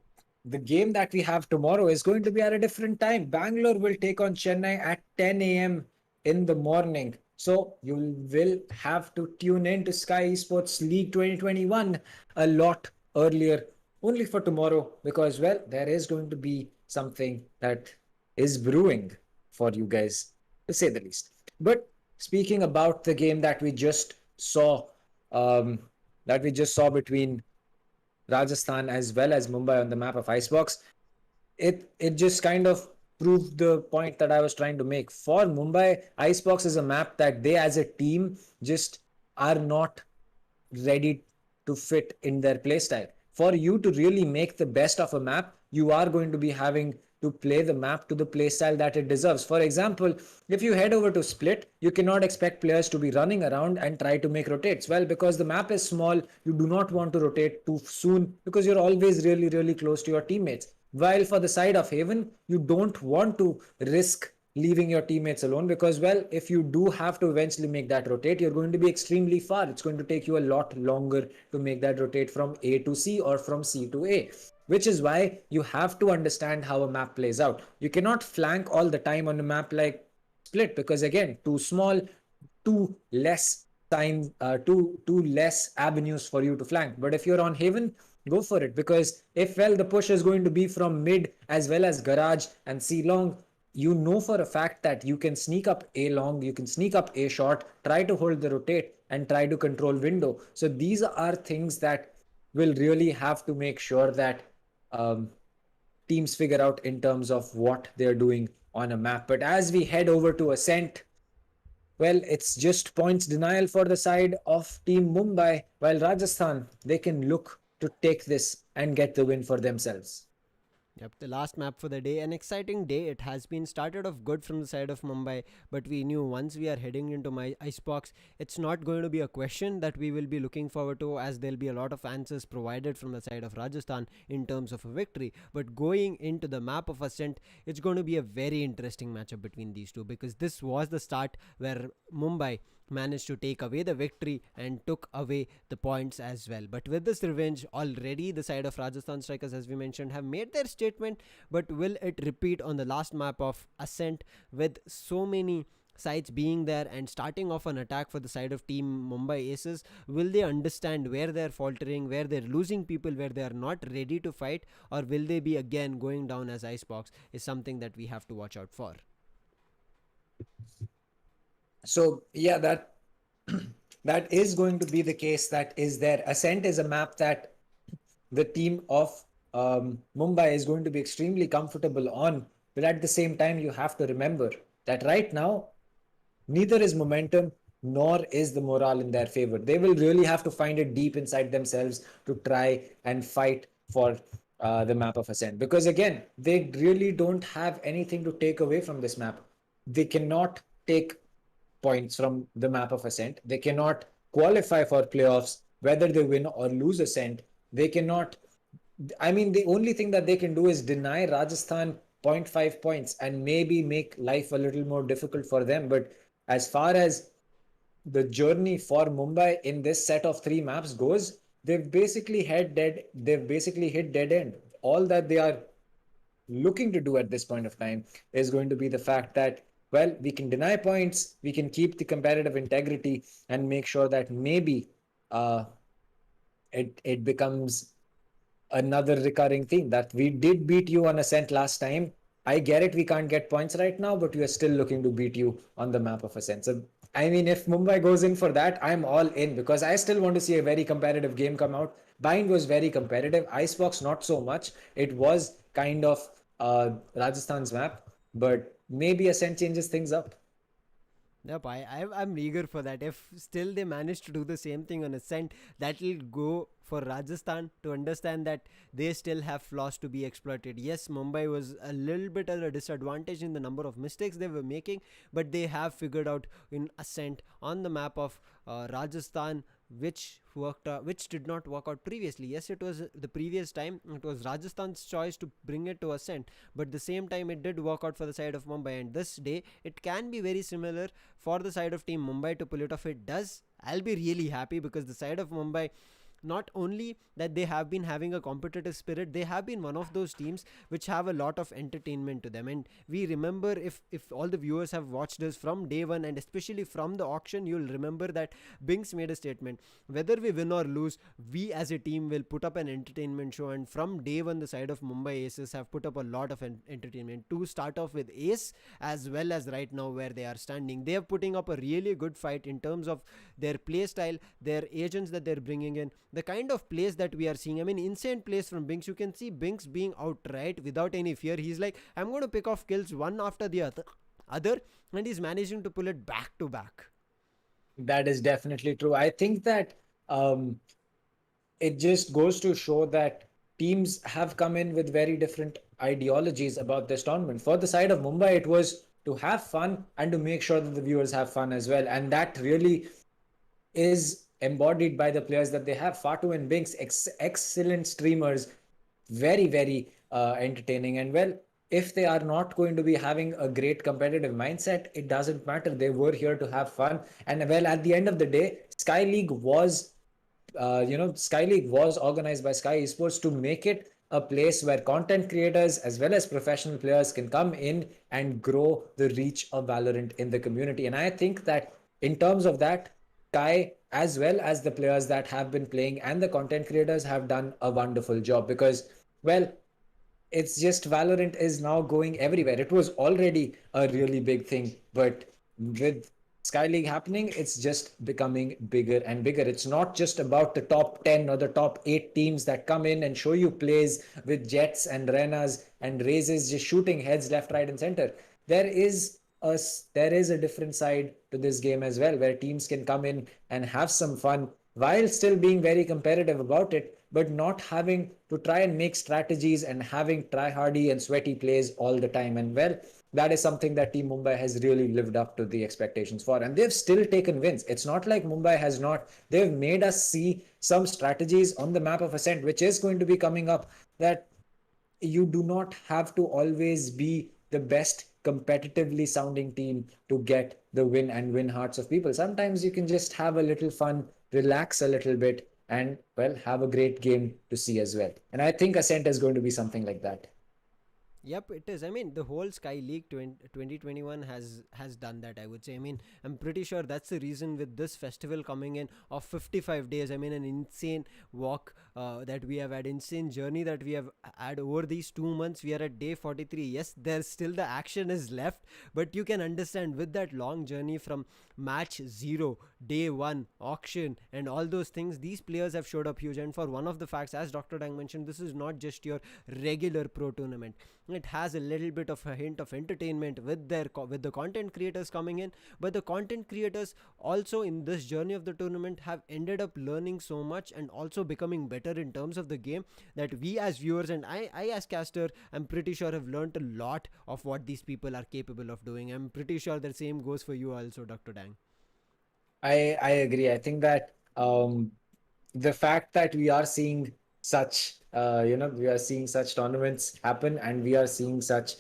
the game that we have tomorrow is going to be at a different time. Bangalore will take on Chennai at 10 a.m. in the morning. So you will have to tune in to Sky Esports League 2021 a lot earlier, only for tomorrow, because, well, there is going to be something that is brewing for you guys, to say the least. But speaking about the game that we just saw, between Rajasthan as well as Mumbai on the map of Icebox, it just kind of proved the point that I was trying to make. For Mumbai, Icebox is a map that they as a team just are not ready to fit in their playstyle. For you to really make the best of a map, you are going to be having to play the map to the playstyle that it deserves. For example, if you head over to Split, you cannot expect players to be running around and try to make rotates. Well, because the map is small, you do not want to rotate too soon because you're always really, really close to your teammates. While for the side of Haven, you don't want to risk leaving your teammates alone, because, well, if you do have to eventually make that rotate, you're going to be extremely far. It's going to take you a lot longer to make that rotate from A to C or from C to A, which is why you have to understand how a map plays out. You cannot flank all the time on a map like Split, because again, too small, too less two less avenues for you to flank. But if you're on Haven, go for it, because if, well, the push is going to be from mid as well as garage and C long, you know for a fact that you can sneak up A long, you can sneak up A short, try to hold the rotate and try to control window. So these are things that will really have to make sure that teams figure out in terms of what they're doing on a map. But as we head over to Ascent, well, it's just points denial for the side of Team Mumbai, while Rajasthan, they can look to take this and get the win for themselves. Yep, the last map for the day. An exciting day. It has been started off good from the side of Mumbai, but we knew once we are heading into my Icebox, it's not going to be a question that we will be looking forward to, as there'll be a lot of answers provided from the side of Rajasthan in terms of a victory. But going into the map of Ascent, it's going to be a very interesting matchup between these two, because this was the start where Mumbai managed to take away the victory and took away the points as well. But with this revenge, already the side of Rajasthan Strikers, as we mentioned, have made their statement. But will it repeat on the last map of Ascent, with so many sides being there and starting off an attack for the side of Team Mumbai Aces? Will they understand where they're faltering, where they're losing people, where they are not ready to fight, or will they be again going down as Icebox, is something that we have to watch out for. So yeah, that is going to be the case that is there. Ascent is a map that the team of Mumbai is going to be extremely comfortable on. But at the same time, you have to remember that right now, neither is momentum nor is the morale in their favor. They will really have to find it deep inside themselves to try and fight for the map of Ascent, because again, they really don't have anything to take away from this map. They cannot take points from the map of Ascent. They cannot qualify for playoffs, whether they win or lose Ascent. They cannot. I mean, the only thing that they can do is deny Rajasthan zero point 0.5 points and maybe make life a little more difficult for them. But as far as the journey for Mumbai in this set of three maps goes, they've basically hit dead. They've basically hit dead end. All that they are looking to do at this point of time is going to be the fact that, well, we can deny points, we can keep the competitive integrity, and make sure that maybe uh, it becomes another recurring theme that we did beat you on Ascent last time. I get it, we can't get points right now, but we are still looking to beat you on the map of Ascent. So, I mean, if Mumbai goes in for that, I'm all in, because I still want to see a very competitive game come out. Bind was very competitive. Icebox, not so much. It was kind of Rajasthan's map, but maybe Ascent changes things up. Yep, I'm eager for that. If still they manage to do the same thing on Ascent, that will go for Rajasthan to understand that they still have flaws to be exploited. Yes, Mumbai was a little bit at a disadvantage in the number of mistakes they were making, but they have figured out in Ascent on the map of Rajasthan, which did not work out previously. Yes, it was the previous time it was Rajasthan's choice to bring it to Ascent, but the same time it did work out for the side of Mumbai, and this day it can be very similar for the side of team Mumbai to pull it off. It does, I'll be really happy, because the side of Mumbai, not only that they have been having a competitive spirit, they have been one of those teams which have a lot of entertainment to them. And we remember, if all the viewers have watched us from day one, and especially from the auction, you'll remember that Binks made a statement: whether we win or lose, we as a team will put up an entertainment show. And from day one, the side of Mumbai Aces have put up a lot of entertainment, to start off with Ace, as well as right now where they are standing. They are putting up a really good fight in terms of their play style, their agents that they're bringing in, the kind of plays that we are seeing. I mean, insane plays from Binks. You can see Binks being outright without any fear. He's like, I'm going to pick off kills one after the other, and he's managing to pull it back to back. That is definitely true. I think that um, it just goes to show that teams have come in with very different ideologies about this tournament. For the side of Mumbai, it was to have fun and to make sure that the viewers have fun as well. And that really is embodied by the players that they have. Fatu and Binks, excellent streamers, very, very entertaining. And well, if they are not going to be having a great competitive mindset, it doesn't matter. They were here to have fun. And well, at the end of the day, Sky League was Sky League was organized by Sky Esports to make it a place where content creators as well as professional players can come in and grow the reach of Valorant in the community. And I think that in terms of that, Sky, as well as the players that have been playing and the content creators, have done a wonderful job, because, well, it's just Valorant is now going everywhere. It was already a really big thing, but with Sky League happening, it's just becoming bigger and bigger. It's not just about the top 10 or the top 8 teams that come in and show you plays with Jets and Renas and Raises just shooting heads left, right, and center. There is a different side to this game as well, where teams can come in and have some fun while still being very competitive about it, but not having to try and make strategies and having try-hardy and sweaty plays all the time. And well, that is something that Team Mumbai has really lived up to the expectations for. And they've still taken wins. It's not like Mumbai has not. They've made us see some strategies on the map of Ascent, which is going to be coming up, that you do not have to always be the best competitively sounding team to get the win and win hearts of people. Sometimes you can just have a little fun, relax a little bit, and well, have a great game to see as well. And I think Ascent is going to be something like that. Yep, it is. I mean, the whole Sky League 2021 has done that, I would say. I mean, I'm pretty sure that's the reason with this festival coming in of 55 days. I mean, an insane walk that we have had, insane journey that we have had over these 2 months. We are at day 43. Yes, there's still the action is left, but you can understand with that long journey from match 0, day 1, auction, and all those things, these players have showed up huge. And for one of the facts, as Dr. Dang mentioned, this is not just your regular pro tournament. It has a little bit of a hint of entertainment with the content creators coming in, but the content creators also in this journey of the tournament have ended up learning so much and also becoming better better in terms of the game that we as viewers and I as caster, I'm pretty sure have learned a lot of what these people are capable of doing. I'm pretty sure the same goes for you also, Dr. Dang. I agree. I think that the fact that we are seeing such we are seeing such tournaments happen and we are seeing such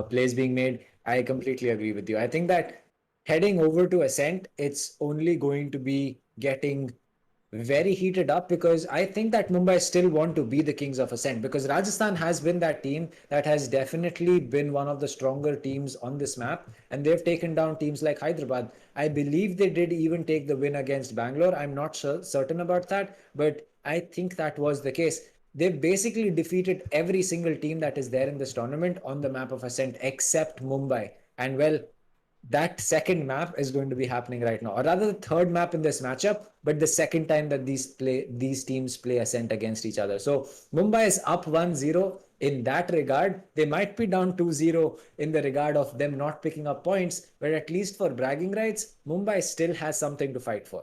plays being made, I completely agree with you. I think that heading over to Ascent, it's only going to be getting very heated up because I think that Mumbai still want to be the kings of Ascent because Rajasthan has been that team that has definitely been one of the stronger teams on this map and they've taken down teams like Hyderabad. I believe they did even take the win against Bangalore. I'm not certain about that, but I think that was the case. They've basically defeated every single team that is there in this tournament on the map of Ascent except Mumbai. And well, that second map is going to be happening right now, or rather the third map in this matchup, but the second time that these teams play Ascent against each other. So Mumbai is up 1-0 in that regard. They might be down 2-0 in the regard of them not picking up points, but at least for bragging rights, Mumbai still has something to fight for.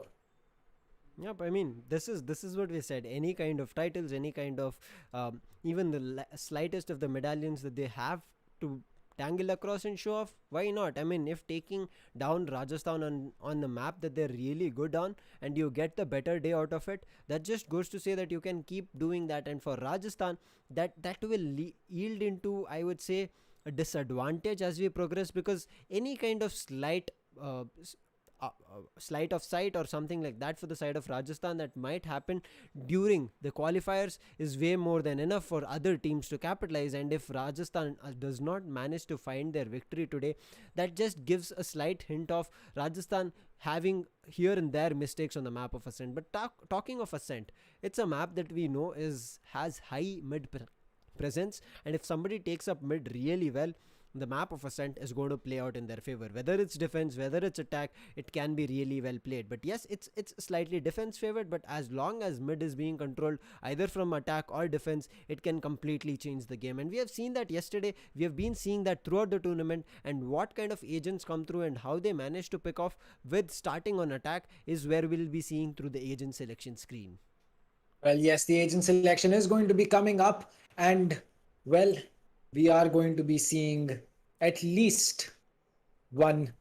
Yep, I mean this is what we said. Any kind of titles, any kind of even the slightest of the medallions that they have to tangle across and show off, why not? I mean, if taking down Rajasthan on the map that they're really good on and you get the better day out of it, that just goes to say that you can keep doing that. And for Rajasthan, that will yield into, I would say, a disadvantage as we progress, because any kind of slight of sight or something like that for the side of Rajasthan that might happen during the qualifiers is way more than enough for other teams to capitalize. And if Rajasthan does not manage to find their victory today, that just gives a slight hint of Rajasthan having here and there mistakes on the map of Ascent. But talking of Ascent, it's a map that we know has high mid presence, and if somebody takes up mid really well, the map of Ascent is going to play out in their favor. Whether it's defense, whether it's attack, it can be really well played. But yes, it's slightly defense favored, but as long as mid is being controlled either from attack or defense, it can completely change the game. And we have seen that yesterday, we have been seeing that throughout the tournament, and what kind of agents come through and how they manage to pick off with starting on attack is where we'll be seeing through the agent selection screen. Well, yes, the agent selection is going to be coming up, and well, we are going to be seeing at least one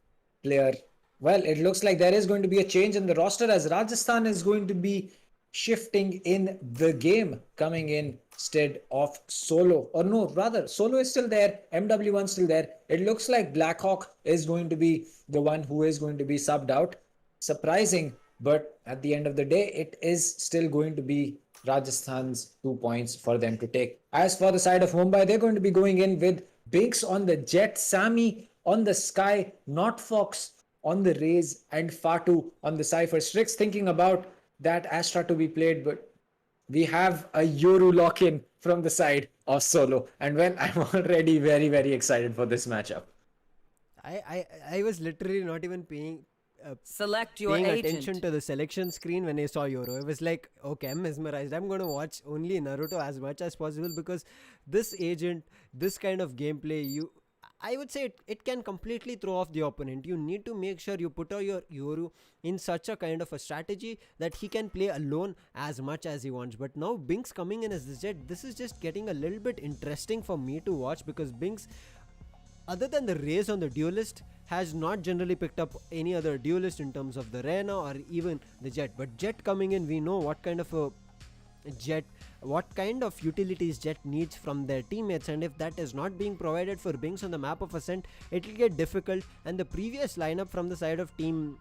player. Well, it looks like there is going to be a change in the roster as Rajasthan is going to be shifting in the game, coming in instead of Solo. Or no, rather, Solo is still there, MW1 still there. It looks like Blackhawk is going to be the one who is going to be subbed out. Surprising, but at the end of the day, it is still going to be Rajasthan's 2 points for them to take. As for the side of Mumbai, they're going to be going in with Binks on the Jet, Sammy on the Sky, Not Fox on the Raze, and Fatu on the Cypher. Strix thinking about that Astra to be played, but we have a Yoru lock-in from the side of Solo. And well, I'm already very, very excited for this matchup. I was literally not even paying Select your attention agent. to the selection screen when I saw Euro. I was like, okay, I'm mesmerized. I'm going to watch only Naruto as much as possible, because this agent, this kind of gameplay, I would say it can completely throw off the opponent. You need to make sure you put out your Yoru in such a kind of a strategy that he can play alone as much as he wants. But now Binks coming in as the Jet, this is just getting a little bit interesting for me to watch, because Binks, other than the Raze on the Duelist, has not generally picked up any other Duelist in terms of the Reyna or even the Jet. But Jet coming in, we know what kind of a Jet, what kind of utilities Jet needs from their teammates, and if that is not being provided for Binks on the map of Ascent, it will get difficult. And the previous lineup from the side of team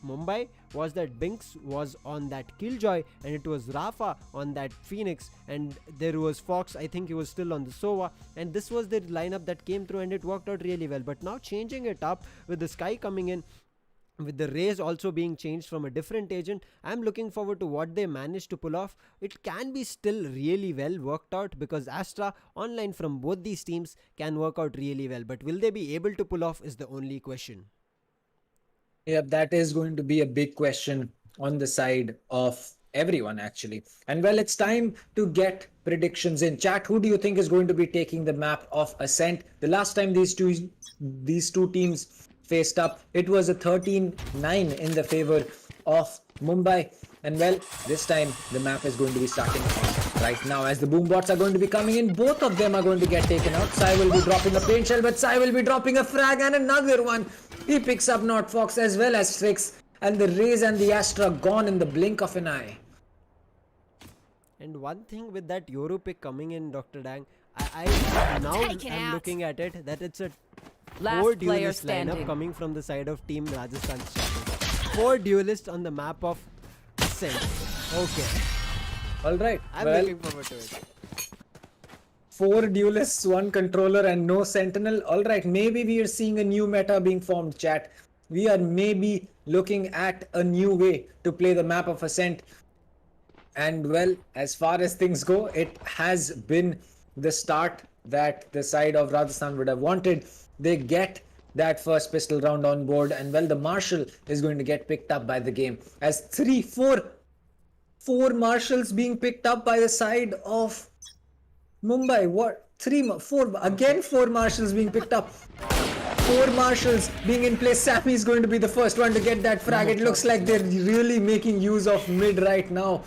Mumbai was that Binks was on that Killjoy and it was Rafa on that Phoenix, and there was Fox, I think he was still on the Sova, and this was the lineup that came through and it worked out really well. But now changing it up with the Sky coming in, with the Raze also being changed from a different agent, I'm looking forward to what they managed to pull off. It can be still really well worked out, because Astra online from both these teams can work out really well, but will they be able to pull off is the only question. Yeah, that is going to be a big question on the side of everyone, actually. And well, it's time to get predictions in. Chat, who do you think is going to be taking the map of Ascent? The last time these two teams faced up, it was a 13-9 in the favor of Mumbai. And well, this time the map is going to be starting right now as the boom bots are going to be coming in. Both of them are going to get taken out. Sai will be dropping a paint shell, but Sai will be dropping a frag and another one. He picks up Not Fox as well as Strix, and the Raze and the Astra gone in the blink of an eye. And one thing with that Yoru pick coming in, Dr. Dang, I now am looking at it that it's a Last 4 player duelist lineup standing. coming from the side of Team Rajasthan Skyesports. 4 duelists on the map of Ascent. Okay, Alright, I'm well, looking forward to it. 4 duelists, 1 controller and no sentinel. Alright, maybe we are seeing a new meta being formed, chat. We are maybe looking at a new way to play the map of Ascent. And well, as far as things go, it has been the start that the side of Rajasthan would have wanted. They get that first pistol round on board, and well, the Marshal is going to get picked up by the game. As 4 Marshals being picked up by the side of Mumbai. What? 4 again, 4 Marshals being picked up. 4 Marshals being in place. Sammy is going to be the first one to get that frag. It looks like they're really making use of mid right now.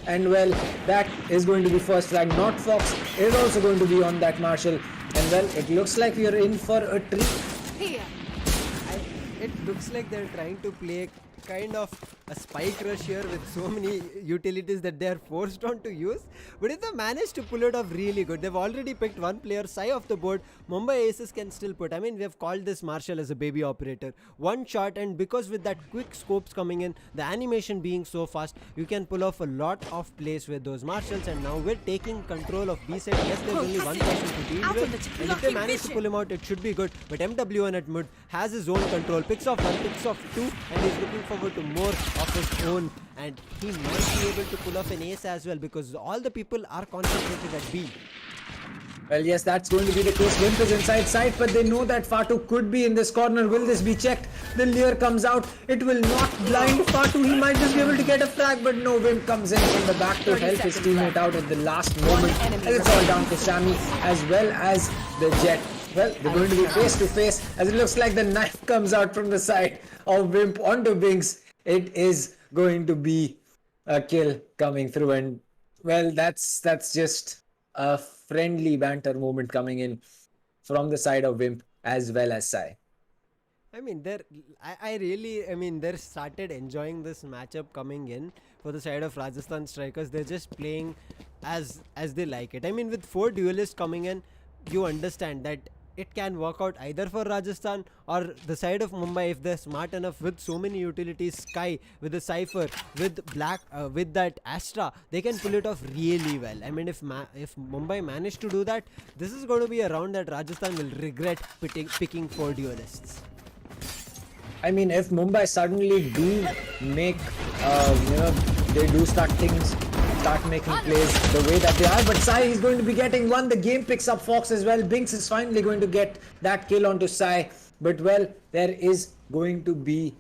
And well, that is going to be first frag. Not Fox is also going to be on that Marshal. And well, it looks like we are in for a treat. It looks like they're trying to play kind of a spike rush here with so many utilities that they are forced on to use. But if they manage to pull it off really good, they've already picked one player, Sai off the board. Mumbai Aces can still put. I mean, we have called this Marshal as a baby operator. One shot, and because with that quick scopes coming in, the animation being so fast, you can pull off a lot of plays with those Marshals. And now we're taking control of B set. Yes, there's only one person to deal with, and if they manage to pull him out, it should be good. But MW1 at mid has his own control, picks off 1, picks off 2, and he's looking forward to more of his own, and he might be able to pull off an ace as well because all the people are concentrated at B. Well, yes, that's going to be the case. Wimp is inside sight, but they know that Fatu could be in this corner. Will this be checked? The Leer comes out. It will not blind Fatu. He might just be able to get a frag, but no. Wimp comes in from the back to help his teammate out at the last moment. And it's all down to Shami as well as the Jet. Well, they're going to be face to face as it looks like the knife comes out from the side of Wimp onto Binks. It is going to be a kill coming through, and well, that's just a friendly banter moment coming in from the side of Wimp as well as Sai. I mean, they're started enjoying this matchup coming in for the side of Rajasthan Strikers. They're just playing as they like it. I mean, with 4 duelists coming in, you understand that it can work out either for Rajasthan or the side of Mumbai if they're smart enough with so many utilities. Sky with the Cypher, with Black, with that Astra, they can pull it off really well. I mean, if Mumbai managed to do that, this is going to be a round that Rajasthan will regret picking 4 duelists. I mean, if Mumbai suddenly do make, they do start making plays the way that they are, but Sai is going to be getting one. The game picks up Fox as well. Binks is finally going to get that kill onto Sai, but well, there is going to be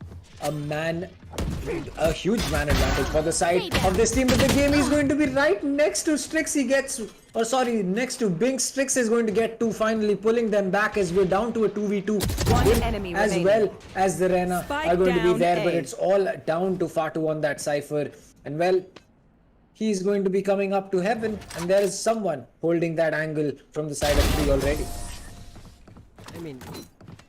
a huge man advantage for the side of this team, but the game is going to be right next to Strix. Next to Binks. Strix is going to get 2, finally pulling them back as we're down to a 2v2. One enemy as remaining. well as the Rena Spike are going to be down there, A. but it's all down to Fatu on that Cypher. And well, he's going to be coming up to heaven, and there is someone holding that angle from the side of 3 already. I mean,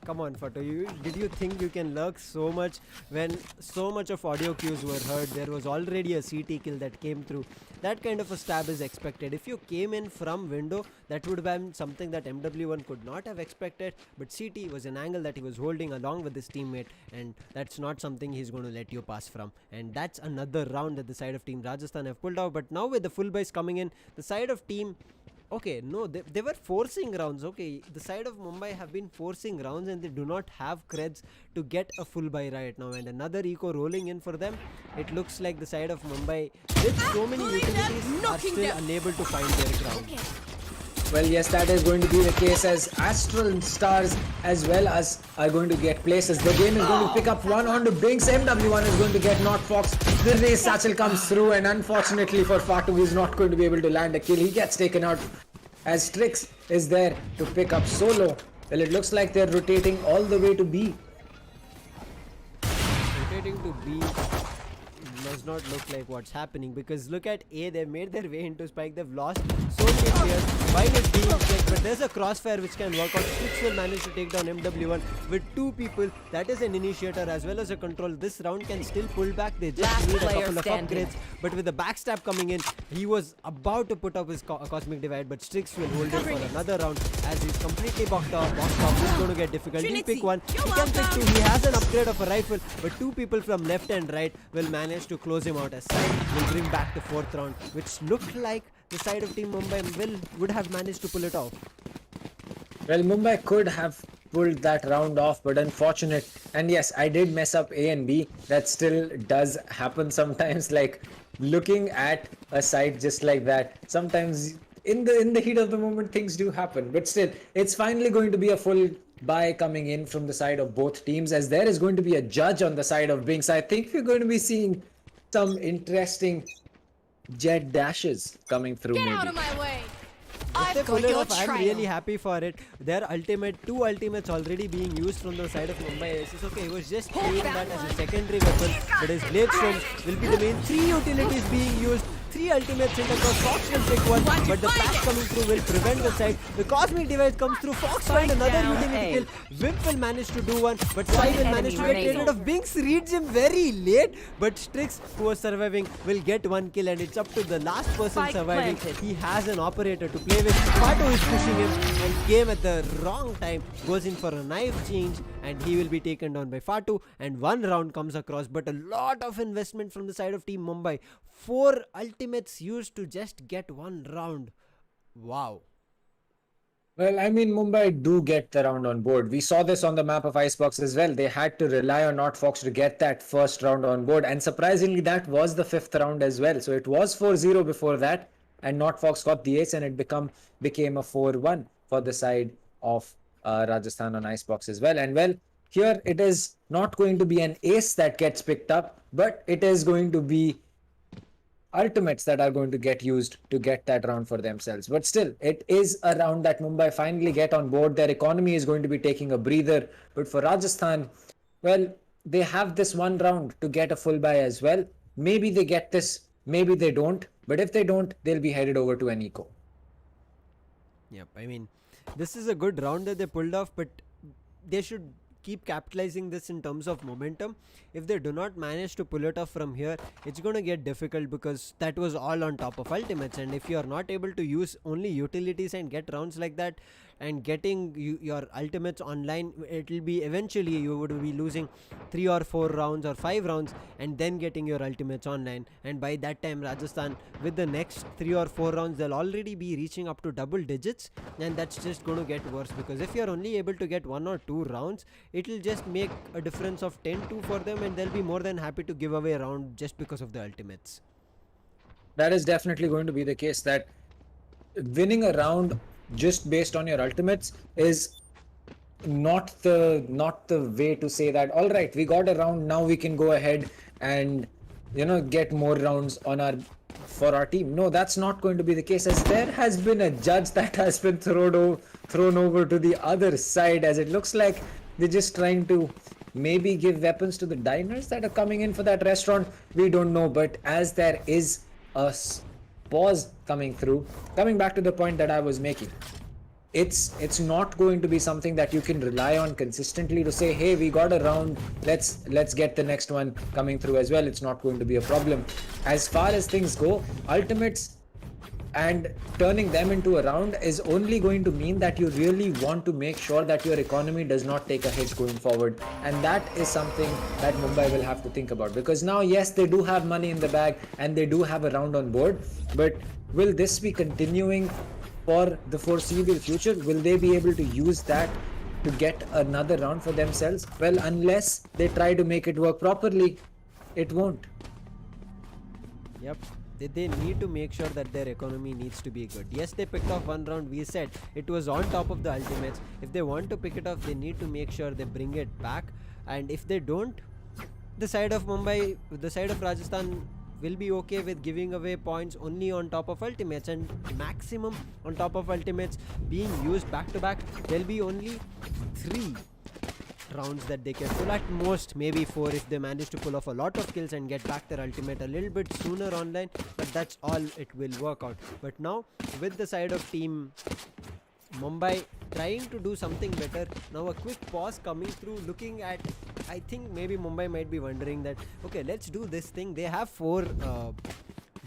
come on, Fatu. Did you think you can lurk so much when so much of audio cues were heard? There was already a CT kill that came through. That kind of a stab is expected. If you came in from window, that would have been something that MW1 could not have expected. But CT was an angle that he was holding along with his teammate, and that's not something he's going to let you pass from. And that's another round that the side of Team Rajasthan have pulled out. But now with the full buys coming in, the side of Team... Okay, no, they were forcing rounds. Okay, the side of Mumbai have been forcing rounds, and they do not have creds to get a full buy right now. And another eco rolling in for them. It looks like the side of Mumbai, with so many utilities, are still unable to find their ground. Well, yes, that is going to be the case as Astral Stars as well as are going to get places. The game is going to pick up one onto Binks. MW1 is going to get Not Fox. The race satchel comes through, and unfortunately for Fatu, he's not going to be able to land a kill. He gets taken out as Strix is there to pick up Solo. Well, it looks like they're rotating all the way to B. Rotating to B does not look like what's happening, because look at A, they've made their way into Spike, they've lost so many players while it's being checked, but there's a crossfire which can work out. Strix will manage to take down MW1 with 2 people. That is an initiator as well as a control. This round can still pull back. They just Last need a player couple of standing. upgrades, but with the backstab coming in, he was about to put up his cosmic divide, but Strix will hold it for another round as he's completely boxed off. It's going to get difficult. He'll pick one. He can pick 2. He has an upgrade of a rifle, but 2 people from left and right will manage to close him out. As side will bring back the 4th round, which looked like the side of Team Mumbai would have managed to pull it off. Well, Mumbai could have pulled that round off, but unfortunate. And yes, I did mess up A and B. That still does happen sometimes. Like looking at a site just like that, sometimes in the heat of the moment things do happen. But still, it's finally going to be a full buy coming in from the side of both teams, as there is going to be a judge on the side of Binks. I think we're going to be seeing some interesting jet dashes coming through. Get maybe. out of my way! If they I've got pull it your off, I'm trail. really happy for it. Their ultimate, 2 ultimates already being used from the side of Mumbai. It's okay, he was just playing that as a secondary weapon, but his blade storms will be the main. 3 utilities being used, 3 ultimates in the cross. Fox will pick one, but the flash coming through will prevent the side. The cosmic device comes through. Fox find another down utility A. kill. Whip will manage to do one, but Sai will manage to get enemy rid of. Binks reads him very late, but Strix, who was surviving, will get 1 kill, and it's up to the last person Spike surviving. planted. He has an operator to play with. Pato is pushing him and came at the wrong time, goes in for a knife change, and he will be taken down by Fatu, and 1 round comes across, but a lot of investment from the side of Team Mumbai. 4 ultimates used to just get 1 round. Wow. Well, I mean, Mumbai do get the round on board. We saw this on the map of Icebox as well. They had to rely on NotFox to get that first round on board. And surprisingly, that was the 5th round as well. So it was 4-0 before that. And NotFox got the ace, and it became a 4-1 for the side of Rajasthan on Icebox as well. And well, here it is not going to be an ace that gets picked up, but it is going to be ultimates that are going to get used to get that round for themselves. But still, it is a round that Mumbai finally get on board. Their economy is going to be taking a breather. But for Rajasthan, well, they have this 1 round to get a full buy as well. Maybe they get this, maybe they don't. But if they don't, they'll be headed over to an eco. Yep, I mean, this is a good round that they pulled off, but they should keep capitalizing this in terms of momentum. If they do not manage to pull it off from here, it's going to get difficult, because that was all on top of ultimates, and if you are not able to use only utilities and get rounds like that, and getting your ultimates online, it will be eventually you would be losing 3 or 4 rounds or 5 rounds and then getting your ultimates online, and by that time Rajasthan, with the next 3 or 4 rounds, they'll already be reaching up to double digits, and that's just going to get worse, because if you're only able to get 1 or 2 rounds, it'll just make a difference of 10-2 for them, and they'll be more than happy to give away a round just because of the ultimates. That is definitely going to be the case, that winning a round just based on your ultimates is not the way to say that, all right, we got a round, now we can go ahead and get more rounds on for our team. No, that's not going to be the case, as there has been a judge that has been thrown over to the other side, as it looks like they're just trying to maybe give weapons to the diners that are coming in for that restaurant. We don't know, but as there is a pause coming through, coming back to the point that I was making, it's not going to be something that you can rely on consistently to say, hey, we got a round, let's get the next one coming through as well. It's not going to be a problem. As far as things go, ultimates and turning them into a round is only going to mean that you really want to make sure that your economy does not take a hit going forward, and that is something that Mumbai will have to think about, because now, yes, they do have money in the bag and they do have a round on board, but will this be continuing for the foreseeable future? Will they be able to use that to get another round for themselves? Well, unless they try to make it work properly, it won't. Yep. They need to make sure that their economy needs to be good. Yes, they picked off 1 round. We said it was on top of the ultimates. If they want to pick it off, they need to make sure they bring it back. And if they don't, the side of Mumbai, the side of Rajasthan will be okay with giving away points only on top of ultimates, and maximum on top of ultimates being used back to back. There'll be only 3 rounds that they can pull. At most maybe 4 if they manage to pull off a lot of kills and get back their ultimate a little bit sooner online, but that's all it will work out. But now with the side of team Mumbai trying to do something better, now a quick pause coming through, looking at, I think maybe Mumbai might be wondering that, okay, let's do this thing. They have 4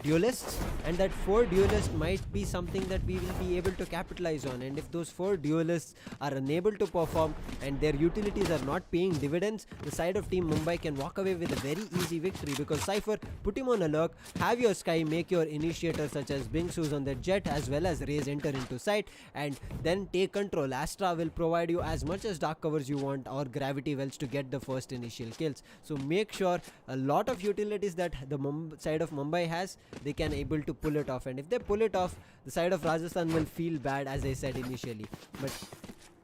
duelists, and that 4 duelists might be something that we will be able to capitalize on. And if those 4 duelists are unable to perform and their utilities are not paying dividends, the side of team Mumbai can walk away with a very easy victory, because Cypher, put him on a lurk, have your Sky make your initiator such as Bings who's on the jet, as well as Raze enter into site, and then take control. Astra will provide you as much as dark covers you want, or gravity wells to get the first initial kills. So make sure a lot of utilities that the side of Mumbai has, they can able to pull it off. And if they pull it off, the side of Rajasthan will feel bad, as I said initially. But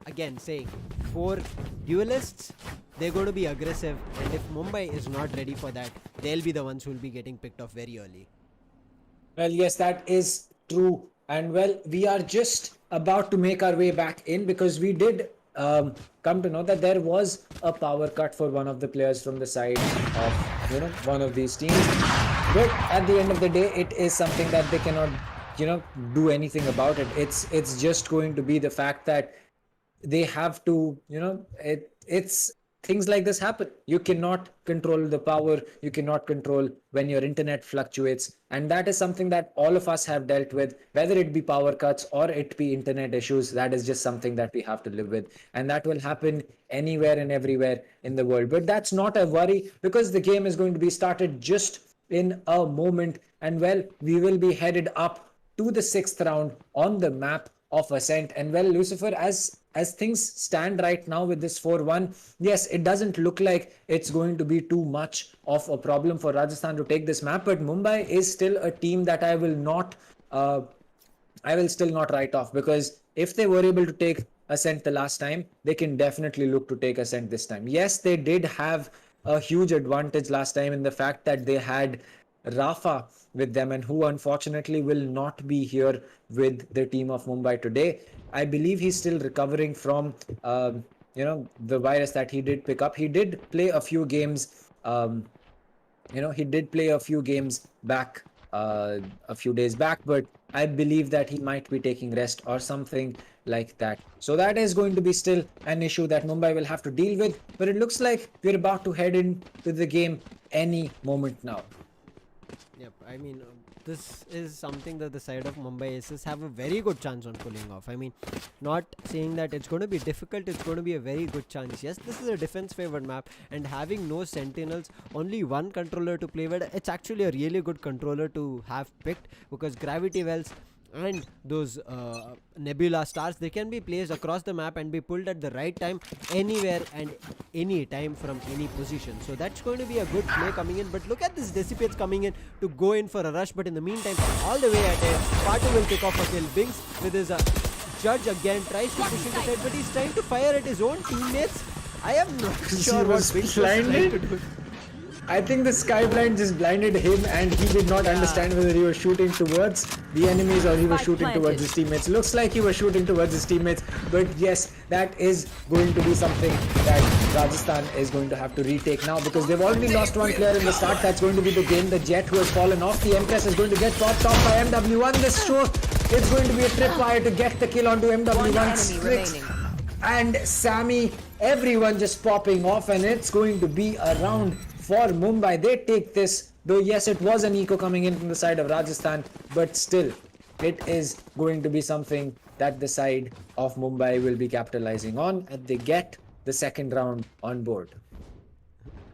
again, saying 4 duelists, they're going to be aggressive, and if Mumbai is not ready for that, they'll be the ones who will be getting picked off very early. Well, yes, that is true. And well, we are just about to make our way back in, because we did come to know that there was a power cut for one of the players from the side of one of these teams. But at the end of the day, it is something that they cannot do anything about it. It's just going to be the fact that they have to it's things like this happen. You cannot control the power, you cannot control when your internet fluctuates, and that is something that all of us have dealt with, whether it be power cuts or it be internet issues. That is just something that we have to live with, and that will happen anywhere and everywhere in the world. But that's not a worry, because the game is going to be started just in a moment, and well, we will be headed up to the 6th round on the map of Ascent. And well, Lucifer, as things stand right now with this 4-1, yes, it doesn't look like it's going to be too much of a problem for Rajasthan to take this map, but Mumbai is still a team that I will still not write off, because if they were able to take Ascent the last time, they can definitely look to take Ascent this time. Yes, they did have a huge advantage last time in the fact that they had Rafa with them, and who unfortunately will not be here with the team of Mumbai today. I believe he's still recovering from the virus that he did pick up. He did play a few games back a few days back, but I believe that he might be taking rest or something like that. So that is going to be still an issue that Mumbai will have to deal with, but it looks like we're about to head into the game any moment now. Yep, I mean, this is something that the side of Mumbai Aces have a very good chance on pulling off. I mean, not saying that it's going to be difficult, it's going to be a very good chance. Yes, this is a defense favored map, and having no sentinels, only one controller to play with, it's actually a really good controller to have picked, because gravity wells and those nebula stars, they can be placed across the map and be pulled at the right time, anywhere and any time from any position. So that's going to be a good play coming in. But look at this Dissipates coming in to go in for a rush, but in the meantime, all the way at it, Patu will pick off a kill. Bings with his judge again tries to push into side, but he's trying to fire at his own teammates. I am not sure what Bings was trying to do. I think the sky blind just blinded him, and he did not understand whether he was shooting towards the enemies or he was shooting towards his teammates. Looks like he was shooting towards his teammates, but yes, that is going to be something that Rajasthan is going to have to retake now, because they've already lost one player in the start. That's going to be the game. The Jet, who has fallen off. The Empress is going to get popped off by MW1. This show, it's going to be a tripwire to get the kill onto MW1. Strix and Sammy, everyone just popping off, and it's going to be a round for Mumbai. They take this, though yes, it was an eco coming in from the side of Rajasthan, but still, it is going to be something that the side of Mumbai will be capitalizing on, and they get the 2nd round on board.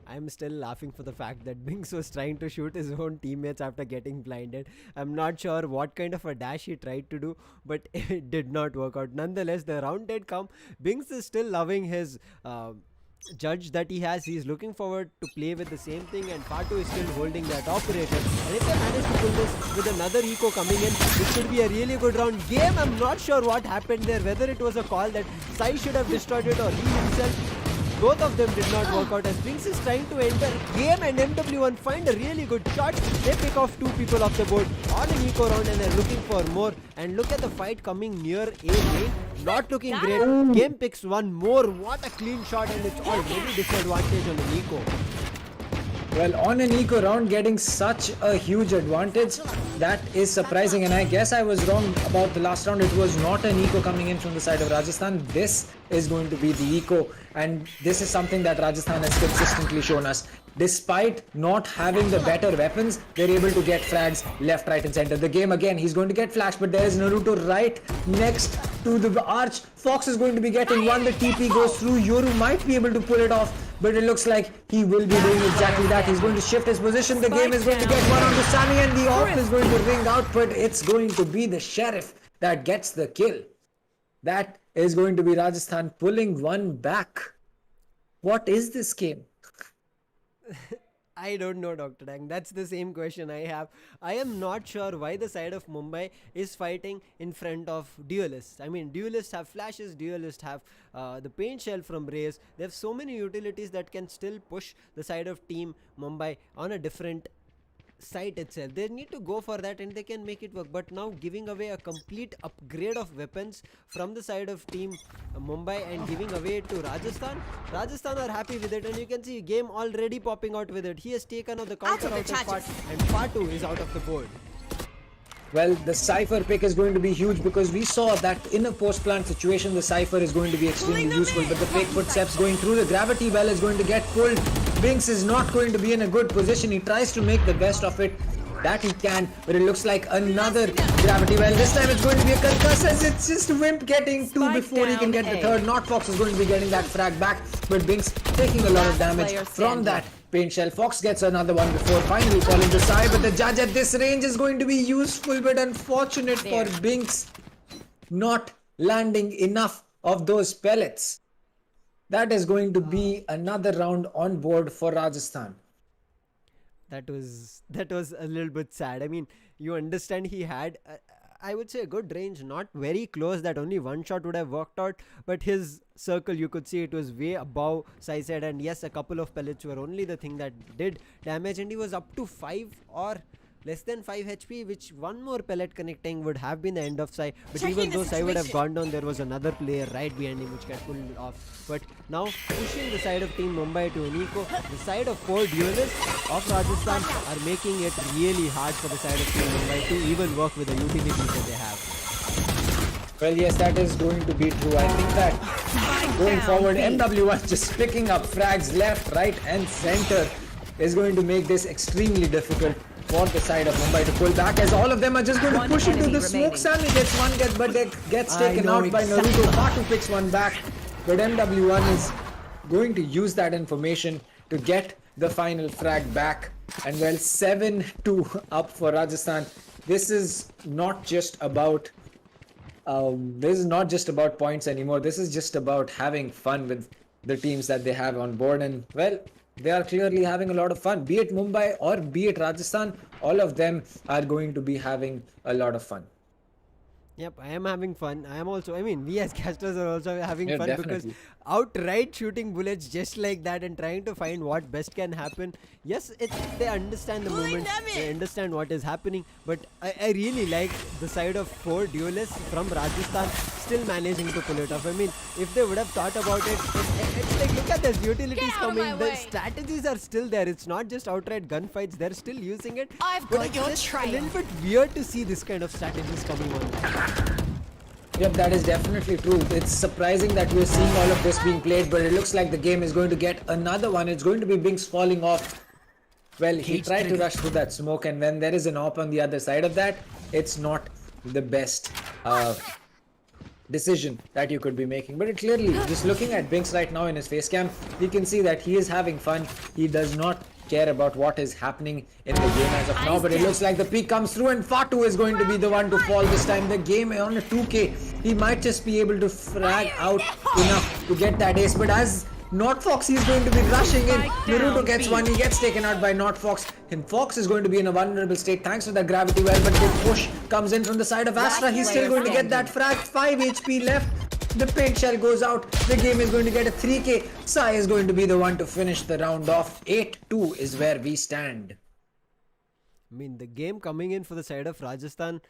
I'm still laughing for the fact that Bings was trying to shoot his own teammates after getting blinded. I'm not sure what kind of a dash he tried to do, but it did not work out. Nonetheless, the round did come. Bings is still loving his judge that he has. He's looking forward to play with the same thing, and Patu is still holding that operator. And if they manage to pull this with another eco coming in, it should be a really good round. I'm not sure what happened there, whether it was a call that Sai should have destroyed it or he himself. both of them did not work out as Binks is trying to enter game and MW1 find a really good shot. They pick off 2 people off the board on an eco round and they're looking for more. And look at the fight coming near A lane. Not looking great. Game picks one more. What a clean shot, and it's already disadvantage on an eco. Well, on an eco round, getting such a huge advantage, that is surprising. And I guess I was wrong about the last round. It was not an eco coming in from the side of Rajasthan. This is going to be the eco. And this is something that Rajasthan has consistently shown us. Despite not having the better weapons, they're able to get frags left, right and center. The game again, he's going to get flashed, but there is Naruto right next to the arch. Fox is going to be getting one. The TP goes through. Yoru might be able to pull it off, but it looks like he will be doing exactly that. He's going to shift his position. The game is going to get one onto Sunny, and the off is going to ring out, but it's going to be the Sheriff that gets the kill. That is going to be Rajasthan pulling one back. What is this game? I don't know, Dr. Dang. That's the same question I have. I am not sure why the side of Mumbai is fighting in front of duelists. I mean, duelists have flashes, duelists have the paint shell from Raze. They have so many utilities that can still push the side of Team Mumbai on a different site itself. They need to go for that and they can make it work. But now giving away a complete upgrade of weapons from the side of Team Mumbai and giving away it to Rajasthan. Rajasthan are happy with it, and you can see game already popping out with it. He has taken out the counter out of Fat, and Fatu is out of the board. Well, the Cypher pick is going to be huge because we saw that in a post-plant situation, the Cypher is going to be extremely useful. But the fake footsteps going through, the gravity well is going to get pulled. Binks is not going to be in a good position. He tries to make the best of it. That he can, but it looks like another gravity well. This time it's going to be a concuss, as it's just Wimp getting 2 before he can get the third. Not Fox is going to be getting that frag back, but Binks taking a lot of damage from that paint shell. Fox gets another one before finally falling to side, but the judge at this range is going to be useful, but unfortunate for Binks not landing enough of those pellets. That is going to be another round on board for Rajasthan. That was a little bit sad. I mean, you understand he had I would say a good range, not very close that only one shot would have worked out, but his circle, you could see it was way above size head, and yes, a couple of pellets were only the thing that did damage, and he was up to 5 or less than 5 HP, which one more pellet connecting would have been the end of Sai. But even though Sai would have gone down, there was another player right behind him which got pulled off. But now pushing the side of Team Mumbai to an eco, the side of 4 duelists of Rajasthan are making it really hard for the side of Team Mumbai to even work with the utilities that they have. Well, yes, that is going to be true. I think that going forward, MW1 just picking up frags left, right and center is going to make this extremely difficult for the side of Mumbai to pull back, as all of them are just going to push into the smoke. Sammy gets one, but it gets taken out by Naruto. Fatu picks one back, but MW1 is going to use that information to get the final frag back. And well, 7-2 up for Rajasthan. This is not just about points anymore. This is just about having fun with the teams that they have on board, and well, they are clearly having a lot of fun. Be it Mumbai or be it Rajasthan, all of them are going to be having a lot of fun. Yep, I am having fun. I am also, I mean, we as casters are also having fun definitely. because outright shooting bullets just like that and trying to find what best can happen. Yes, they understand the movement, they understand what is happening, but I really like the side of 4 duelists from Rajasthan still managing to pull it off. I mean, if they would have thought about it, it's like, look at this, utilities coming, the strategies are still there. It's not just outright gunfights, they're still using it. I've But got it's your just trail. a little bit weird to see this kind of strategies coming on. Yep, that is definitely true. It's surprising that we're seeing all of this being played, but it looks like the game is going to get another one. It's going to be Binks falling off. Well, he tried to rush through that smoke, and when there is an AWP on the other side of that, it's not the best decision that you could be making. But it clearly, just looking at Binks right now in his face cam, you can see that he is having fun. He does not care about what is happening in the game as of now, but it looks like the peak comes through, and Fatu is going to be the one to fall this time. The game on a 2k, he might just be able to frag out enough to get that ace, but as Not Fox, he's going to be rushing in. Naruto gets one, he gets taken out by Not Fox, and Fox is going to be in a vulnerable state thanks to that gravity well, but the push comes in from the side of Astra. He's still going to get that frag. 5 HP left. The paint shell goes out. The game is going to get a 3K. Sai is going to be the one to finish the round off. 8-2 is where we stand. I mean, the game coming in for the side of Rajasthan,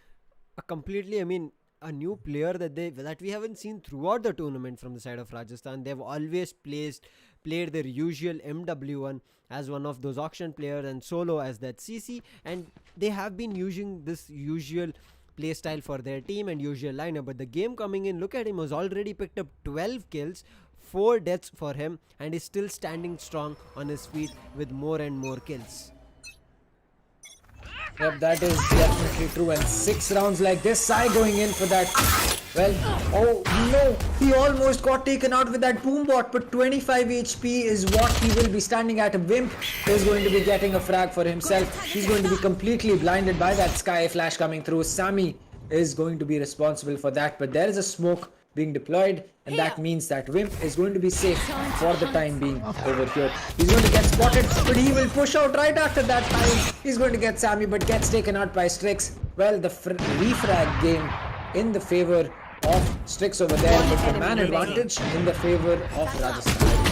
a new player that we haven't seen throughout the tournament from the side of Rajasthan. They've always played their usual MW1 as one of those auction players and solo as that CC, and they have been using this usual play style for their team and usual lineup. But the game coming in, look at him, has already picked up 12 kills, 4 deaths for him, and is still standing strong on his feet with more and more kills. Yep, that is definitely true. And 6 rounds like this, Sai going in for that. Well, oh no, he almost got taken out with that boom bot, but 25 HP is what he will be standing at. Wimp is going to be getting a frag for himself. He's going to be completely blinded by that Sky Flash coming through. Sammy is going to be responsible for that, but there is a smoke being deployed, and that means that Wimp is going to be safe for the time being over here. He's going to get spotted, but he will push out right after that time. He's going to get Sammy, but gets taken out by Strix. Well, the refrag game in the favor of Strix over there, but the man advantage in the favor of Rajasthan.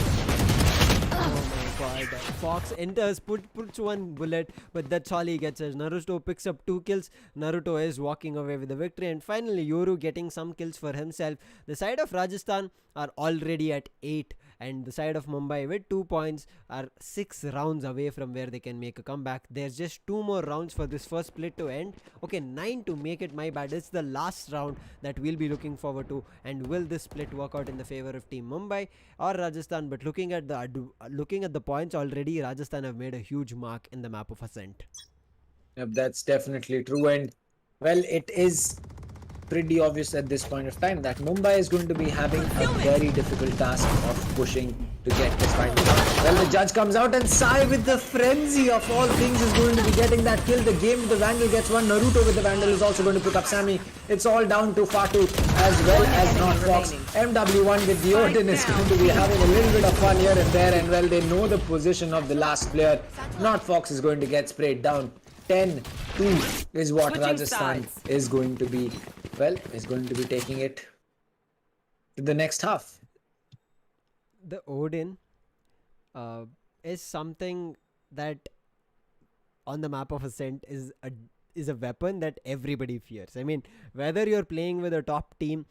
Fox enters, puts one bullet, but that's all he gets as Naruto picks up 2 kills. Naruto is walking away with the victory, and finally Yoru getting some kills for himself. The side of Rajasthan are already at 8, and the side of Mumbai with 2 points are 6 rounds away from where they can make a comeback. There's just 2 more rounds for this first split to end. Okay, 9 to make it, my bad. It's the last round that we'll be looking forward to, and will this split work out in the favor of Team Mumbai or Rajasthan? But looking at the points already, Rajasthan have made a huge mark in the map of Ascent. Yep, that's definitely true, and well, it is pretty obvious at this point of time that Mumbai is going to be having a very difficult task of pushing to get this final round. Well, the judge comes out, and Sai with the frenzy of all things is going to be getting that kill. The game, the Vandal gets one. Naruto with the Vandal is also going to pick up Sammy. It's all down to Fatu as well as not Fox. MW1 with the Odin is going to be having a little bit of fun here and there, and well, they know the position of the last player. Not Fox is going to get sprayed down. 10-2 is what Rajasthan is going to be, is going to be taking it to the next half. The Odin is something that on the map of Ascent is a weapon that everybody fears. I mean, whether you're playing with a top team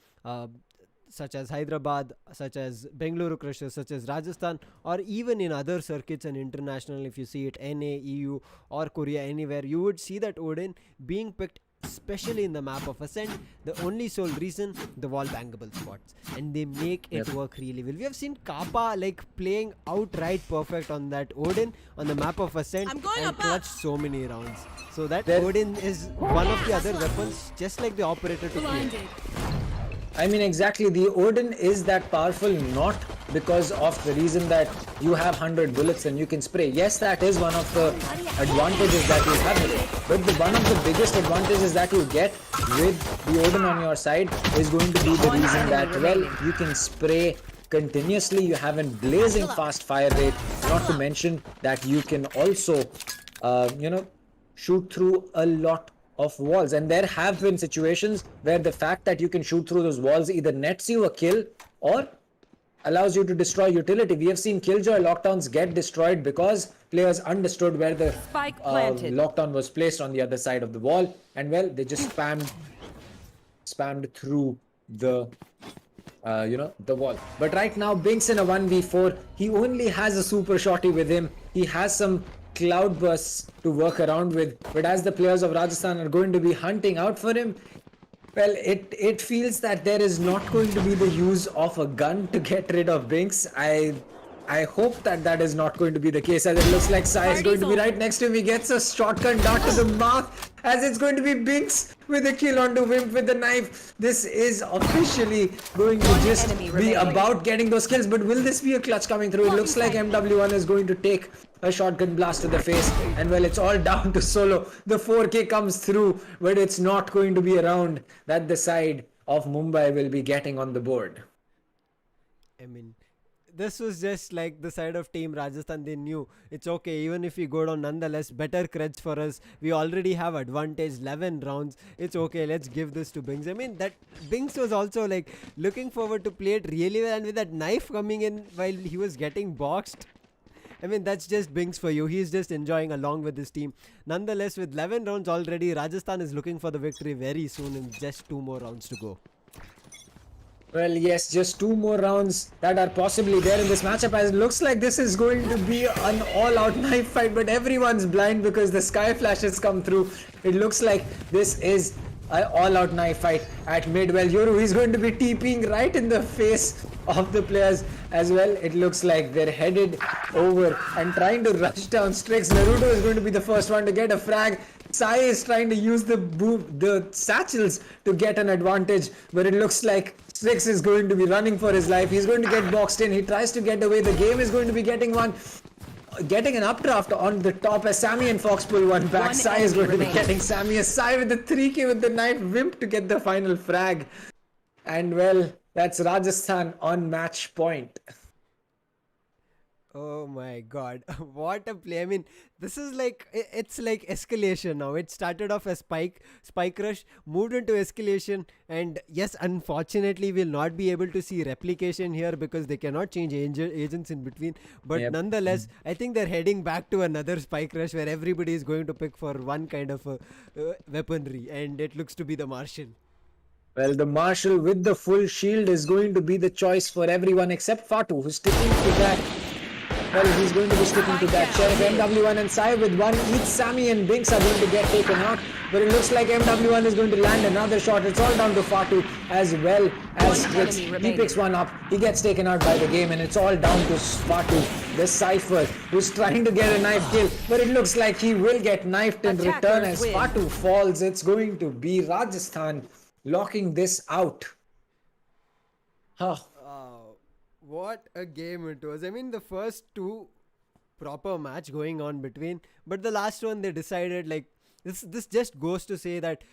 such as Hyderabad, such as Bengaluru Crushers, such as Rajasthan, or even in other circuits and international, if you see it NA, EU or Korea, anywhere, you would see that Odin being picked, especially in the map of Ascent. The only sole reason, the wall bangable spots, and they make it work really well. We have seen Kappa playing outright perfect on that Odin on the map of Ascent and clutch so many rounds. So that Odin is one of the other weapons, just like the operator to play. I mean, exactly, the Odin is that powerful not because of the reason that you have 100 bullets and you can spray. Yes, that is one of the advantages that you have, but one of the biggest advantages that you get with the Odin on your side is going to be the reason that, well, you can spray continuously, you have a blazing fast fire rate, not to mention that you can also, shoot through a lot of walls. And there have been situations where the fact that you can shoot through those walls either nets you a kill or allows you to destroy utility. We have seen Killjoy lockdowns get destroyed because players understood where the lockdown was placed on the other side of the wall, and well, they just spammed through the the wall. But right now Binks in a 1v4, he only has a super shotty with him. He has some cloud bursts to work around with, but as the players of Rajasthan are going to be hunting out for him, well, it feels that there is not going to be the use of a gun to get rid of Binks. I hope that is not going to be the case, as it looks like Sai is going to be right next to him. He gets a shotgun dart to the mouth, as it's going to be Binks with a kill onto Wimp with the knife. This is officially going to just be about getting those kills, but will this be a clutch coming through? It looks like MW1 is going to take a shotgun blast to the face, and well, it's all down to Solo. The 4K comes through, but it's not going to be a round that the side of Mumbai will be getting on the board. I mean, this was just like the side of team Rajasthan. They knew it's okay, even if we go down, nonetheless better creds for us. We already have advantage, 11 rounds. It's okay, let's give this to Bings. I mean, that Bings was also like looking forward to play it really well, and with that knife coming in while he was getting boxed, I mean, that's just Bings for you. He's just enjoying along with his team. Nonetheless, with 11 rounds already, Rajasthan is looking for the victory very soon, and just 2 more rounds to go. Well, yes, just 2 more rounds that are possibly there in this matchup, as it looks like this is going to be an all-out knife fight, but everyone's blind because the sky flashes come through. It looks like this is an all-out knife fight at mid. Well, Yoru, he's going to be TPing right in the face of the players as well. It looks like they're headed over and trying to rush down Strix. Naruto is going to be the first one to get a frag. Sai is trying to use the satchels to get an advantage, but it looks like Strix is going to be running for his life. He's going to get boxed in. He tries to get away. The game is going to be getting an updraft on the top as Sammy and Fox pull one back. One Sai is going to be enemy getting Sammy. A Sai with the 3k with the knife. Wimp to get the final frag. And well, that's Rajasthan on match point. Oh my god, what a play. I mean, this is like, it's like escalation now. It started off as spike rush, moved into escalation, and yes, unfortunately we'll not be able to see replication here because they cannot change agents in between, but Yep. nonetheless, I think they're heading back to another spike rush where everybody is going to pick for one kind of weaponry, and it looks to be the Marshal. Well, the Marshal with the full shield is going to be the choice for everyone except Fatu, who's sticking to that. Well, he's going to be sticking to that. Sheriff, MW1 and Sai with one each. Sammy and Binks are going to get taken out. But it looks like MW1 is going to land another shot. It's all down to Fatu as well as Strix. enemy He remaining. picks one up. He gets taken out by the game, and it's all down to Fatu, the Cypher, who's trying to get a knife kill. But it looks like he will get knifed in return Attackers as win. Fatu falls. It's going to be Rajasthan locking this out. Huh. What a game it was. I mean, the first two proper match going on between, but the last one they decided, like, this just goes to say that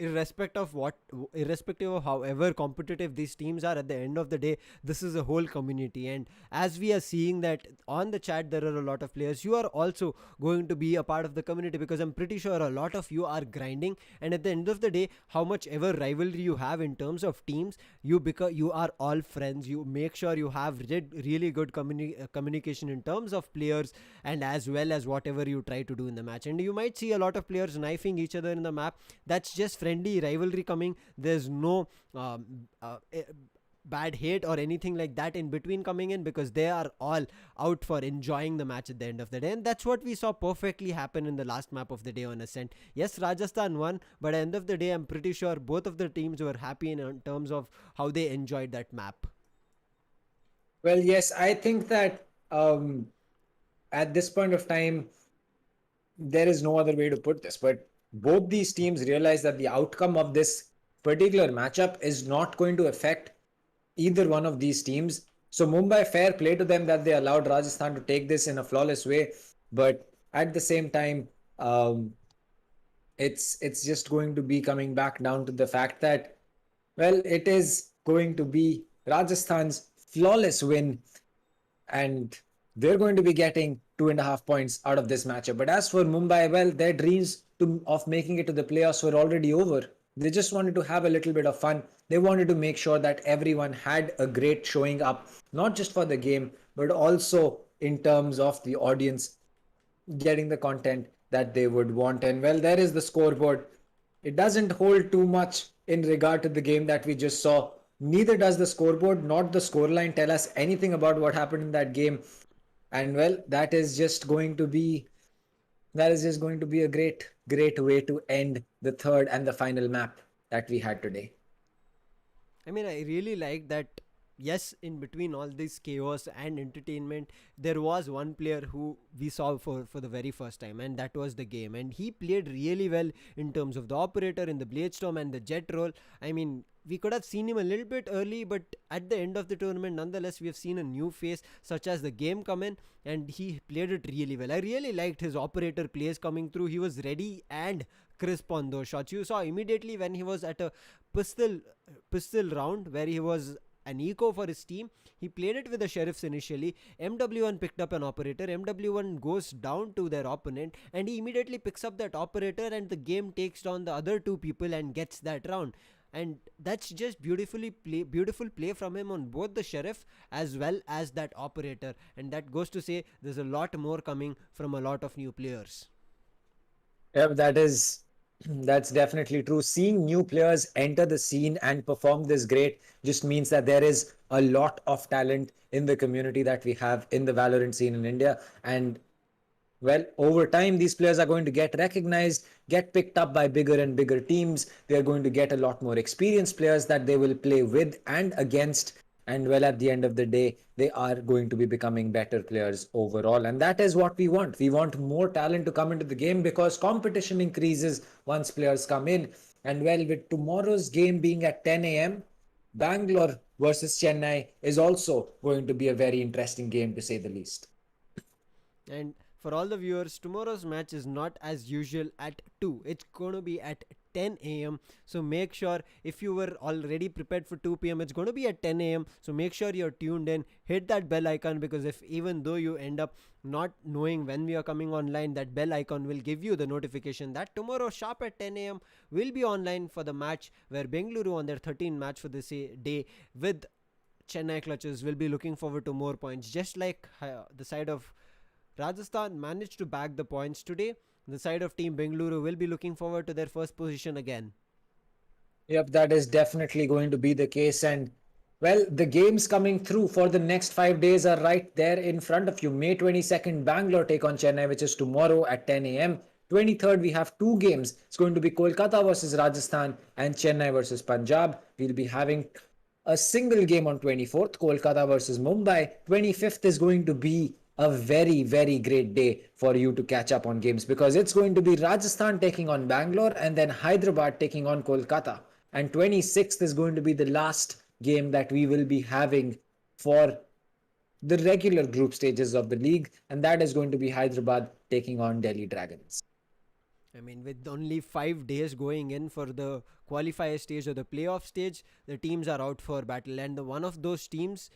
irrespective of however competitive these teams are, at the end of the day, this is a whole community. And as we are seeing that on the chat, there are a lot of players. You are also going to be a part of the community because I'm pretty sure a lot of you are grinding, and at the end of the day, how much ever rivalry you have in terms of teams, you are all friends. You make sure you have really good communication in terms of players, and as well as whatever you try to do in the match. And you might see a lot of players knifing each other in the map. That's just friendly rivalry coming. There's no bad hate or anything like that in between coming in, because they are all out for enjoying the match at the end of the day. And that's what we saw perfectly happen in the last map of the day on Ascent. Yes, Rajasthan won, but at the end of the day, I'm pretty sure both of the teams were happy in terms of how they enjoyed that map. Well, yes, I think that at this point of time, there is no other way to put this, but both these teams realize that the outcome of this particular matchup is not going to affect either one of these teams. So Mumbai, fair play to them that they allowed Rajasthan to take this in a flawless way, but at the same time, it's just going to be coming back down to the fact that, well, it is going to be Rajasthan's flawless win, and they're going to be getting 2.5 points out of this matchup. But as for Mumbai, well, their dreams of making it to the playoffs were already over. They just wanted to have a little bit of fun. They wanted to make sure that everyone had a great showing up, not just for the game, but also in terms of the audience getting the content that they would want. And well, there is the scoreboard. It doesn't hold too much in regard to the game that we just saw. Neither does the scoreboard, not the scoreline, tell us anything about what happened in that game. And well, that is just going to be a great way to end the third and the final map that we had today. I mean, I really like that. Yes, in between all this chaos and entertainment, there was one player who we saw for the very first time, and that was the game. And he played really well in terms of the operator in the Bladestorm and the jet role. I mean, we could have seen him a little bit early, but at the end of the tournament, nonetheless, we have seen a new face such as the game come in, and he played it really well. I really liked his operator plays coming through. He was ready and crisp on those shots. You saw immediately when he was at a pistol round where he was an eco for his team. He played it with the Sheriffs initially. MW1 picked up an operator. MW1 goes down to their opponent and he immediately picks up that operator, and the game takes down the other two people and gets that round. And that's just beautiful play from him on both the Sheriff as well as that operator. And that goes to say there's a lot more coming from a lot of new players. Yep, that's definitely true. Seeing new players enter the scene and perform this great just means that there is a lot of talent in the community that we have in the Valorant scene in India. And well, over time, these players are going to get recognized, get picked up by bigger and bigger teams. They're going to get a lot more experienced players that they will play with and against. And well, at the end of the day, they are going to be becoming better players overall. And that is what we want. We want more talent to come into the game because competition increases once players come in. And well, with tomorrow's game being at 10 a.m., Bangalore versus Chennai is also going to be a very interesting game, to say the least. And for all the viewers, tomorrow's match is not as usual at 2. It's going to be at 10 a.m. So make sure, if you were already prepared for 2 p.m., it's going to be at 10 a.m. So make sure you're tuned in. Hit that bell icon, because if even though you end up not knowing when we are coming online, that bell icon will give you the notification that tomorrow sharp at 10 a.m. we'll be online for the match where Bengaluru on their 13th match for this day with Chennai Clutches will be looking forward to more points. Just like the side of Rajasthan managed to bag the points today, the side of Team Bengaluru will be looking forward to their first position again. Yep, that is definitely going to be the case. And well, the games coming through for the next 5 days are right there in front of you. May 22nd, Bangalore take on Chennai, which is tomorrow at 10 a.m. 23rd, we have 2 games. It's going to be Kolkata versus Rajasthan and Chennai versus Punjab. We'll be having a single game on 24th, Kolkata versus Mumbai. 25th is going to be a very, very great day for you to catch up on games, because it's going to be Rajasthan taking on Bangalore and then Hyderabad taking on Kolkata. And 26th is going to be the last game that we will be having for the regular group stages of the league, and that is going to be Hyderabad taking on Delhi Dragons. I mean, with only 5 days going in for the qualifier stage or the playoff stage, the teams are out for battle. And one of those teams,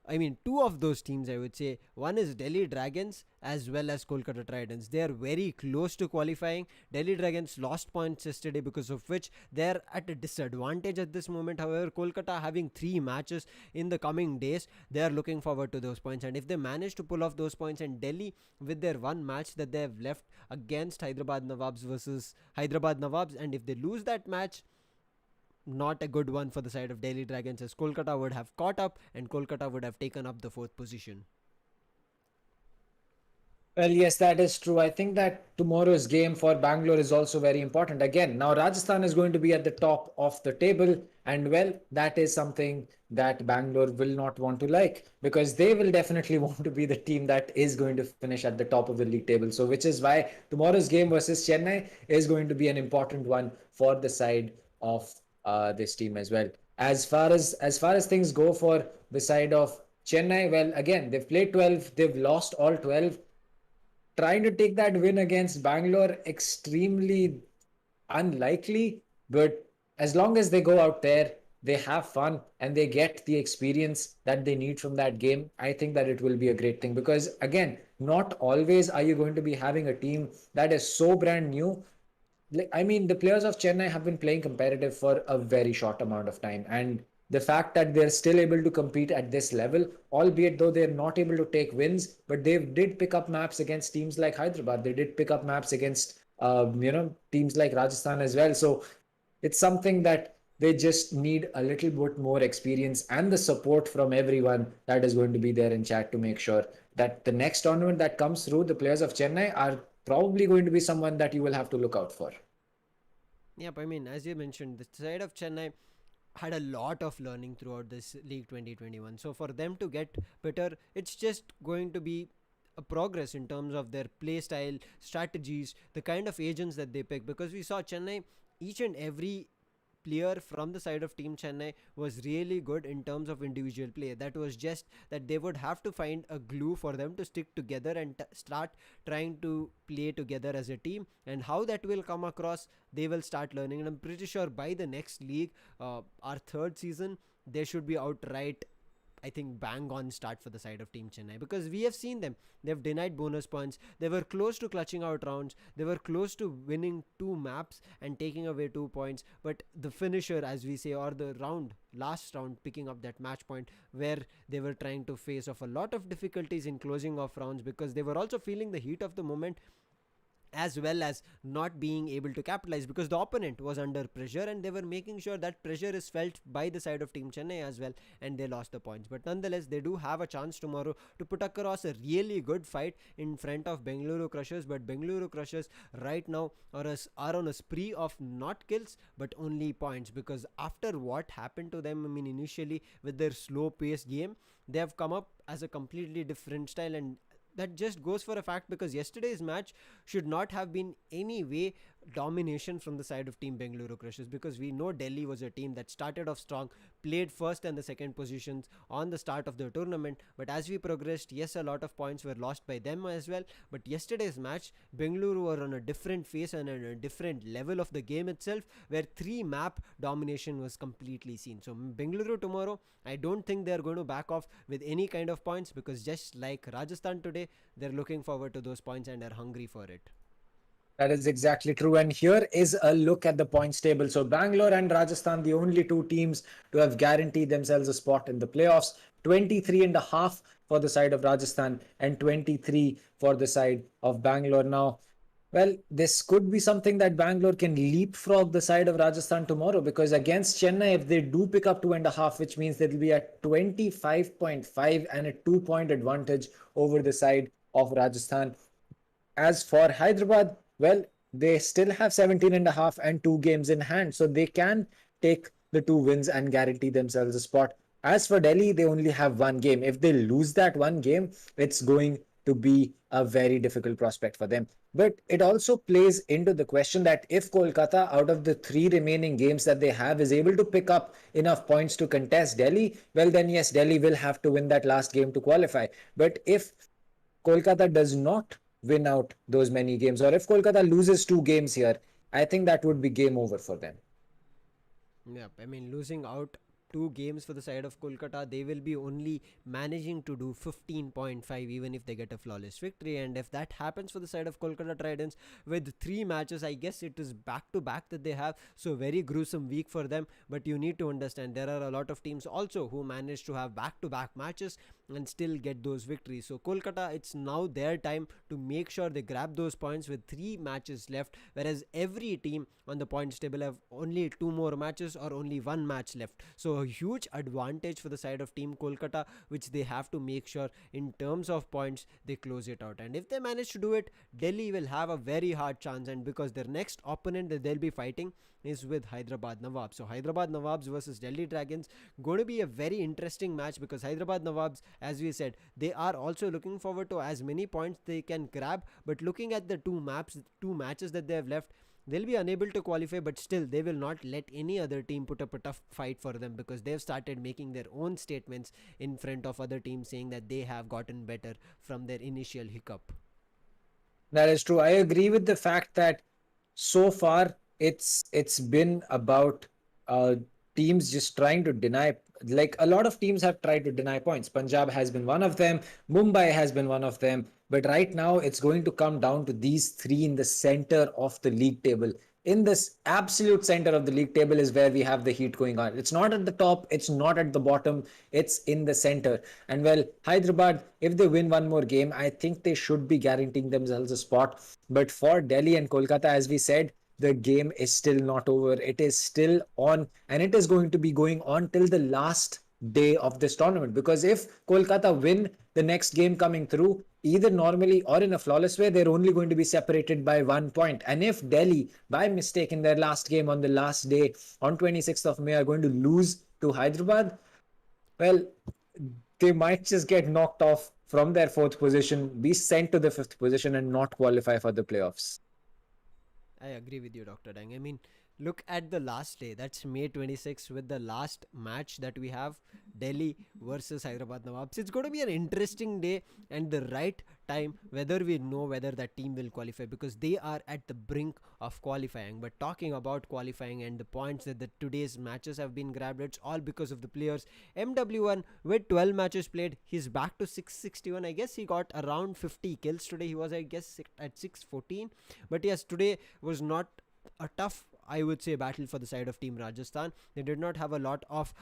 I mean, 2 of those teams, I would say. One is Delhi Dragons as well as Kolkata Tridents. They are very close to qualifying. Delhi Dragons lost points yesterday, because of which they are at a disadvantage at this moment. However, Kolkata having 3 matches in the coming days, they are looking forward to those points. And if they manage to pull off those points, and Delhi with their one match that they have left against Hyderabad Nawabs versus Hyderabad Nawabs, and if they lose that match, not a good one for the side of Delhi Dragons, as Kolkata would have caught up and Kolkata would have taken up the 4th position. Well, yes, that is true. I think that tomorrow's game for Bangalore is also very important. Again, now Rajasthan is going to be at the top of the table, and well, that is something that Bangalore will not want to like, because they will definitely want to be the team that is going to finish at the top of the league table. So, which is why tomorrow's game versus Chennai is going to be an important one for the side of this team as well. As far as things go for the side of Chennai, well, again, they've played 12, they've lost all 12. Trying to take that win against Bangalore, extremely unlikely, but as long as they go out there, they have fun and they get the experience that they need from that game, I think that it will be a great thing. Because again, not always are you going to be having a team that is so brand new. I mean, the players of Chennai have been playing competitive for a very short amount of time, and the fact that they're still able to compete at this level, albeit though they're not able to take wins, but they did pick up maps against teams like Hyderabad. They did pick up maps against teams like Rajasthan as well. So it's something that they just need a little bit more experience and the support from everyone that is going to be there in chat to make sure that the next tournament that comes through, the players of Chennai are probably going to be someone that you will have to look out for. Yep, I mean, as you mentioned, the side of Chennai had a lot of learning throughout this League 2021. So for them to get better, it's just going to be a progress in terms of their play style, strategies, the kind of agents that they pick. Because we saw Chennai, each and every player from the side of Team Chennai was really good in terms of individual play. That was just that they would have to find a glue for them to stick together and start trying to play together as a team. And how that will come across, they will start learning. And I'm pretty sure by the next league, our 3rd season, there should be outright, I think, bang on start for the side of Team Chennai, because we have seen them. They've denied bonus points. They were close to clutching out rounds. They were close to winning 2 maps and taking away 2 points. But the finisher, as we say, or the last round, picking up that match point where they were trying to face off a lot of difficulties in closing off rounds, because they were also feeling the heat of the moment, as well as not being able to capitalize because the opponent was under pressure, and they were making sure that pressure is felt by the side of Team Chennai as well, and they lost the points. But nonetheless, they do have a chance tomorrow to put across a really good fight in front of Bengaluru Crushers. But Bengaluru Crushers right now are on a spree of not kills but only points, because after what happened to them, I mean, initially with their slow paced game, they have come up as a completely different style, and that just goes for a fact, because yesterday's match should not have been any way domination from the side of Team Bengaluru Crushers, because we know Delhi was a team that started off strong, played first and the second positions on the start of the tournament. But as we progressed, yes, a lot of points were lost by them as well. But yesterday's match, Bengaluru were on a different phase and on a different level of the game itself, where 3 map domination was completely seen. So Bengaluru tomorrow, I don't think they're going to back off with any kind of points, because just like Rajasthan today, they're looking forward to those points and are hungry for it. That is exactly true. And here is a look at the points table. So Bangalore and Rajasthan, the only two teams to have guaranteed themselves a spot in the playoffs. 23.5 for the side of Rajasthan and 23 for the side of Bangalore. Now, well, this could be something that Bangalore can leapfrog the side of Rajasthan tomorrow, because against Chennai, if they do pick up 2.5, which means they'll be at 25.5 and a 2-point advantage over the side of Rajasthan. As for Hyderabad, well, they still have 17.5 and 2 games in hand, so they can take the 2 wins and guarantee themselves a spot. As for Delhi, they only have 1 game. If they lose that 1 game, it's going to be a very difficult prospect for them. But it also plays into the question that if Kolkata, out of the 3 remaining games that they have, is able to pick up enough points to contest Delhi, well, then yes, Delhi will have to win that last game to qualify. But if Kolkata does not win out those many games, or if Kolkata loses 2 games here, I think that would be game over for them. Yeah, I mean, losing out 2 games for the side of Kolkata, they will be only managing to do 15.5 even if they get a flawless victory. And if that happens for the side of Kolkata Tridents with 3 matches, I guess it is back to back that they have. So very gruesome week for them. But you need to understand, there are a lot of teams also who manage to have back to back matches and still get those victories. So Kolkata, it's now their time to make sure they grab those points with 3 matches left, whereas every team on the points table have only 2 more matches or only 1 match left. So a huge advantage for the side of Team Kolkata, which they have to make sure in terms of points they close it out. And if they manage to do it, Delhi will have a very hard chance, and because their next opponent that they'll be fighting is with Hyderabad Nawabs. So Hyderabad Nawabs versus Delhi Dragons, going to be a very interesting match, because Hyderabad Nawabs, as we said, they are also looking forward to as many points they can grab. But looking at the 2 matches that they have left, they'll be unable to qualify, but still they will not let any other team put up a tough fight for them, because they've started making their own statements in front of other teams, saying that they have gotten better from their initial hiccup. That is true. I agree with the fact that so far it's been about teams just trying to deny. Like, a lot of teams have tried to deny points. Punjab has been one of them. Mumbai has been one of them. But right now, it's going to come down to these 3 in the center of the league table. In this absolute center of the league table is where we have the heat going on. It's not at the top. It's not at the bottom. It's in the center. And well, Hyderabad, if they win 1 more game, I think they should be guaranteeing themselves a spot. But for Delhi and Kolkata, as we said, the game is still not over. It is still on, and it is going to be going on till the last day of this tournament. Because if Kolkata win the next game coming through, either normally or in a flawless way, they're only going to be separated by 1 point. And if Delhi, by mistake, in their last game on the last day on 26th of May, are going to lose to Hyderabad, well, they might just get knocked off from their 4th position, be sent to the 5th position, and not qualify for the playoffs. I agree with you, Dr. Dang. I mean, look at the last day. That's May 26th with the last match that we have, Delhi versus Hyderabad Nawabs. It's going to be an interesting day and the right time whether we know whether that team will qualify, because they are at the brink of qualifying. But talking about qualifying and the points that today's matches have been grabbed, it's all because of the players. MW1 with 12 matches played, he's back to 661. I guess he got around 50 kills today. He was, I guess, at 614. But yes, today was not a tough, I would say, battle for the side of Team Rajasthan. They did not have a lot of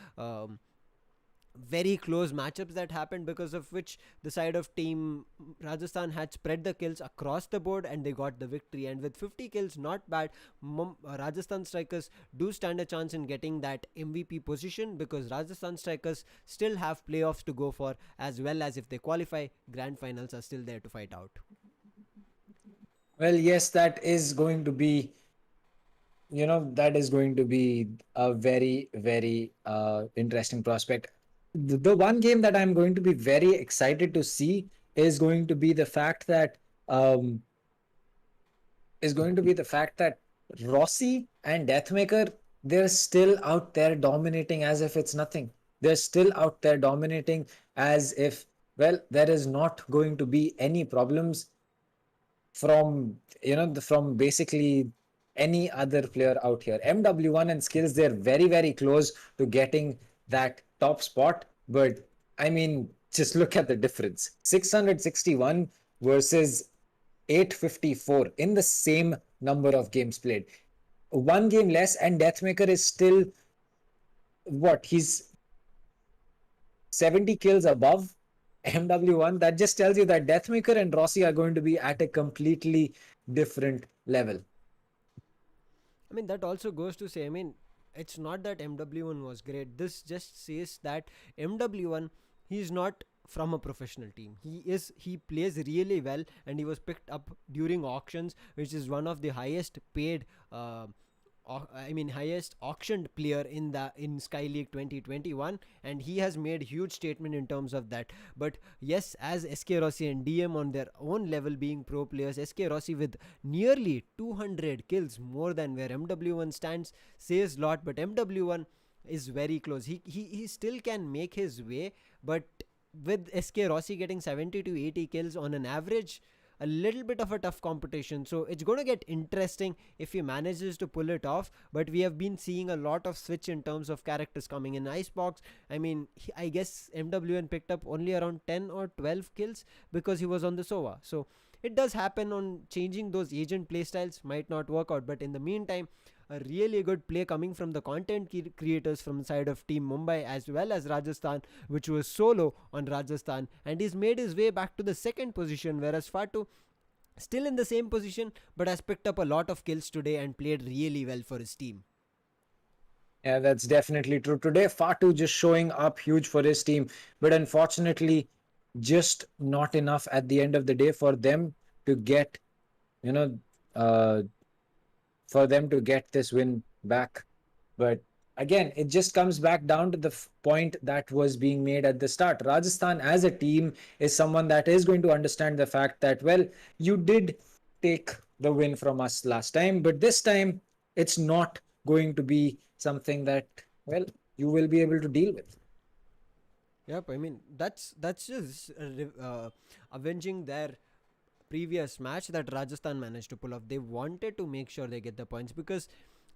very close matchups that happened, because of which the side of Team Rajasthan had spread the kills across the board and they got the victory. And with 50 kills, not bad. Rajasthan strikers do stand a chance in getting that MVP position, because Rajasthan strikers still have playoffs to go for, as well as if they qualify, grand finals are still there to fight out. Well, yes, that is going to be, that is going to be a very, very interesting prospect. The one game that I'm going to be very excited to see is going to be the fact that um, Rossi and Deathmaker, they're still out there dominating as if it's nothing. They're still out there dominating as if, well, there is not going to be any problems from from basically any other player out here. MW1 and Skills, they're very, very close to getting that top spot, but I mean, just look at the difference. 661 versus 854 in the same number of games played. One game less, and Deathmaker is still what? He's 70 kills above MW1. That just tells you that Deathmaker and Rossi are going to be at a completely different level. I mean, that also goes to say, I mean, it's not that MW1 was great. This just says that MW1, he's not from a professional team. He plays really well, and he was picked up during auctions, which is one of the highest paid highest auctioned player in Sky League 2021, and he has made huge statement in terms of that. But yes, as SK Rossi and DM on their own level being pro players, SK Rossi with nearly 200 kills more than where MW1 stands says lot. But MW1 is very close. He still can make his way, but with SK Rossi getting 70 to 80 kills on an average, a little bit of a tough competition. So it's going to get interesting if he manages to pull it off. But we have been seeing a lot of switch in terms of characters coming in. Icebox, I mean, I guess MWN picked up only around 10 or 12 kills because he was on the Sova. So it does happen on changing those agent playstyles, might not work out. But in the meantime, a really good play coming from the content creators from the side of Team Mumbai as well as Rajasthan, which was solo on Rajasthan, and he's made his way back to the second position, whereas Fatu still in the same position but has picked up a lot of kills today and played really well for his team. Yeah, that's definitely true. Today, Fatu just showing up huge for his team, but unfortunately, just not enough at the end of the day for them to get, you know, uh, for them to get this win back. But again, it just comes back down to the point that was being made at the start. Rajasthan as a team is someone that is going to understand the fact that, well, you did take the win from us last time, but this time it's not going to be something that, well, you will be able to deal with. Yep, I mean, that's just avenging their previous match that Rajasthan managed to pull off. They wanted to make sure they get the points, because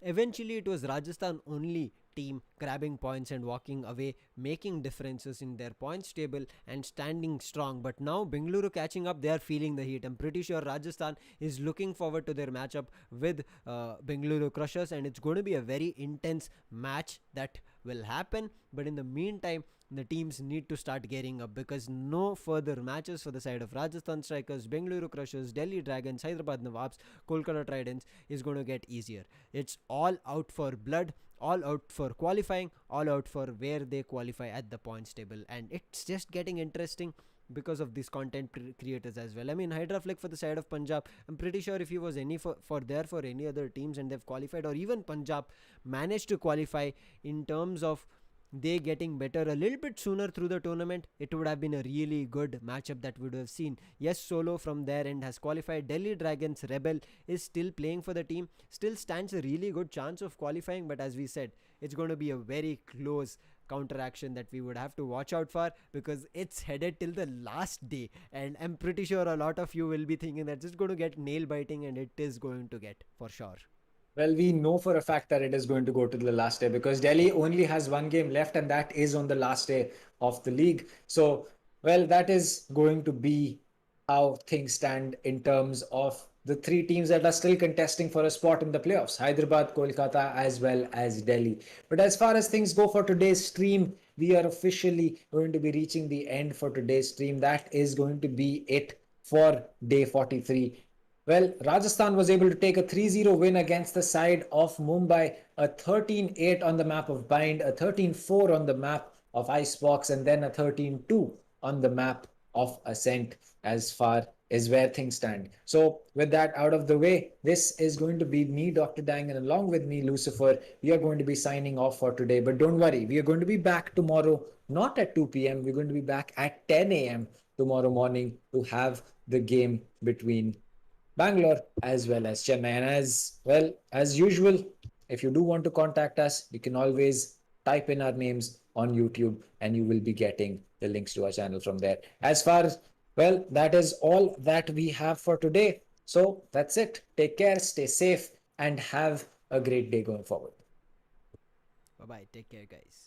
eventually it was Rajasthan only team grabbing points and walking away, making differences in their points table and standing strong. But now Bengaluru catching up, they are feeling the heat. I'm pretty sure Rajasthan is looking forward to their matchup with Bengaluru Crushers, and it's going to be a very intense match that will happen. But in the meantime, the teams need to start gearing up, because no further matches for the side of Rajasthan Strikers, Bengaluru Crushers, Delhi Dragons, Hyderabad Nawabs, Kolkata Tridents is going to get easier. It's all out for blood, all out for qualifying, all out for where they qualify at the points table, and it's just getting interesting because of these content creators as well. I mean, Hydra Flick for the side of Punjab, I'm pretty sure if he was any for any other teams and they've qualified, or even Punjab managed to qualify in terms of they getting better a little bit sooner through the tournament, it would have been a really good matchup that we would have seen. Yes, Solo from their end has qualified. Delhi Dragons Rebel is still playing for the team, still stands a really good chance of qualifying, but as we said, it's going to be a very close counteraction that we would have to watch out for, because it's headed till the last day, and I'm pretty sure a lot of you will be thinking that it's going to get nail biting, and it is going to get, for sure. Well, we know for a fact that it is going to go to the last day because Delhi only has one game left, and that is on the last day of the league. So, well, that is going to be how things stand in terms of the three teams that are still contesting for a spot in the playoffs: Hyderabad, Kolkata, as well as Delhi. But as far as things go for today's stream, we are officially going to be reaching the end for today's stream. That is going to be it for day 43. Well, Rajasthan was able to take a 3-0 win against the side of Mumbai, a 13-8 on the map of Bind, a 13-4 on the map of Icebox, and then a 13-2 on the map of Ascent, as far as where things stand. So with that out of the way, this is going to be me, Dr. Dang, and along with me, Lucifer. We are going to be signing off for today. But don't worry, we are going to be back tomorrow, not at 2 p.m. We're going to be back at 10 a.m. tomorrow morning to have the game between Bangalore as well as Chennai. And as well as usual, if you do want to contact us, you can always type in our names on YouTube and you will be getting the links to our channel from there. As far as, well, that is all that we have for today. So that's it. Take care, stay safe, and have a great day going forward. Bye-bye. Take care, guys.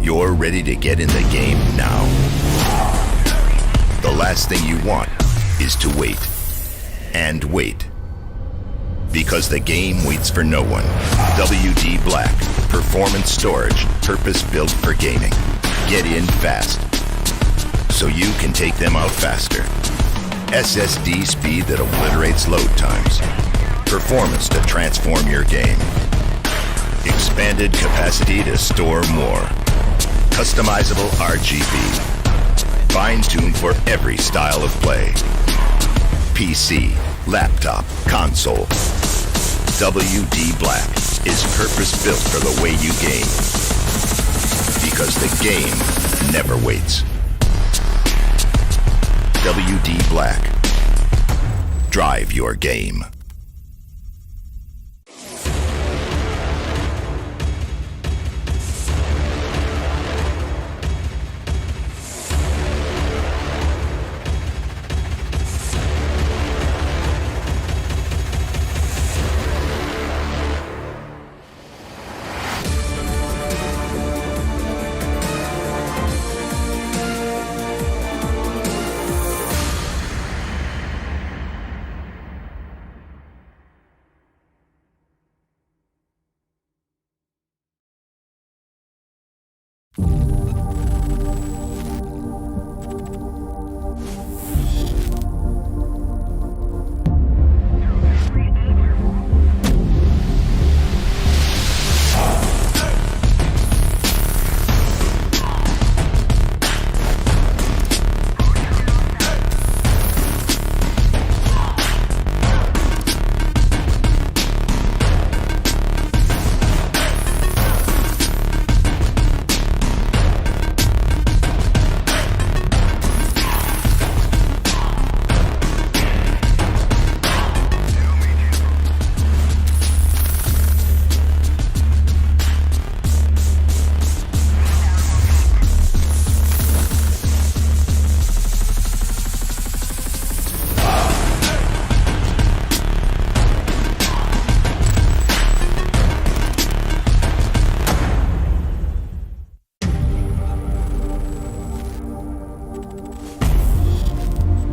You're ready to get in the game now. The last thing you want is to wait and wait. Because the game waits for no one. WD Black, performance storage, purpose-built for gaming. Get in fast, so you can take them out faster. SSD speed that obliterates load times. Performance to transform your game. Expanded capacity to store more. Customizable RGB. Fine-tuned for every style of play. PC, laptop, console. WD Black is purpose-built for the way you game. Because the game never waits. WD Black. Drive your game.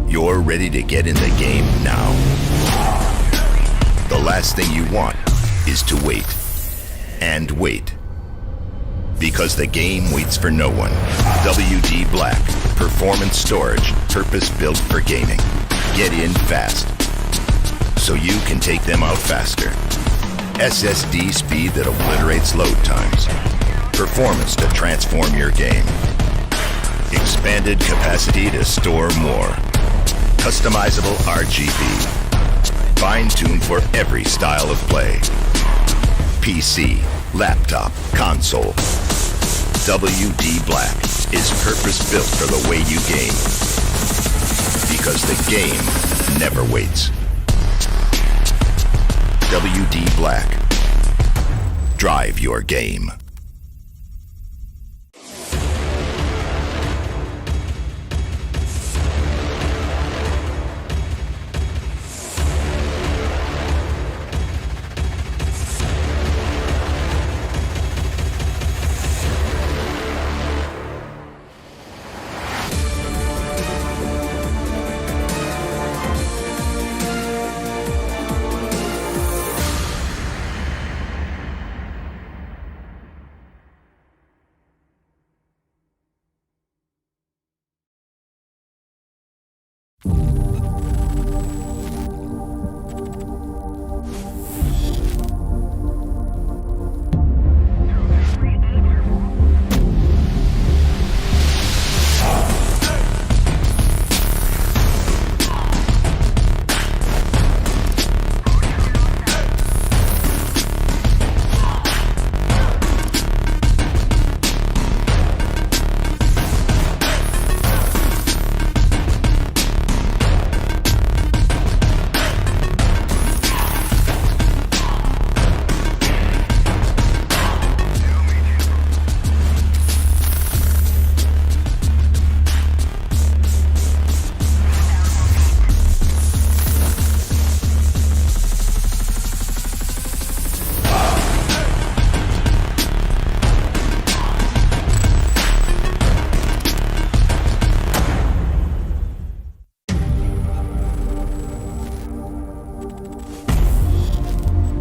You're ready to get in the game now. The last thing you want is to wait and wait. Because the game waits for no one. WD Black, performance storage, purpose-built for gaming. Get in fast, so you can take them out faster. SSD speed that obliterates load times. Performance to transform your game. Expanded capacity to store more. Customizable RGB. Fine-tuned for every style of play. PC, laptop, console. WD Black is purpose-built for the way you game. Because the game never waits. WD Black. Drive your game.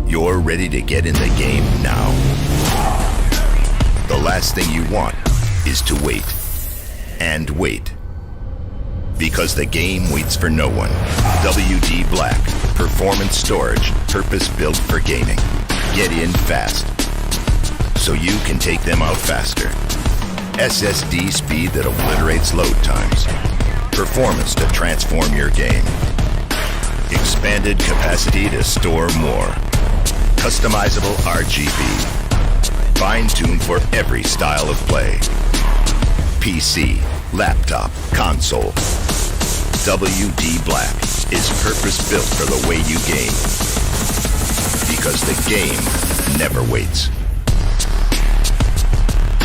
You're ready to get in the game now. The last thing you want is to wait and wait. Because the game waits for no one. WD Black, performance storage, purpose-built for gaming. Get in fast, so you can take them out faster. SSD speed that obliterates load times. Performance to transform your game. Expanded capacity to store more. Customizable RGB. Fine-tuned for every style of play. PC, laptop, console. WD Black is purpose-built for the way you game. Because the game never waits.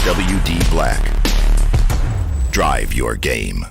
WD Black. Drive your game.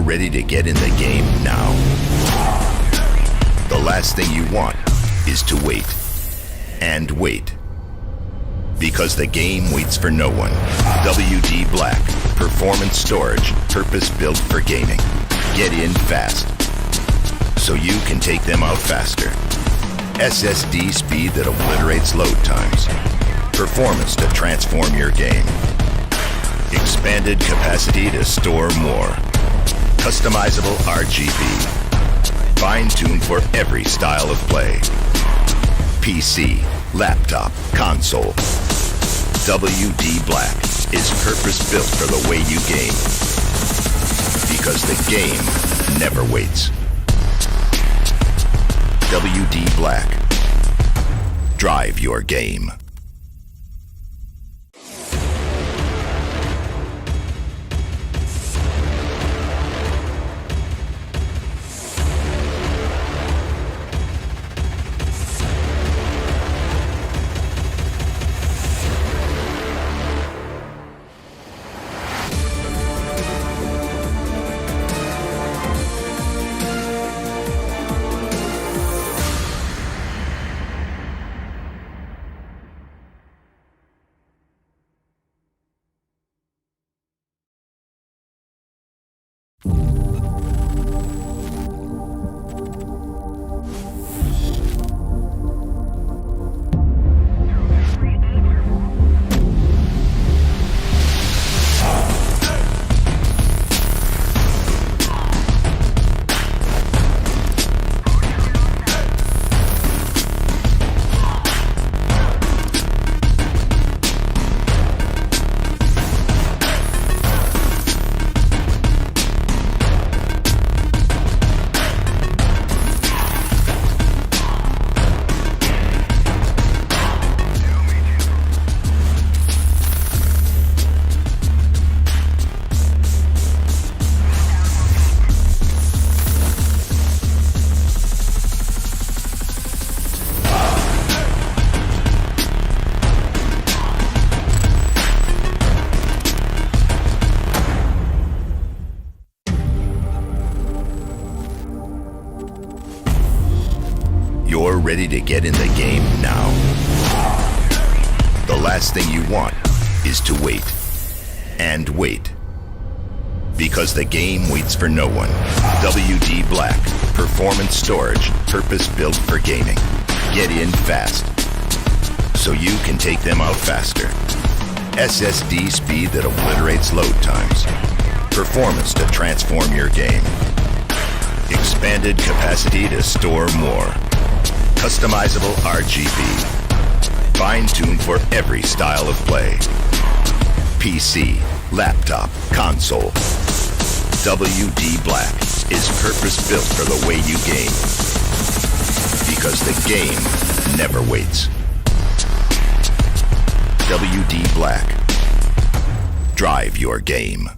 ready to get in the game now. The last thing you want is to wait and wait. Because the game waits for no one. WD Black, performance storage, purpose-built for gaming. Get in fast, so you can take them out faster. SSD speed that obliterates load times. Performance to transform your game. Expanded capacity to store more. Customizable RGB. Fine-tuned for every style of play. PC, laptop, console. WD Black is purpose-built for the way you game. Because the game never waits. WD Black. Drive your game. You're ready to get in the game now. The last thing you want is to wait and wait. Because the game waits for no one. WD Black, performance storage, purpose-built for gaming. Get in fast, so you can take them out faster. SSD speed that obliterates load times. Performance to transform your game. Expanded capacity to store more. Customizable RGB. Fine-tuned for every style of play. PC, laptop, console. WD Black is purpose-built for the way you game. Because the game never waits. WD Black. Drive your game.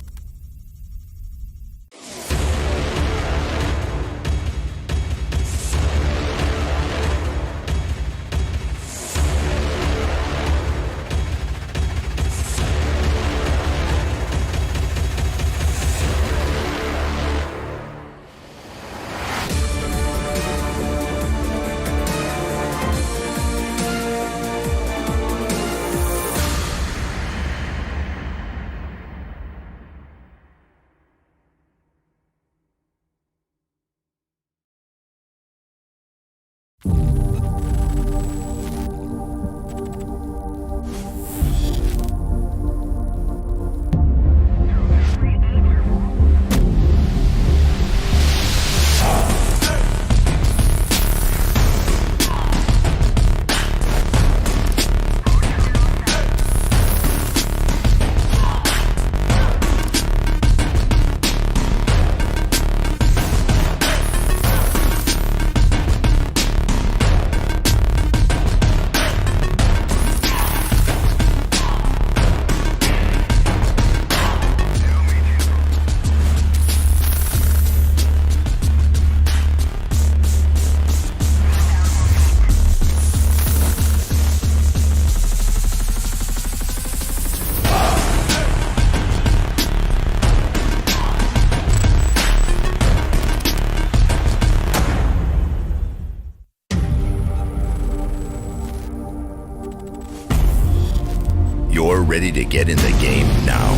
ready to get in the game now.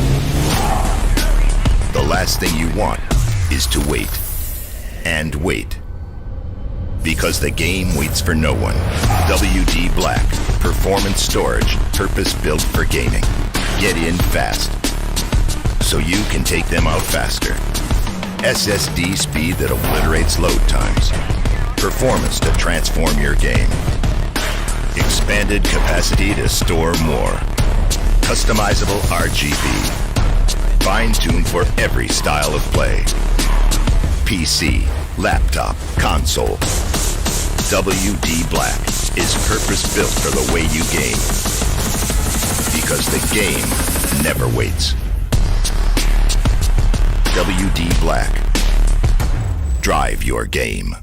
The last thing you want is to wait and wait. Because the game waits for no one. WD Black, performance storage, purpose-built for gaming. Get in fast, so you can take them out faster. SSD speed that obliterates load times. Performance to transform your game. Expanded capacity to store more. Customizable RGB. Fine-tuned for every style of play. PC, laptop, console. WD Black is purpose-built for the way you game. Because the game never waits. WD Black. Drive your game.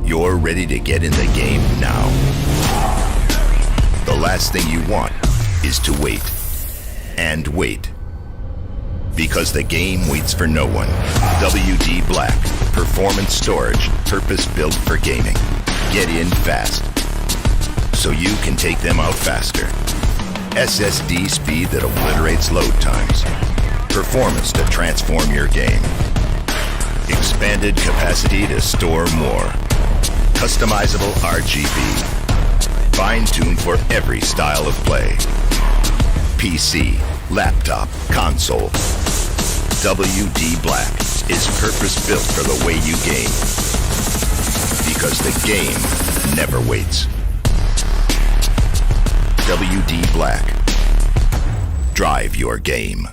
You're ready to get in the game now. The last thing you want is to wait and wait. Because the game waits for no one. WD Black, performance storage, purpose-built for gaming. Get in fast, so you can take them out faster. SSD speed that obliterates load times. Performance to transform your game. Expanded capacity to store more. Customizable RGB. Fine-tuned for every style of play. PC, laptop, console. WD Black is purpose-built for the way you game. Because the game never waits. WD Black. Drive your game.